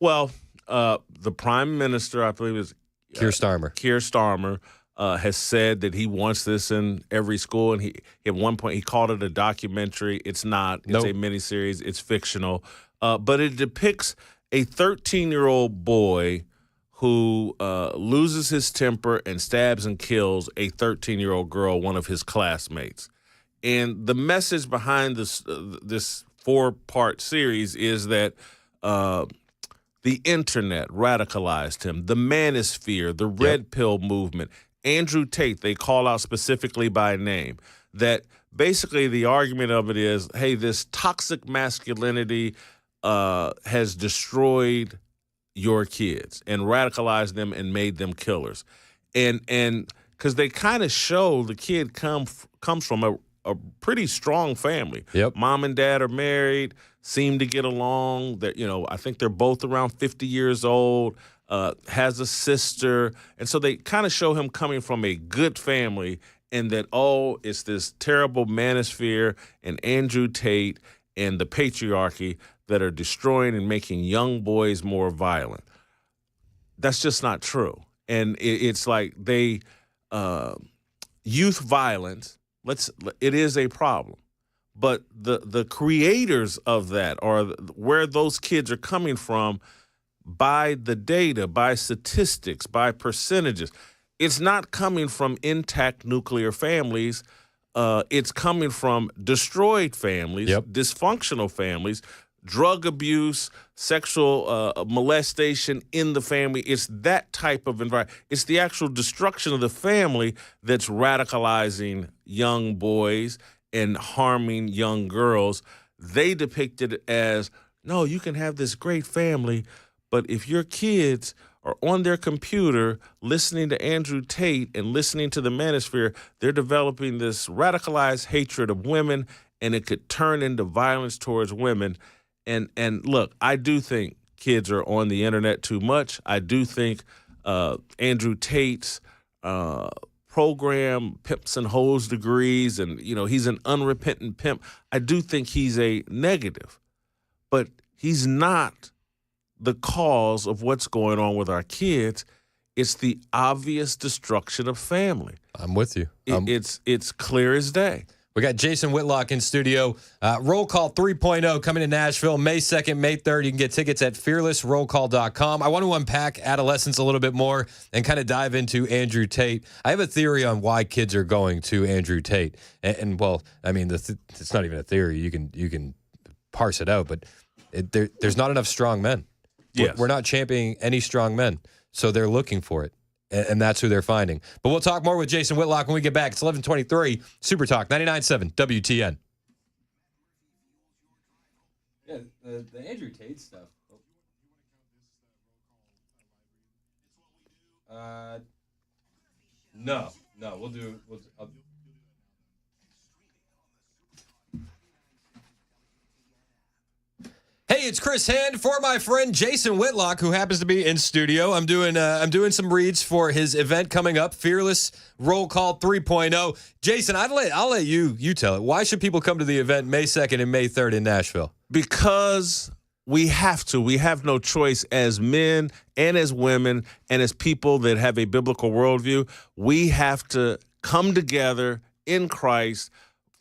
Well, the Prime Minister, I believe is
Keir Starmer.
Keir Starmer has said that he wants this in every school, and he at one point he called it a documentary. It's not. It's a miniseries. It's fictional, but it depicts a 13-year-old boy who loses his temper and stabs and kills a 13-year-old girl, one of his classmates. And the message behind this 4-part series is that the internet radicalized him, the manosphere, the red pill movement, Andrew Tate, they call out specifically by name, that basically the argument of it is, hey, this toxic masculinity has destroyed your kids and radicalized them and made them killers. And because they kind of show the kid comes from a pretty strong family.
Yep.
Mom and dad are married, seem to get along. That I think they're both around 50 years old. Has a sister, and so they kind of show him coming from a good family, and that it's this terrible manosphere and Andrew Tate and the patriarchy that are destroying and making young boys more violent. That's just not true, and it's like youth violence. It is a problem, but the creators of that, or where those kids are coming from, by the data, by statistics, by percentages, it's not coming from intact nuclear families. It's coming from destroyed families, dysfunctional families, drug abuse, sexual molestation in the family. It's that type of environment. It's the actual destruction of the family that's radicalizing young boys and harming young girls. they depicted it as, no, you can have this great family, but if your kids are on their computer listening to Andrew Tate and listening to the Manosphere, they're developing this radicalized hatred of women, and it could turn into violence towards women. And look, I do think kids are on the internet too much. I do think Andrew Tate's program, Pimps and Hoes degrees, and, he's an unrepentant pimp. I do think he's a negative, but he's not the cause of what's going on with our kids. It's the obvious destruction of family.
I'm with you.
It's clear as day.
We got Jason Whitlock in studio. Roll Call 3.0 coming to Nashville May 2nd, May 3rd. You can get tickets at fearlessrollcall.com. I want to unpack adolescence a little bit more and kind of dive into Andrew Tate. I have a theory on why kids are going to Andrew Tate. And well, I mean, it's not even a theory. You can parse it out, but there's not enough strong men.
Yes.
We're not championing any strong men, so they're looking for it. And that's who they're finding. But we'll talk more with Jason Whitlock when we get back. It's 11:23, Super Talk 99.7 WTN. Yeah, the Andrew Tate stuff. No, we'll do. Hey, it's Chris Hand for my friend Jason Whitlock, who happens to be in studio. I'm doing some reads for his event coming up, Fearless Roll Call 3.0. Jason, I'll let you tell it. Why should people come to the event May 2nd and May 3rd in Nashville?
Because we have to. We have no choice as men and as women and as people that have a biblical worldview. We have to come together in Christ,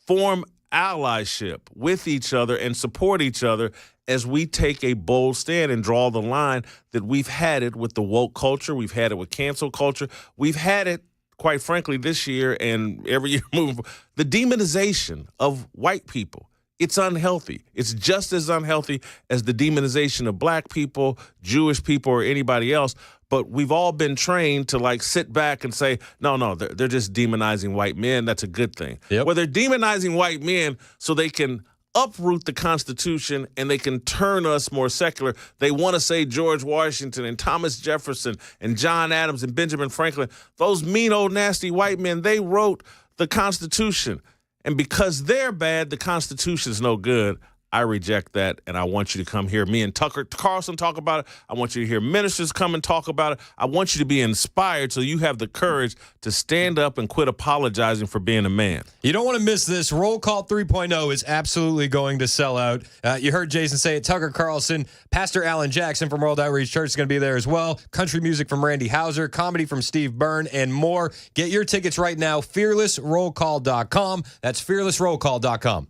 form allyship with each other and support each other as we take a bold stand and draw the line that we've had it with the woke culture. We've had it with cancel culture. We've had it, quite frankly, this year and every year moving forward, the demonization of white people. It's unhealthy. It's just as unhealthy as the demonization of black people, Jewish people, or anybody else. But we've all been trained to sit back and say, no, they're just demonizing white men. That's a good thing.
Yep.
Well, they're demonizing white men so they can uproot the Constitution and they can turn us more secular. They want to say George Washington and Thomas Jefferson and John Adams and Benjamin Franklin, those mean old nasty white men, they wrote the Constitution. And because they're bad, the Constitution is no good. I reject that, and I want you to come hear me and Tucker Carlson talk about it. I want you to hear ministers come and talk about it. I want you to be inspired so you have the courage to stand up and quit apologizing for being a man.
You don't want to miss this. Roll Call 3.0 is absolutely going to sell out. You heard Jason say it. Tucker Carlson, Pastor Alan Jackson from World Outreach Church is going to be there as well. Country music from Randy Houser, comedy from Steve Byrne, and more. Get your tickets right now, fearlessrollcall.com. That's fearlessrollcall.com.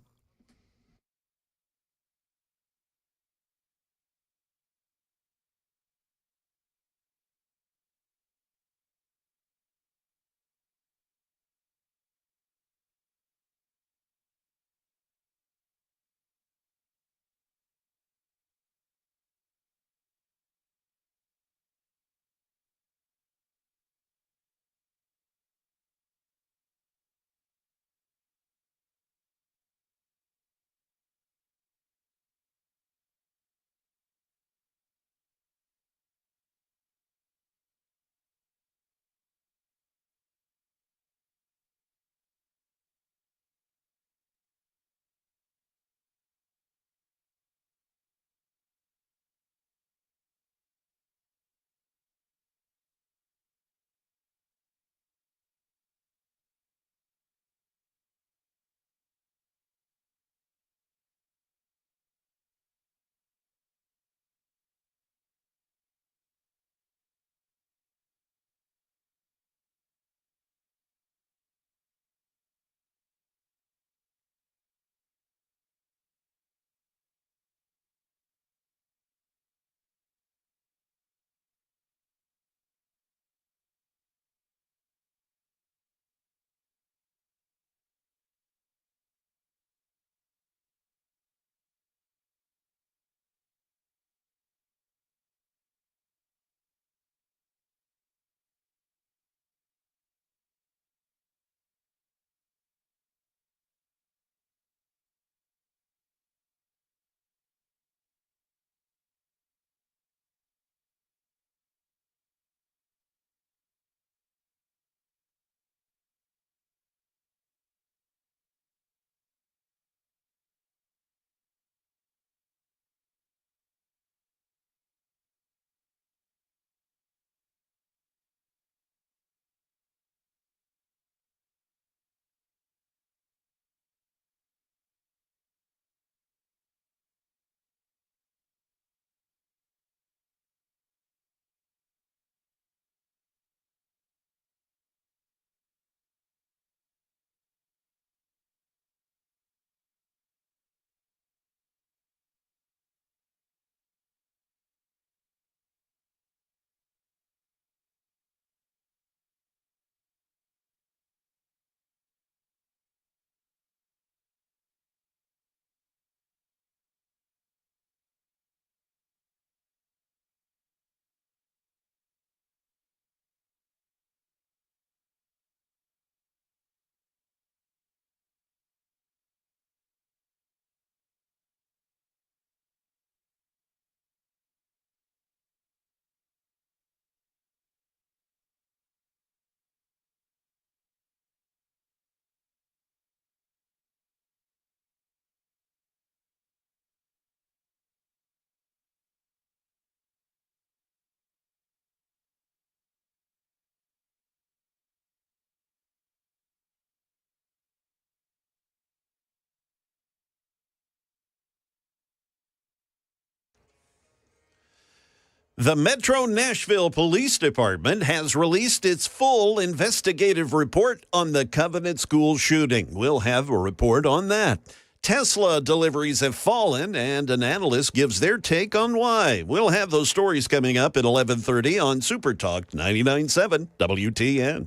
The Metro Nashville Police Department has released its full investigative report on the Covenant School shooting. We'll have a report on that. Tesla deliveries have fallen, and an analyst gives their take on why. We'll have those stories coming up at 11:30 on Super Talk 99.7 WTN.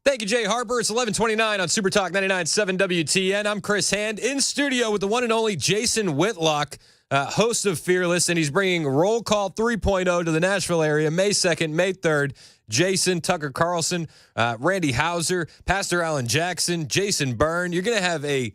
Thank you, Jay Harper. It's 11:29 on Super Talk 99.7 WTN. I'm Chris Hand in studio with the one and only Jason Whitlock, host of Fearless, and he's bringing Roll Call 3.0 to the Nashville area May 2nd, May 3rd. Jason, Tucker Carlson, Randy Hauser, Pastor Alan Jackson, Jason Byrne. You're going to have a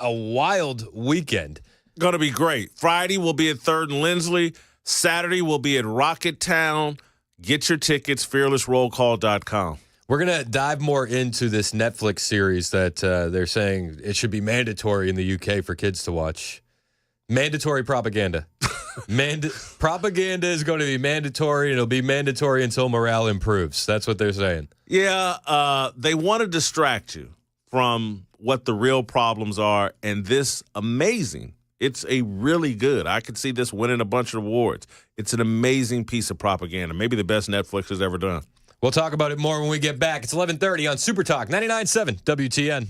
wild weekend.
Going to be great. Friday will be at 3rd and Lindsley. Saturday will be at Rocketown. Get your tickets, fearlessrollcall.com.
We're going to dive more into this Netflix series that they're saying it should be mandatory in the UK for kids to watch. Mandatory propaganda. Propaganda is going to be mandatory, and it'll be mandatory until morale improves. That's what they're saying.
Yeah, they want to distract you from what the real problems are, and this amazing. It's a really good. I could see this winning a bunch of awards. It's an amazing piece of propaganda, maybe the best Netflix has ever done.
We'll talk about it more when we get back. It's 11:30 on Super Talk 99.7 WTN.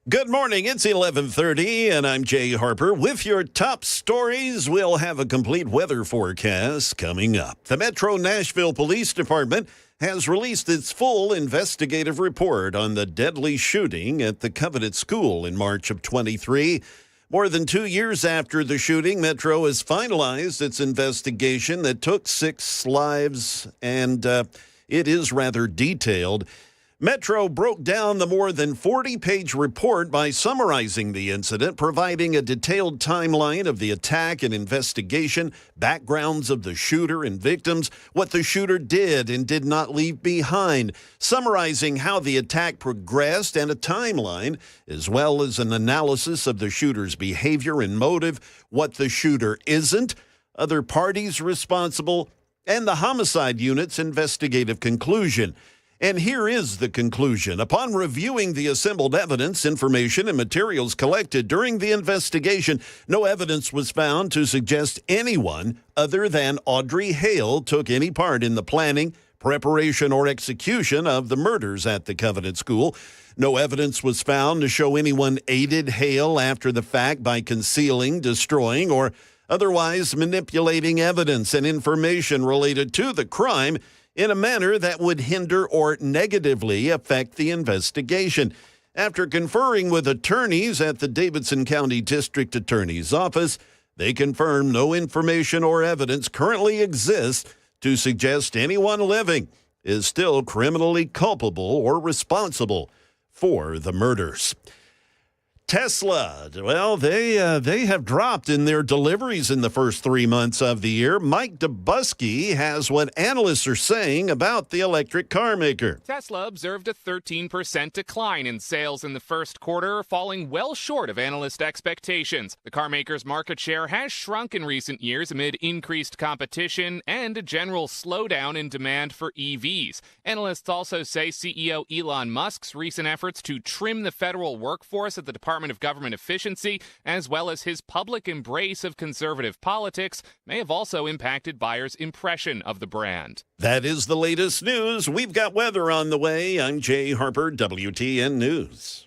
Good morning. It's 11:30, and I'm Jay Harper. With your top stories, we'll have a complete weather forecast coming up. The Metro Nashville Police Department has released its full investigative report on the deadly shooting at the Covenant School in March of 23. More than 2 years after the shooting, Metro has finalized its investigation that took 6 lives, and it is rather detailed. Metro broke down the more than 40-page report by summarizing the incident, providing a detailed timeline of the attack and investigation, backgrounds of the shooter and victims, what the shooter did and did not leave behind, summarizing how the attack progressed and a timeline, as well as an analysis of the shooter's behavior and motive, what the shooter isn't, other parties responsible, and the homicide unit's investigative conclusion. And here is the conclusion. Upon reviewing the assembled evidence, information, and materials collected during the investigation, no evidence was found to suggest anyone other than Audrey Hale took any part in the planning, preparation, or execution of the murders at the Covenant School. No evidence was found to show anyone aided Hale after the fact by concealing, destroying, or otherwise manipulating evidence and information related to the crime in a manner that would hinder or negatively affect the investigation. After conferring with attorneys at the Davidson County District Attorney's Office, they confirmed no information or evidence currently exists to suggest anyone living is still criminally culpable or responsible for the murders. Tesla, well, they have dropped in their deliveries in the first 3 months of the year. Mike Dubusky has what analysts are saying about the electric car maker.
Tesla observed a 13% decline in sales in the first quarter, falling well short of analyst expectations. The car maker's market share has shrunk in recent years amid increased competition and a general slowdown in demand for EVs. Analysts also say CEO Elon Musk's recent efforts to trim the federal workforce at the Department of Government Efficiency, as well as his public embrace of conservative politics, may have also impacted buyers' impression of the brand.
That is the latest news. We've got weather on the way. I'm Jay Harper, WTN News.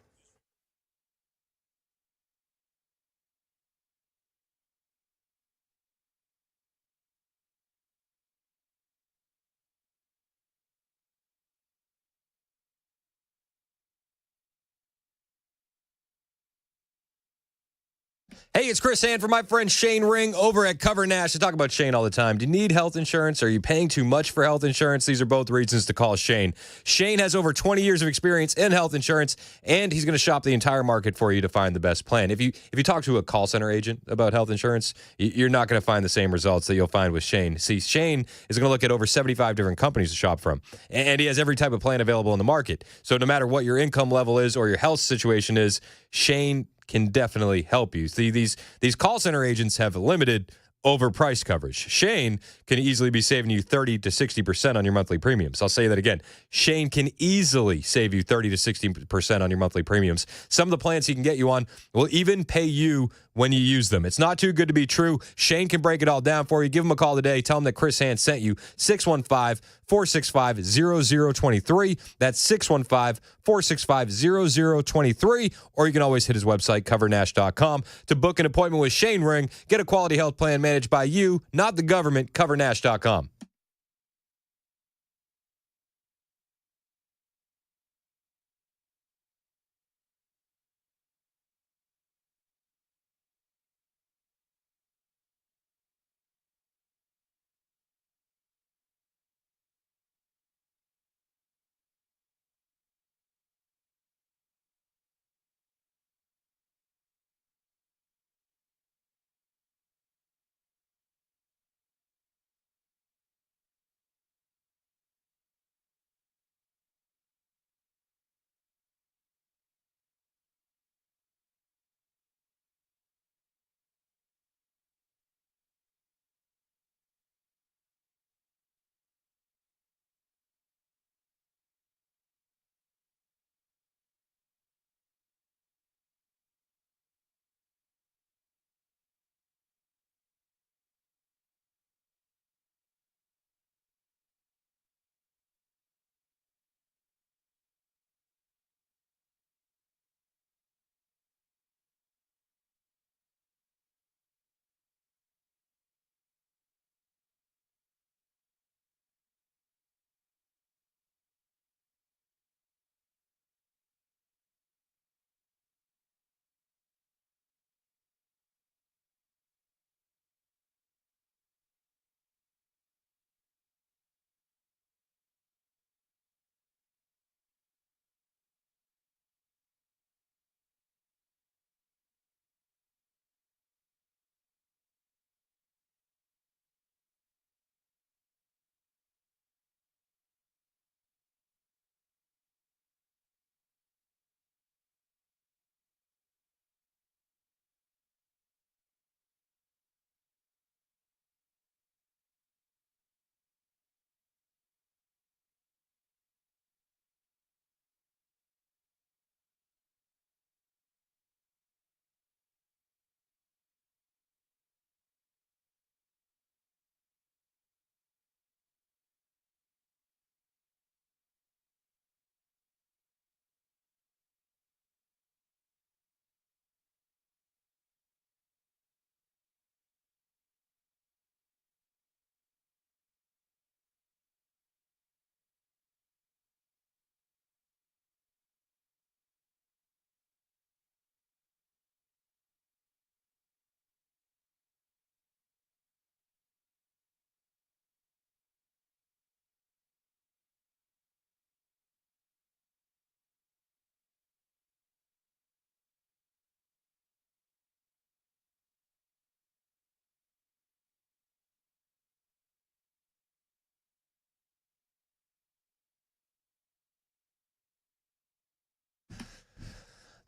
Hey, it's Chris Hand for my friend Shane Ring over at Cover Nash. I talk about Shane all the time. Do you need health insurance? Are you paying too much for health insurance? These are both reasons to call Shane. Shane has over 20 years of experience in health insurance, and he's going to shop the entire market for you to find the best plan. If you talk to a call center agent about health insurance, you're not going to find the same results that you'll find with Shane. See, Shane is going to look at over 75 different companies to shop from, and he has every type of plan available in the market. So no matter what your income level is or your health situation is, Shane can definitely help you. See, these call center agents have limited over price coverage. Shane can easily be saving you 30 to 60% on your monthly premiums. I'll say that again. Shane can easily save you 30 to 60% on your monthly premiums. Some of the plans he can get you on will even pay you when you use them. It's not too good to be true. Shane can break it all down for you. Give him a call today. Tell him that Chris Hand sent you. 615-465-0023. That's 615-465-0023. Or you can always hit his website, covernash.com, to book an appointment with Shane Ring. Get a quality health plan managed by you, not the government. Covernash.com.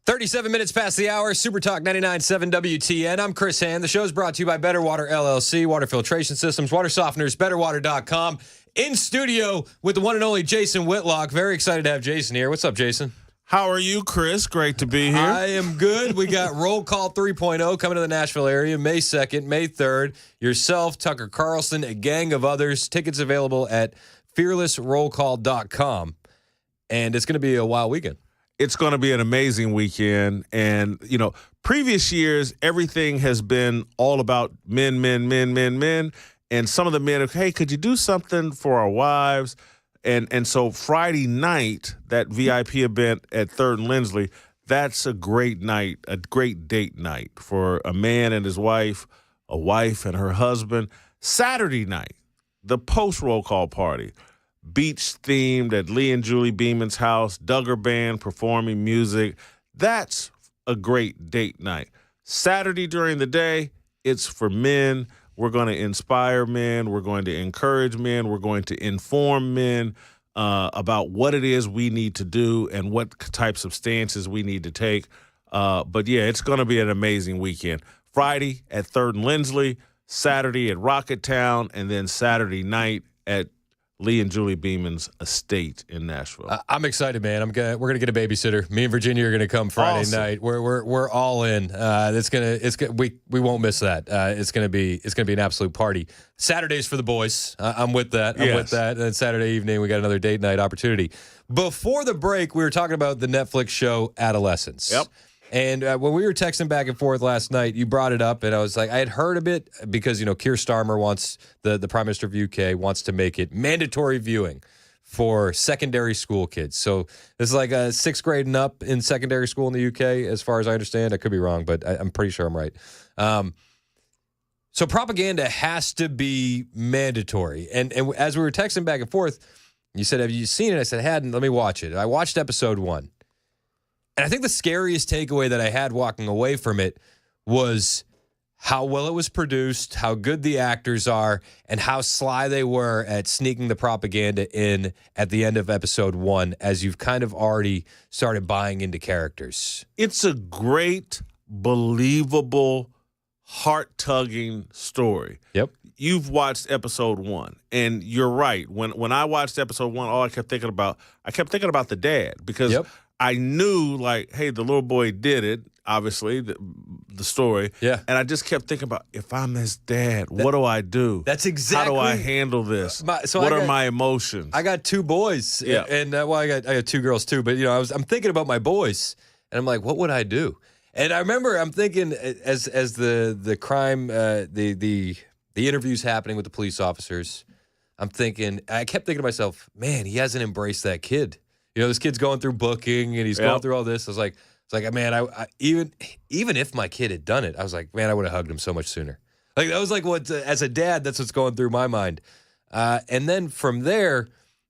$37 minutes past the hour. Super Talk 99.7 WTN. I'm Chris Hand. The show's brought to you by Better Water LLC, water filtration systems, water softeners, betterwater.com. In studio with the one and only Jason Whitlock. Very excited to have Jason here. What's up, Jason?
How are you, Chris? Great to be here.
I am good. We got Roll Call 3.0 coming to the Nashville area May 2nd, May 3rd. Yourself, Tucker Carlson, a gang of others. Tickets available at fearlessrollcall.com. And it's going to be a wild weekend.
It's going to be an amazing weekend. And, you know, previous years, everything has been all about men. And some of the men are, hey, could you do something for our wives? And so Friday night, that VIP event at 3rd and Lindsley, that's a great night, a great date night for a man and his wife, a wife and her husband. Saturday night, the post-roll call party. Beach-themed at Lee and Julie Beeman's house, Duggar Band performing music. That's a great date night. Saturday during the day, it's for men. We're going to inspire men. We're going to encourage men. We're going to inform men about what it is we need to do and what types of stances we need to take. But, yeah, it's going to be an amazing weekend. Friday at 3rd and Lindsley, Saturday at Rocketown, and then Saturday night at Lee and Julie Beeman's estate in Nashville.
I'm excited, man. We're gonna get a babysitter. Me and Virginia are gonna come Friday night. We're all in. We won't miss that. It's gonna be an absolute party. Saturdays for the boys. I'm with that. I'm with that. And then Saturday evening we got another date night opportunity. Before the break, we were talking about the Netflix show Adolescence.
Yep.
And when we were texting back and forth last night, you brought it up, and I was like, I had heard of it because, Keir Starmer wants, the Prime Minister of the UK, wants to make it mandatory viewing for secondary school kids. So this is like a 6th grade and up in secondary school in the UK, as far as I understand. I could be wrong, but I'm pretty sure I'm right. So propaganda has to be mandatory. And as we were texting back and forth, you said, have you seen it? I said, I hadn't. Let me watch it. I watched episode 1. And I think the scariest takeaway that I had walking away from it was how well it was produced, how good the actors are, and how sly they were at sneaking the propaganda in at the end of episode 1, as you've kind of already started buying into characters.
It's a great, believable, heart-tugging story.
Yep.
You've watched episode 1, and you're right. When I watched episode 1, all I kept thinking about the dad, because I knew, like, hey, the little boy did it, obviously, the story.
Yeah.
And I just kept thinking about, if I'm his dad, what do I do?
That's exactly.
How do I handle this? What are my emotions?
I got 2 boys.
Yeah.
And I got 2 girls too. But I'm thinking about my boys, and I'm like, what would I do? And I remember I'm thinking as the crime, the interviews happening with the police officers, I kept thinking to myself, man, he hasn't embraced that kid. This kid's going through booking and he's going through all this. I was like, man, I even if my kid had done it, I was like, man, I would have hugged him so much sooner. Like, that was like what, as a dad, that's what's going through my mind. And then from there,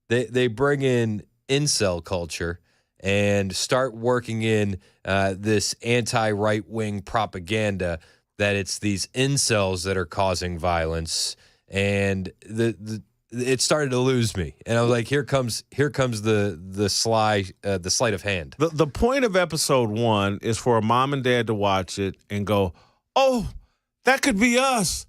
they bring in incel culture and start working in this anti-right-wing propaganda that it's these incels that are causing violence. And it started to lose me, and I was like, "Here comes the sleight of hand."
The point of episode 1 is for a mom and dad to watch it and go, "Oh, that could be us."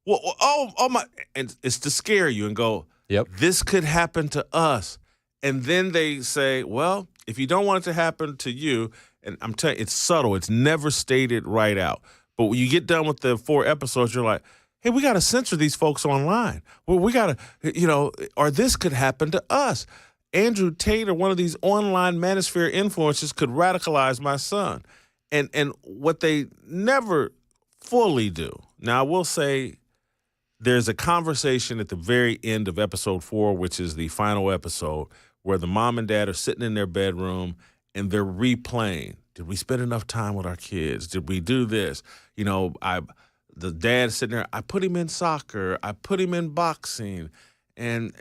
Well, oh my, and it's to scare you and go,
"Yep,
this could happen to us." And then they say, "Well, if you don't want it to happen to you," and I'm telling you, it's subtle. It's never stated right out. But when you get done with the 4 episodes, you're like, hey, we got to censor these folks online. Well, we got to, or this could happen to us. Andrew Tate or one of these online manosphere influencers could radicalize my son. And what they never fully do. Now, I will say there's a conversation at the very end of episode 4, which is the final episode, where the mom and dad are sitting in their bedroom and they're replaying. Did we spend enough time with our kids? Did we do this? The dad's sitting there, I put him in soccer, I put him in boxing, and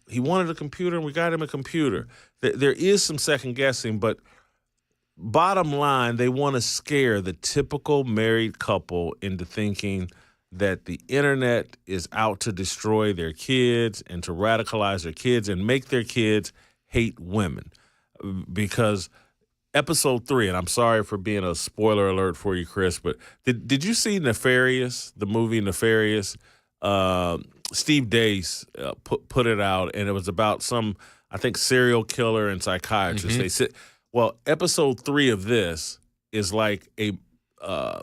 he wanted a computer, and we got him a computer. There is some second guessing, but bottom line, they want to scare the typical married couple into thinking that the internet is out to destroy their kids and to radicalize their kids and make their kids hate women. Because episode 3, and I'm sorry for being a spoiler alert for you, Chris, but did you see Nefarious, the movie Nefarious? Steve Dace put it out, and it was about some, I think, serial killer and psychiatrist.
Mm-hmm.
Episode 3 of this is like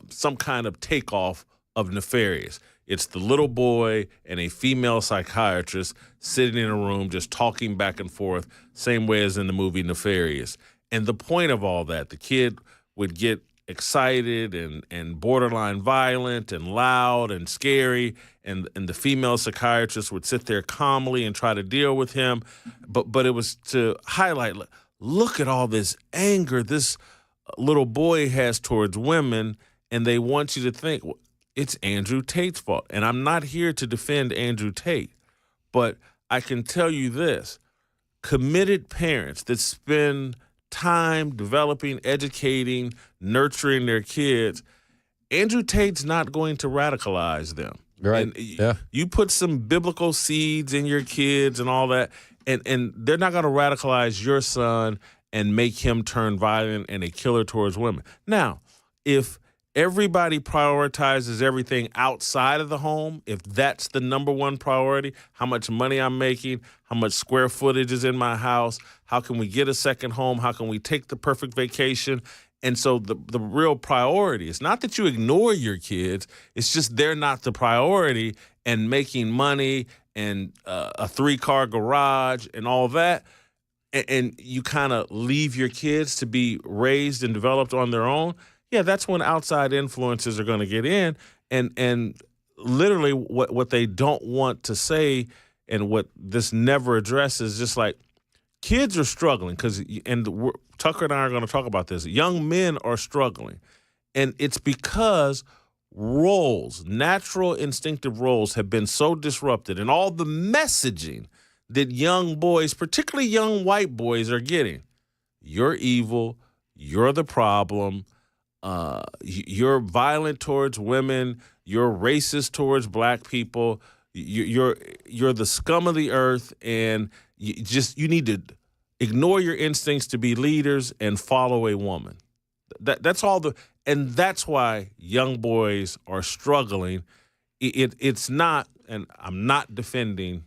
some kind of takeoff of Nefarious. It's the little boy and a female psychiatrist sitting in a room just talking back and forth, same way as in the movie Nefarious. And the point of all that, the kid would get excited and borderline violent and loud and scary, and the female psychiatrist would sit there calmly and try to deal with him. But it was to highlight, look at all this anger this little boy has towards women, and they want you to think, well, it's Andrew Tate's fault. And I'm not here to defend Andrew Tate, but I can tell you this. Committed parents that spend time developing, educating, nurturing their kids, Andrew Tate's not going to radicalize them.
Right.
And you put some biblical seeds in your kids and all that, and they're not going to radicalize your son and make him turn violent and a killer towards women. Now, if everybody prioritizes everything outside of the home, if that's the number one priority, how much money I'm making, how much square footage is in my house, how can we get a second home, how can we take the perfect vacation. And so the real priority is not that you ignore your kids, it's just they're not the priority, and making money and a 3-car garage and all that. And you kind of leave your kids to be raised and developed on their own. Yeah, that's when outside influences are going to get in. And literally what they don't want to say, and what this never addresses, just like kids are struggling, Tucker and I are going to talk about this. Young men are struggling. And it's because natural instinctive roles have been so disrupted, and all the messaging that young boys, particularly young white boys, are getting. You're evil. You're the problem. You're violent towards women. You're racist towards black people. You're the scum of the earth, and you need to ignore your instincts to be leaders and follow a woman. That's all and that's why young boys are struggling. It's not, and I'm not defending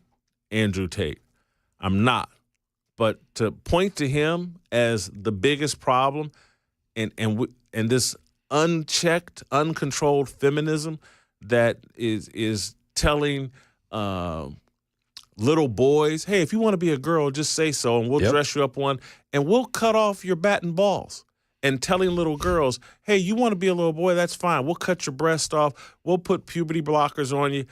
Andrew Tate. I'm not. But to point to him as the biggest problem, and this unchecked, uncontrolled feminism that is telling little boys, hey, if you want to be a girl, just say so, and we'll dress you up one, and we'll cut off your bat and balls. And telling little girls, hey, you want to be a little boy, that's fine. We'll cut your breast off. We'll put puberty blockers on you.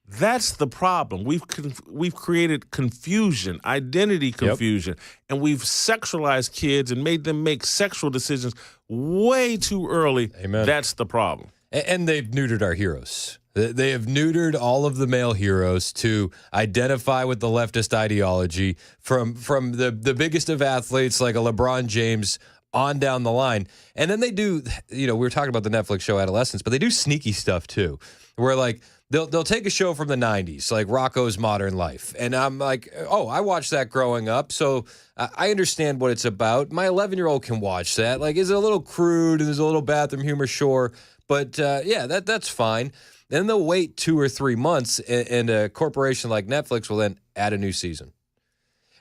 That's the problem. We've created confusion, identity confusion, and we've sexualized kids and made them make sexual decisions way too early.
Amen. That's
the problem.
And they've neutered our heroes. They have neutered all of the male heroes to identify with the leftist ideology, from the biggest of athletes like a LeBron James on down the line. And then they do, we were talking about the Netflix show Adolescence, but they do sneaky stuff too, where like they'll take a show from the 90s, like Rocco's Modern Life. And I'm like, oh, I watched that growing up, so I understand what it's about. My 11-year-old can watch that. Like, is it a little crude and there's a little bathroom humor? Sure. But that's fine. Then they'll wait 2 or 3 months, and a corporation like Netflix will then add a new season.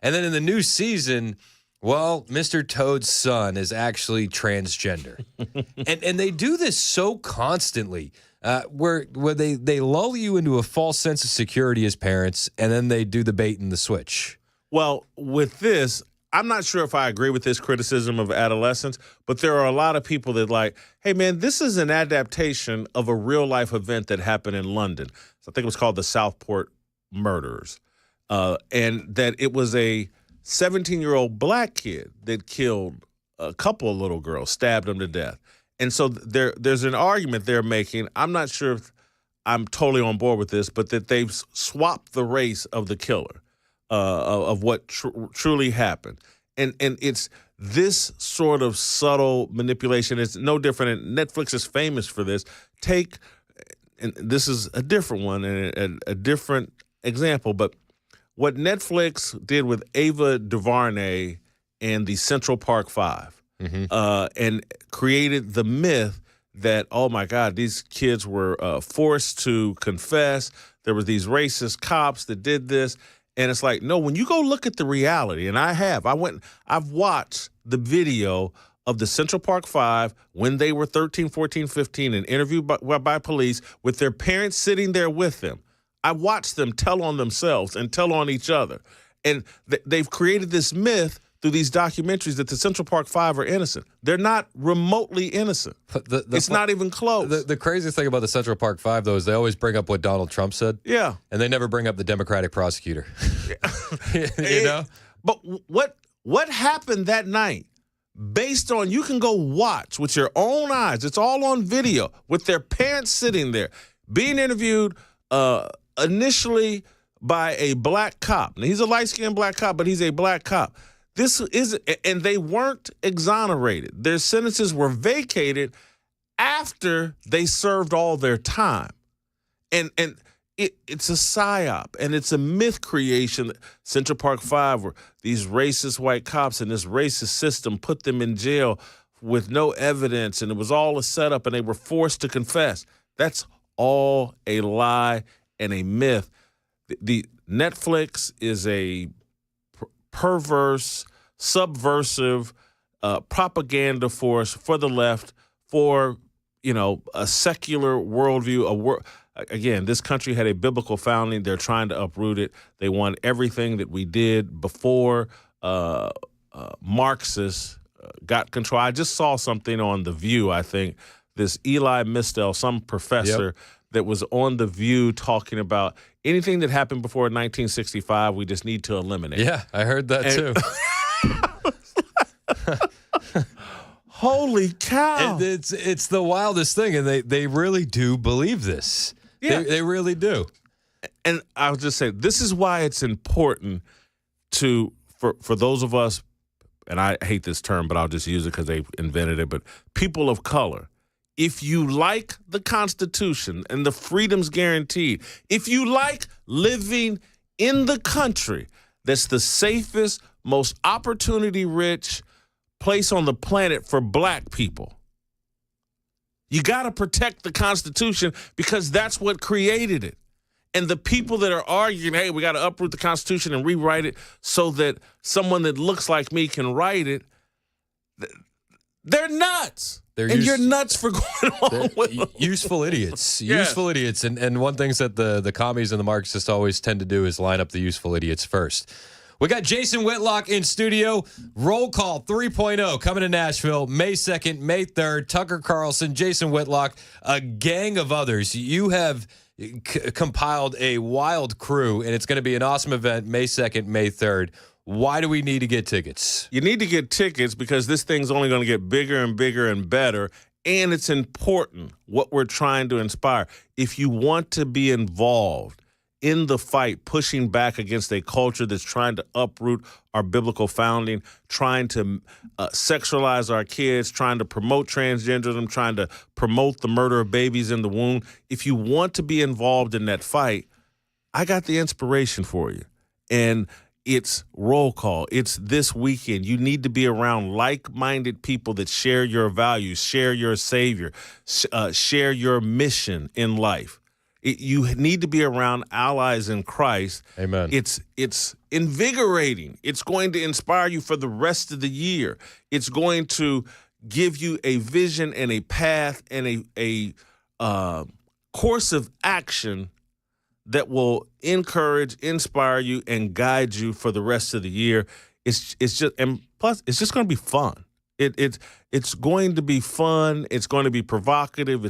And then in the new season, well, Mr. Toad's son is actually transgender. and they do this so constantly, where they lull you into a false sense of security as parents, and then they do the bait and the switch.
Well, with this, I'm not sure if I agree with this criticism of Adolescence, but there are a lot of people that like, hey, man, this is an adaptation of a real-life event that happened in London. So I think it was called the Southport Murders, and that it was a 17-year-old black kid that killed a couple of little girls, stabbed them to death. And so there's an argument they're making. I'm not sure if I'm totally on board with this, but that they've swapped the race of the killer, of what truly happened. And it's this sort of subtle manipulation. It's no different, and Netflix is famous for this. And this is a different one and a different example, but what Netflix did with Ava DuVernay and the Central Park Five, and created the myth that, oh my God, these kids were forced to confess. There were these racist cops that did this. And it's like, no, when you go look at the reality, and I've watched the video of the Central Park Five when they were 13, 14, 15 and interviewed by police with their parents sitting there with them. I watched them tell on themselves and tell on each other. And they've created this myth through these documentaries that the Central Park Five are innocent. They're not remotely innocent. It's not even close.
The craziest thing about the Central Park Five, though, is they always bring up what Donald Trump said.
Yeah.
And they never bring up the Democratic prosecutor.
But what happened that night, based on, you can go watch with your own eyes, it's all on video, with their parents sitting there, being interviewed initially by a black cop. Now, he's a light-skinned black cop, but he's a black cop. And they weren't exonerated. Their sentences were vacated after they served all their time. And it's a psyop, and it's a myth creation. Central Park Five were these racist white cops, and this racist system put them in jail with no evidence, and it was all a setup, and they were forced to confess. That's all a lie and a myth. The Netflix is a perverse, subversive propaganda force for the left, for a secular worldview. Again, this country had a biblical founding. They're trying to uproot it. They want everything that we did before Marxists got control. I just saw something on The View, I think, this Eli Mistel, some professor that was on The View talking about anything that happened before 1965, we just need to eliminate.
Yeah, I heard that too.
Holy cow.
It's the wildest thing, and they really do believe this. Yeah. They really do.
And I'll just say, this is why it's important for those of us, and I hate this term, but I'll just use it because they invented it, but people of color, if you like the Constitution and the freedoms guaranteed, if you like living in the country that's the safest, most opportunity-rich place on the planet for black people, you got to protect the Constitution because that's what created it. And the people that are arguing, hey, we got to uproot the Constitution and rewrite it so that someone that looks like me can write it, they're nuts. You're nuts for going along with them.
Useful idiots.
Yeah.
Useful idiots. And one thing that the commies and the Marxists always tend to do is line up the useful idiots first. We got Jason Whitlock in studio. Roll Call 3.0 coming to Nashville May 2nd, May 3rd. Tucker Carlson, Jason Whitlock, a gang of others. You have compiled a wild crew, and it's going to be an awesome event May 2nd, May 3rd. Why do we need to get tickets?
You need to get tickets because this thing's only going to get bigger and bigger and better, and it's important what we're trying to inspire. If you want to be involved in the fight, pushing back against a culture that's trying to uproot our biblical founding, trying to sexualize our kids, trying to promote transgenderism, trying to promote the murder of babies in the womb. If you want to be involved in that fight, I got the inspiration for you. And it's Roll Call. It's this weekend. You need to be around like-minded people that share your values, share your Savior, share your mission in life. You need to be around allies in Christ.
Amen.
It's invigorating. It's going to inspire you for the rest of the year. It's going to give you a vision and a path and a course of action that will encourage, inspire you, and guide you for the rest of the year. It's just, and plus, it's just going to be fun. It's going to be fun. It's going to be provocative.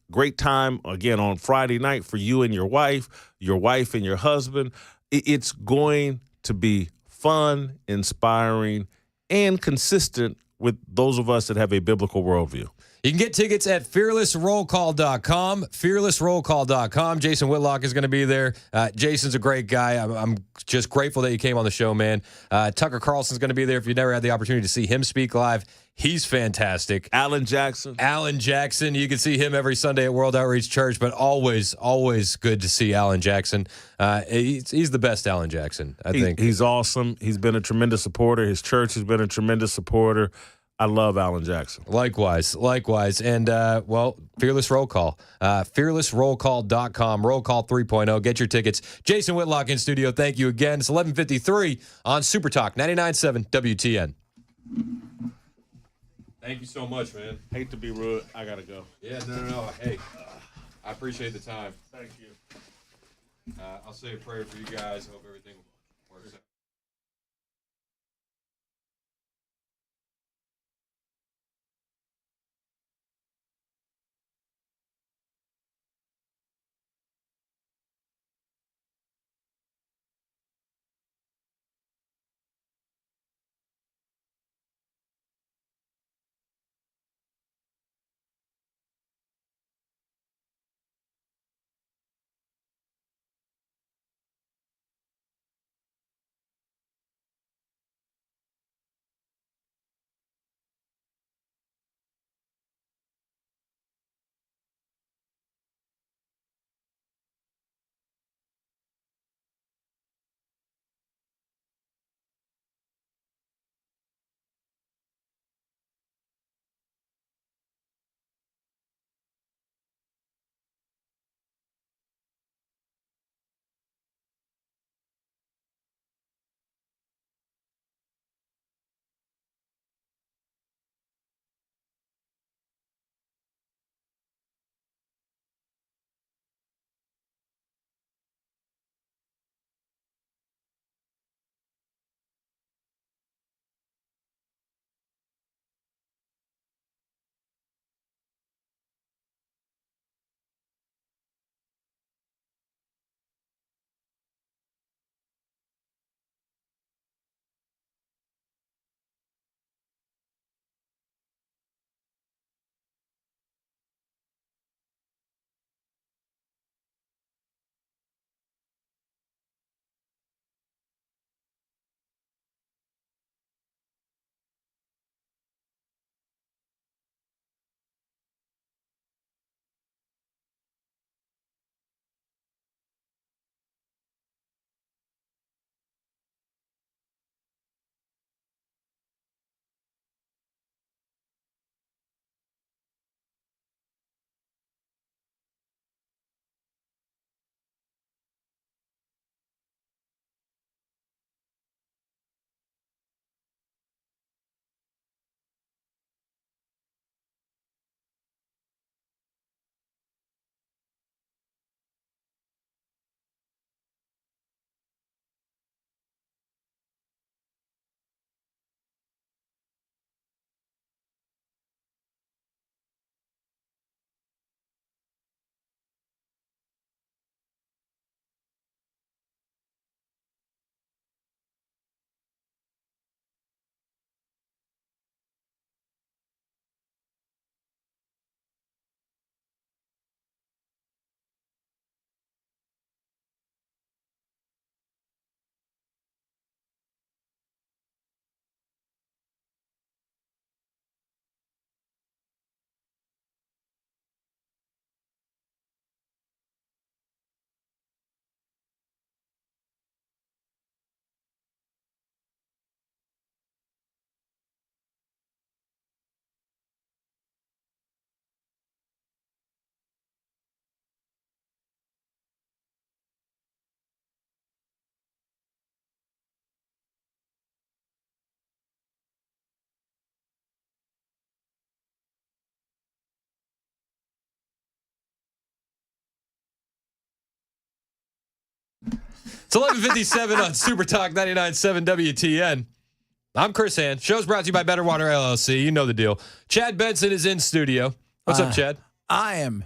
Great time, again, on Friday night for you and your wife and your husband. It's going to be fun, inspiring, and consistent with those of us that have a biblical worldview.
You can get tickets at fearlessrollcall.com, fearlessrollcall.com. Jason Whitlock is going to be there. Jason's a great guy. I'm just grateful that you came on the show, man. Tucker Carlson's going to be there. If you never had the opportunity to see him speak live, he's fantastic.
Alan Jackson.
You can see him every Sunday at World Outreach Church, but always good to see Alan Jackson. He's the best Alan Jackson, I think.
He's awesome. He's been a tremendous supporter. His church has been a tremendous supporter. I love Alan Jackson.
Likewise. And, Fearless Roll Call. Fearlessrollcall.com. Roll Call 3.0. Get your tickets. Jason Whitlock in studio. Thank you again. It's 11:53 on Super Talk 99.7 WTN. Thank you so much, man.
Hate to be rude. I got to go.
Yeah, no. Hey, I appreciate the time.
Thank you.
I'll say a prayer for you guys. Hope everything works out. It's 11:57 on Super Talk 99.7 WTN. I'm Chris Hand. Show's brought to you by Better Water LLC. You know the deal. Chad Benson is in studio. What's up, Chad?
I am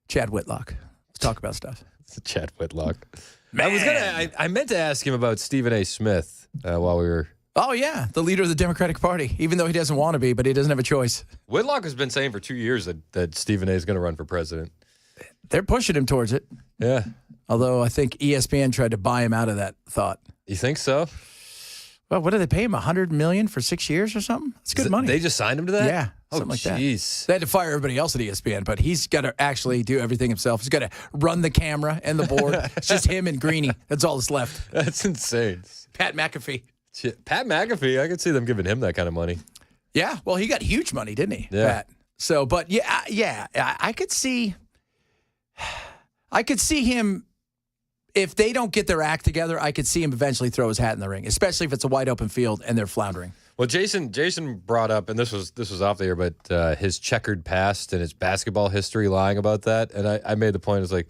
Chad Whitlock. Let's talk about stuff.
It's Chad Whitlock.
Man.
I meant to ask him about Stephen A. Smith while we were.
Oh, yeah. The leader of the Democratic Party, even though he doesn't want to be, but he doesn't have a choice.
Whitlock has been saying for 2 years that Stephen A. is going to run for president.
They're pushing him towards it.
Yeah.
Although I think ESPN tried to buy him out of that thought.
You think so?
Well, what did they pay him? $100 million for 6 years or something? That's good money.
They just signed him to that?
Yeah.
Oh,
Something like that.
jeez.
They had to fire everybody else at ESPN, but he's got to actually do everything himself. He's got to run the camera and the board. It's just him and Greeny. That's all that's left.
That's insane.
Pat McAfee.
Shit. Pat McAfee, I could see them giving him that kind of money.
Yeah. Well, he got huge money, didn't he,
Yeah.
Pat? So, but yeah, I could see him. If they don't get their act together, I could see him eventually throw his hat in the ring, especially if it's a wide open field and they're floundering.
Well, Jason brought up, and this was off the air, but his checkered past and his basketball history, lying about that. And I made the point, it's like,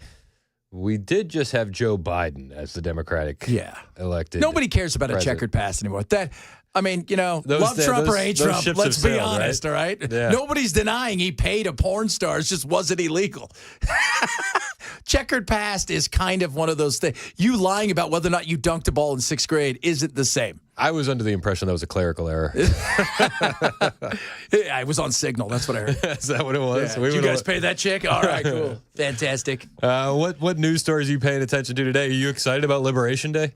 we did just have Joe Biden as the Democratic elected.
Nobody cares about
president.
a checkered past anymore. Love Trump or hate Trump.
ships
Let's
have
be
sailed,
honest,
right?
all right?
Yeah.
Nobody's denying he paid a porn star. It just wasn't illegal. Checkered past is kind of one of those things. You lying about whether or not you dunked a ball in sixth grade isn't the same.
I was under the impression that was a clerical error.
I was on Signal. That's what I heard.
Is that what it was?
Yeah. Did you guys pay that chick? All right, cool. Fantastic.
What news stories are you paying attention to today? Are you excited about Liberation Day?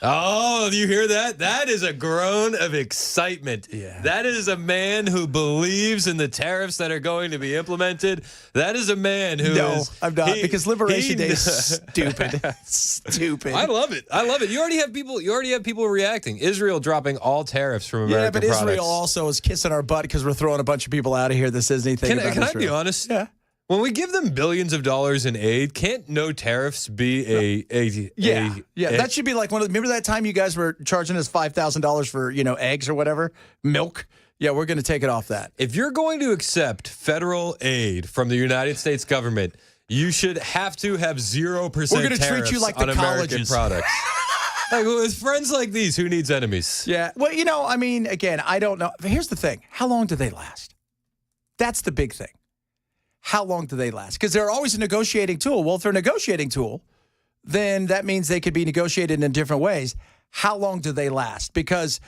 Oh, you hear that? That is a groan of excitement.
Yeah.
That is a man who believes in the tariffs that are going to be implemented. That is a man who is...
I'm not, because Liberation Day is stupid. Stupid.
I love it. You already have people reacting. Israel dropping all tariffs from American products.
Israel also is kissing our butt because we're throwing a bunch of people out of here. This isn't anything about
Can I
Israel.
be honest?
Yeah.
When we give them billions of dollars in aid, can't no tariffs be
Yeah. That should be like remember that time you guys were charging us $5,000 for, eggs or whatever? Milk? Yeah, we're going to take it off that.
If you're going to accept federal aid from the United States government, you should have to have 0%
We're going to
tariffs
treat you like
on
the
American
colleges.
products. Like, with friends like these, who needs enemies?
Yeah. Well, again, I don't know. Here's the thing. How long do they last? That's the big thing. How long do they last? Because they're always a negotiating tool. Well, if they're a negotiating tool, then that means they could be negotiated in different ways. How long do they last? Because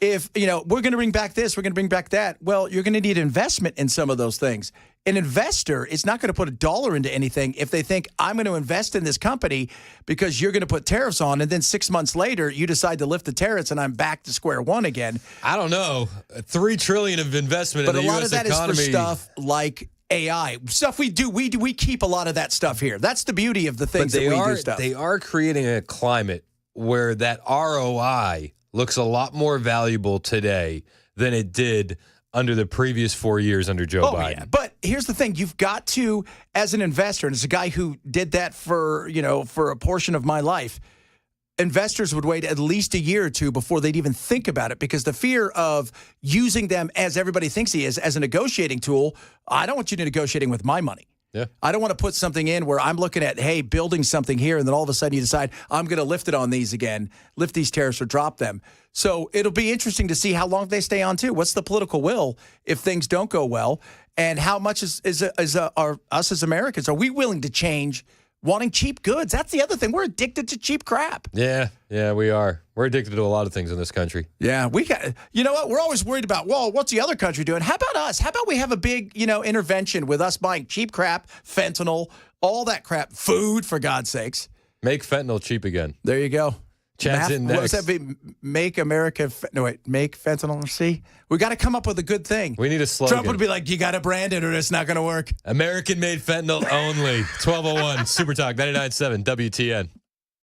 if, we're going to bring back this, we're going to bring back that, well, you're going to need investment in some of those things. An investor is not going to put $1 into anything if they think, I'm going to invest in this company because you're going to put tariffs on, and then 6 months later, you decide to lift the tariffs, and I'm back to square one again.
I don't know. $3 trillion of investment in the U.S. economy.
But a lot of that is for stuff like AI stuff we do. We keep a lot of that stuff here. That's the beauty of the things that we do stuff.
They are creating a climate where that ROI looks a lot more valuable today than it did under the previous 4 years under Joe Biden.
Yeah. But here's the thing. You've got to, as an investor, and as a guy who did that for a portion of my life, investors would wait at least a year or two before they'd even think about it, because the fear of using them, as everybody thinks he is, as a negotiating tool. I don't want you negotiating with my money.
Yeah.
I don't want to put something in where I'm looking at, hey, building something here, and then all of a sudden you decide I'm going to lift it on these again, lift these tariffs or drop them. So it'll be interesting to see how long they stay on too. What's the political will if things don't go well, and how much are us as Americans, are we willing to change? Wanting cheap goods. That's the other thing. We're addicted to cheap crap.
Yeah, we are. We're addicted to a lot of things in this country.
Yeah, we got. You know what? We're always worried about, well, what's the other country doing? How about us? How about we have a big, intervention with us buying cheap crap, fentanyl, all that crap, food, for God's sakes.
Make fentanyl cheap again.
There you go.
Chad's in next.
What was that? Make America. Make fentanyl. See, we got to come up with a good thing.
We need a slogan.
Trump would be like, "You got to brand it, or it's not going to work."
American-made fentanyl only. 1201 Super Talk 99.7 WTN.